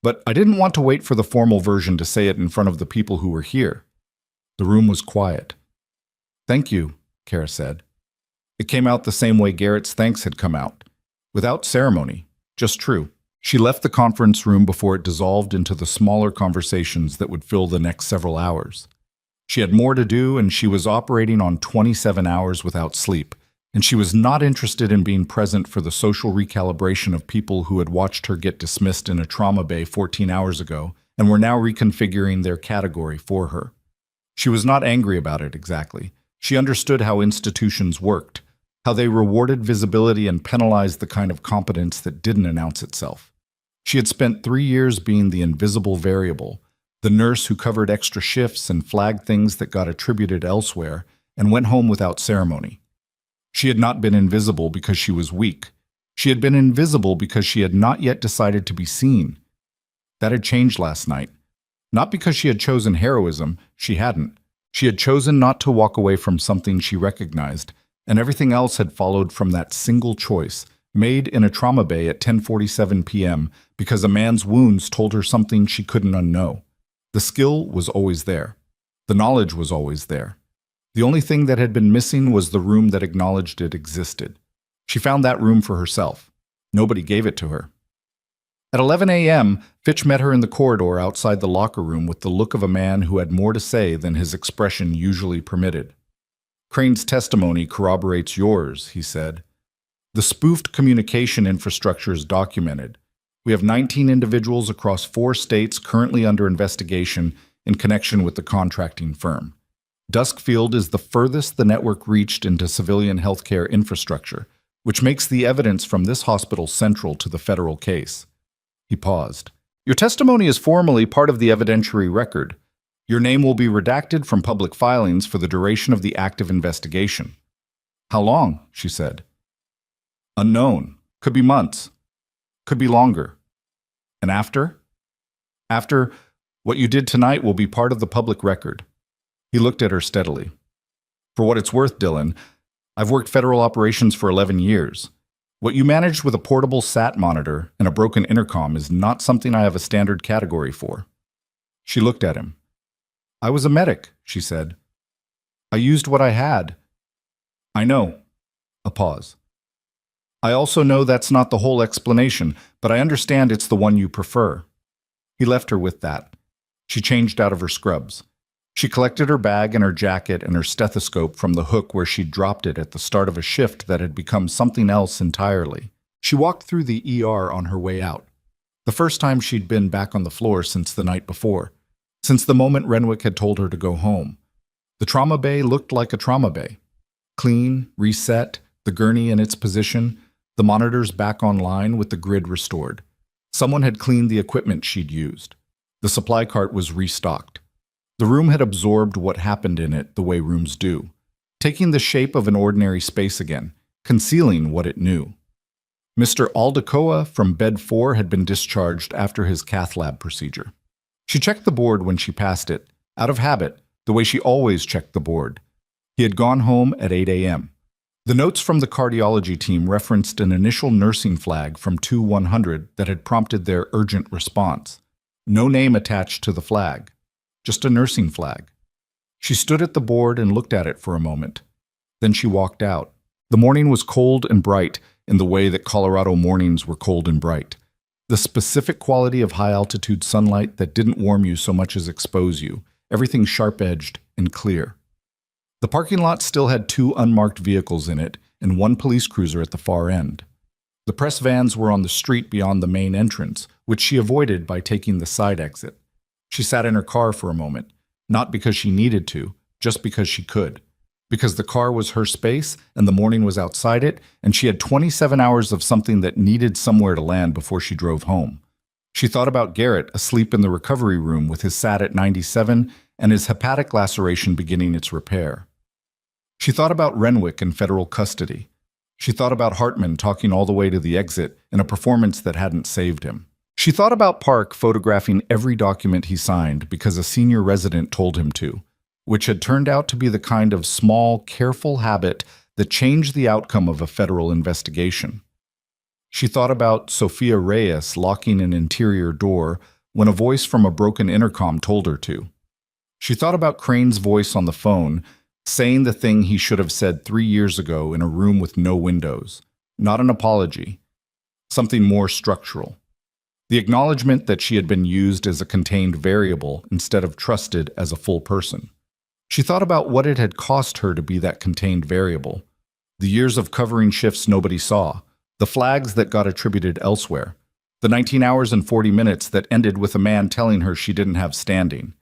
But I didn't want to wait for the formal version to say it in front of the people who were here. The room was quiet. Thank you, Kara said. It came out the same way Garrett's thanks had come out. Without ceremony, just true. She left the conference room before it dissolved into the smaller conversations that would fill the next several hours. She had more to do, and she was operating on 27 hours without sleep. And she was not interested in being present for the social recalibration of people who had watched her get dismissed in a trauma bay 14 hours ago and were now reconfiguring their category for her. She was not angry about it exactly. She understood how institutions worked, how they rewarded visibility and penalized the kind of competence that didn't announce itself. She had spent 3 years being the invisible variable, the nurse who covered extra shifts and flagged things that got attributed elsewhere and went home without ceremony. She had not been invisible because she was weak. She had been invisible because she had not yet decided to be seen. That had changed last night. Not because she had chosen heroism, she hadn't. She had chosen not to walk away from something she recognized, and everything else had followed from that single choice, made in a trauma bay at 10:47 p.m. because a man's wounds told her something she couldn't unknow. The skill was always there. The knowledge was always there. The only thing that had been missing was the room that acknowledged it existed. She found that room for herself. Nobody gave it to her. At 11 a.m., Fitch met her in the corridor outside the locker room with the look of a man who had more to say than his expression usually permitted. "Crane's testimony corroborates yours," he said. "The spoofed communication infrastructure is documented. We have 19 individuals across 4 states currently under investigation in connection with the contracting firm. Duskfield is the furthest the network reached into civilian healthcare infrastructure, which makes the evidence from this hospital central to the federal case." He paused. "Your testimony is formally part of the evidentiary record. Your name will be redacted from public filings for the duration of the active investigation." "How long?" she said. "Unknown. Could be months. Could be longer." "And after?" "After, what you did tonight will be part of the public record." He looked at her steadily. "For what it's worth, Dylan, I've worked federal operations for 11 years. What you managed with a portable SAT monitor and a broken intercom is not something I have a standard category for." She looked at him. "I was a medic," she said. "I used what I had." "I know." A pause. "I also know that's not the whole explanation, but I understand it's the one you prefer." He left her with that. She changed out of her scrubs. She collected her bag and her jacket and her stethoscope from the hook where she'd dropped it at the start of a shift that had become something else entirely. She walked through the ER on her way out. The first time she'd been back on the floor since the night before, since the moment Renwick had told her to go home. The trauma bay looked like a trauma bay. Clean, reset, the gurney in its position, the monitors back online with the grid restored. Someone had cleaned the equipment she'd used. The supply cart was restocked. The room had absorbed what happened in it the way rooms do, taking the shape of an ordinary space again, concealing what it knew. Mr. Aldecoa from Bed 4 had been discharged after his cath lab procedure. She checked the board when she passed it, out of habit, the way she always checked the board. He had gone home at 8 a.m. The notes from the cardiology team referenced an initial nursing flag from 2100 that had prompted their urgent response. No name attached to the flag. Just a nursing flag. She stood at the board and looked at it for a moment. Then she walked out. The morning was cold and bright in the way that Colorado mornings were cold and bright. The specific quality of high-altitude sunlight that didn't warm you so much as expose you, everything sharp-edged and clear. The parking lot still had 2 unmarked vehicles in it and 1 police cruiser at the far end. The press vans were on the street beyond the main entrance, which she avoided by taking the side exit. She sat in her car for a moment, not because she needed to, just because she could. Because the car was her space and the morning was outside it, and she had 27 hours of something that needed somewhere to land before she drove home. She thought about Garrett asleep in the recovery room with his SAT at 97 and his hepatic laceration beginning its repair. She thought about Renwick in federal custody. She thought about Hartman talking all the way to the exit in a performance that hadn't saved him. She thought about Park photographing every document he signed because a senior resident told him to, which had turned out to be the kind of small, careful habit that changed the outcome of a federal investigation. She thought about Sophia Reyes locking an interior door when a voice from a broken intercom told her to. She thought about Crane's voice on the phone, saying the thing he should have said 3 years ago in a room with no windows. Not an apology. Something more structural. The acknowledgement that she had been used as a contained variable instead of trusted as a full person. She thought about what it had cost her to be that contained variable. The years of covering shifts nobody saw. The flags that got attributed elsewhere. The 19 hours and 40 minutes that ended with a man telling her she didn't have standing.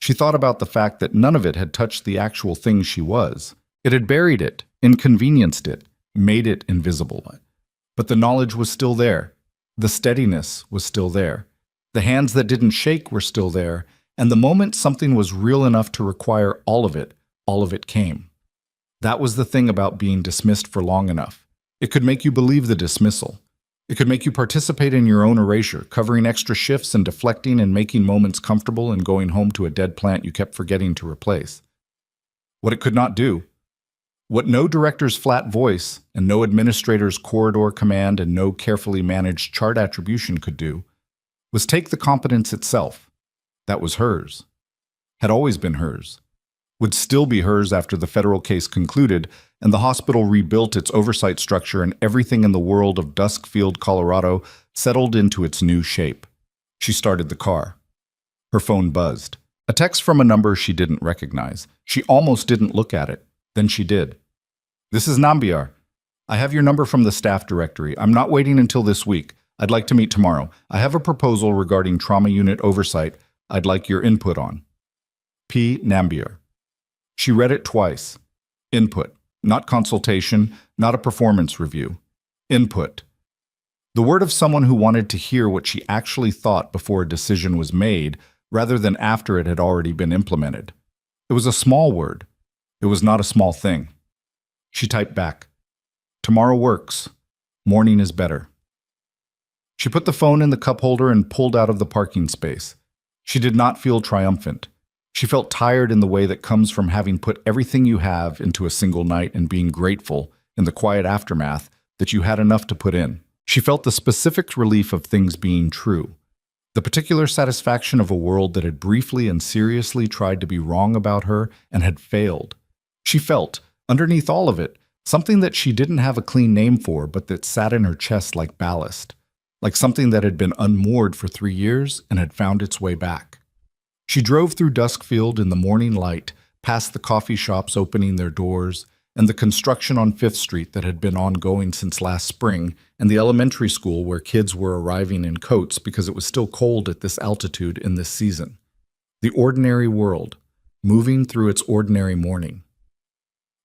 She thought about the fact that none of it had touched the actual thing she was. It had buried it, inconvenienced it, made it invisible. But the knowledge was still there. The steadiness was still there. The hands that didn't shake were still there, and the moment something was real enough to require all of it came. That was the thing about being dismissed for long enough. It could make you believe the dismissal. It could make you participate in your own erasure, covering extra shifts and deflecting and making moments comfortable and going home to a dead plant you kept forgetting to replace. What it could not do, what no director's flat voice and no administrator's corridor command and no carefully managed chart attribution could do, was take the competence itself, That was hers. Had always been hers. Would still be hers after the federal case concluded and the hospital rebuilt its oversight structure and everything in the world of Duskfield, Colorado settled into its new shape. She started the car. Her phone buzzed. A text from a number she didn't recognize. She almost didn't look at it. Then she did. "This is Nambiar. I have your number from the staff directory. I'm not waiting until this week. I'd like to meet tomorrow. I have a proposal regarding trauma unit oversight I'd like your input on. P. Nambiar." She read it twice. Input. Not consultation, not a performance review. Input. The word of someone who wanted to hear what she actually thought before a decision was made, rather than after it had already been implemented. It was a small word. It was not a small thing. She typed back, "Tomorrow works. Morning is better." She put the phone in the cup holder and pulled out of the parking space. She did not feel triumphant. She felt tired in the way that comes from having put everything you have into a single night and being grateful, in the quiet aftermath, that you had enough to put in. She felt the specific relief of things being true, the particular satisfaction of a world that had briefly and seriously tried to be wrong about her and had failed. She felt, underneath all of it, something that she didn't have a clean name for, but that sat in her chest like ballast, like something that had been unmoored for 3 years and had found its way back. She drove through Duskfield in the morning light, past the coffee shops opening their doors, and the construction on 5th Street that had been ongoing since last spring, and the elementary school where kids were arriving in coats because it was still cold at this altitude in this season. The ordinary world, moving through its ordinary morning.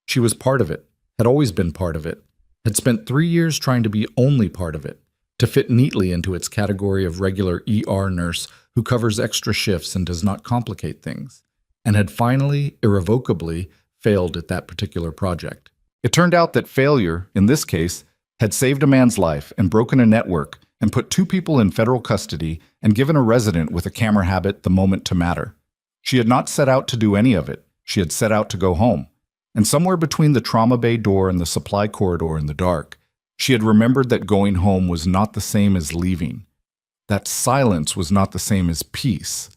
She was part of it, had always been part of it, had spent 3 years trying to be only part of it, to fit neatly into its category of regular ER nurse who covers extra shifts and does not complicate things, and had finally, irrevocably, failed at that particular project. It turned out that failure, in this case, had saved a man's life and broken a network and put 2 people in federal custody and given a resident with a camera habit the moment to matter. She had not set out to do any of it. She had set out to go home. And somewhere between the trauma bay door and the supply corridor in the dark, she had remembered that going home was not the same as leaving. That silence was not the same as peace.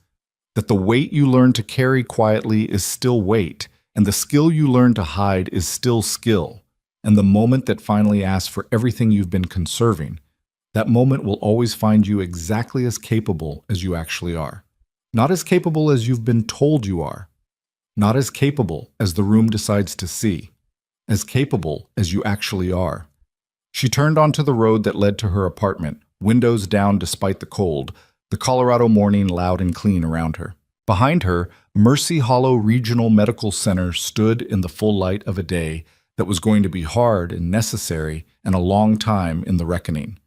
That the weight you learn to carry quietly is still weight, and the skill you learn to hide is still skill. And the moment that finally asks for everything you've been conserving, that moment will always find you exactly as capable as you actually are. Not as capable as you've been told you are. Not as capable as the room decides to see. As capable as you actually are. She turned onto the road that led to her apartment, windows down despite the cold, the Colorado morning loud and clean around her. Behind her, Mercy Hollow Regional Medical Center stood in the full light of a day that was going to be hard and necessary and a long time in the reckoning.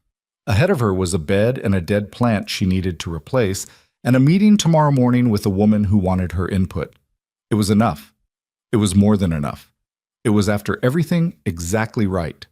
Ahead of her was a bed and a dead plant she needed to replace, and a meeting tomorrow morning with a woman who wanted her input. It was enough. It was more than enough. It was, after everything, exactly right.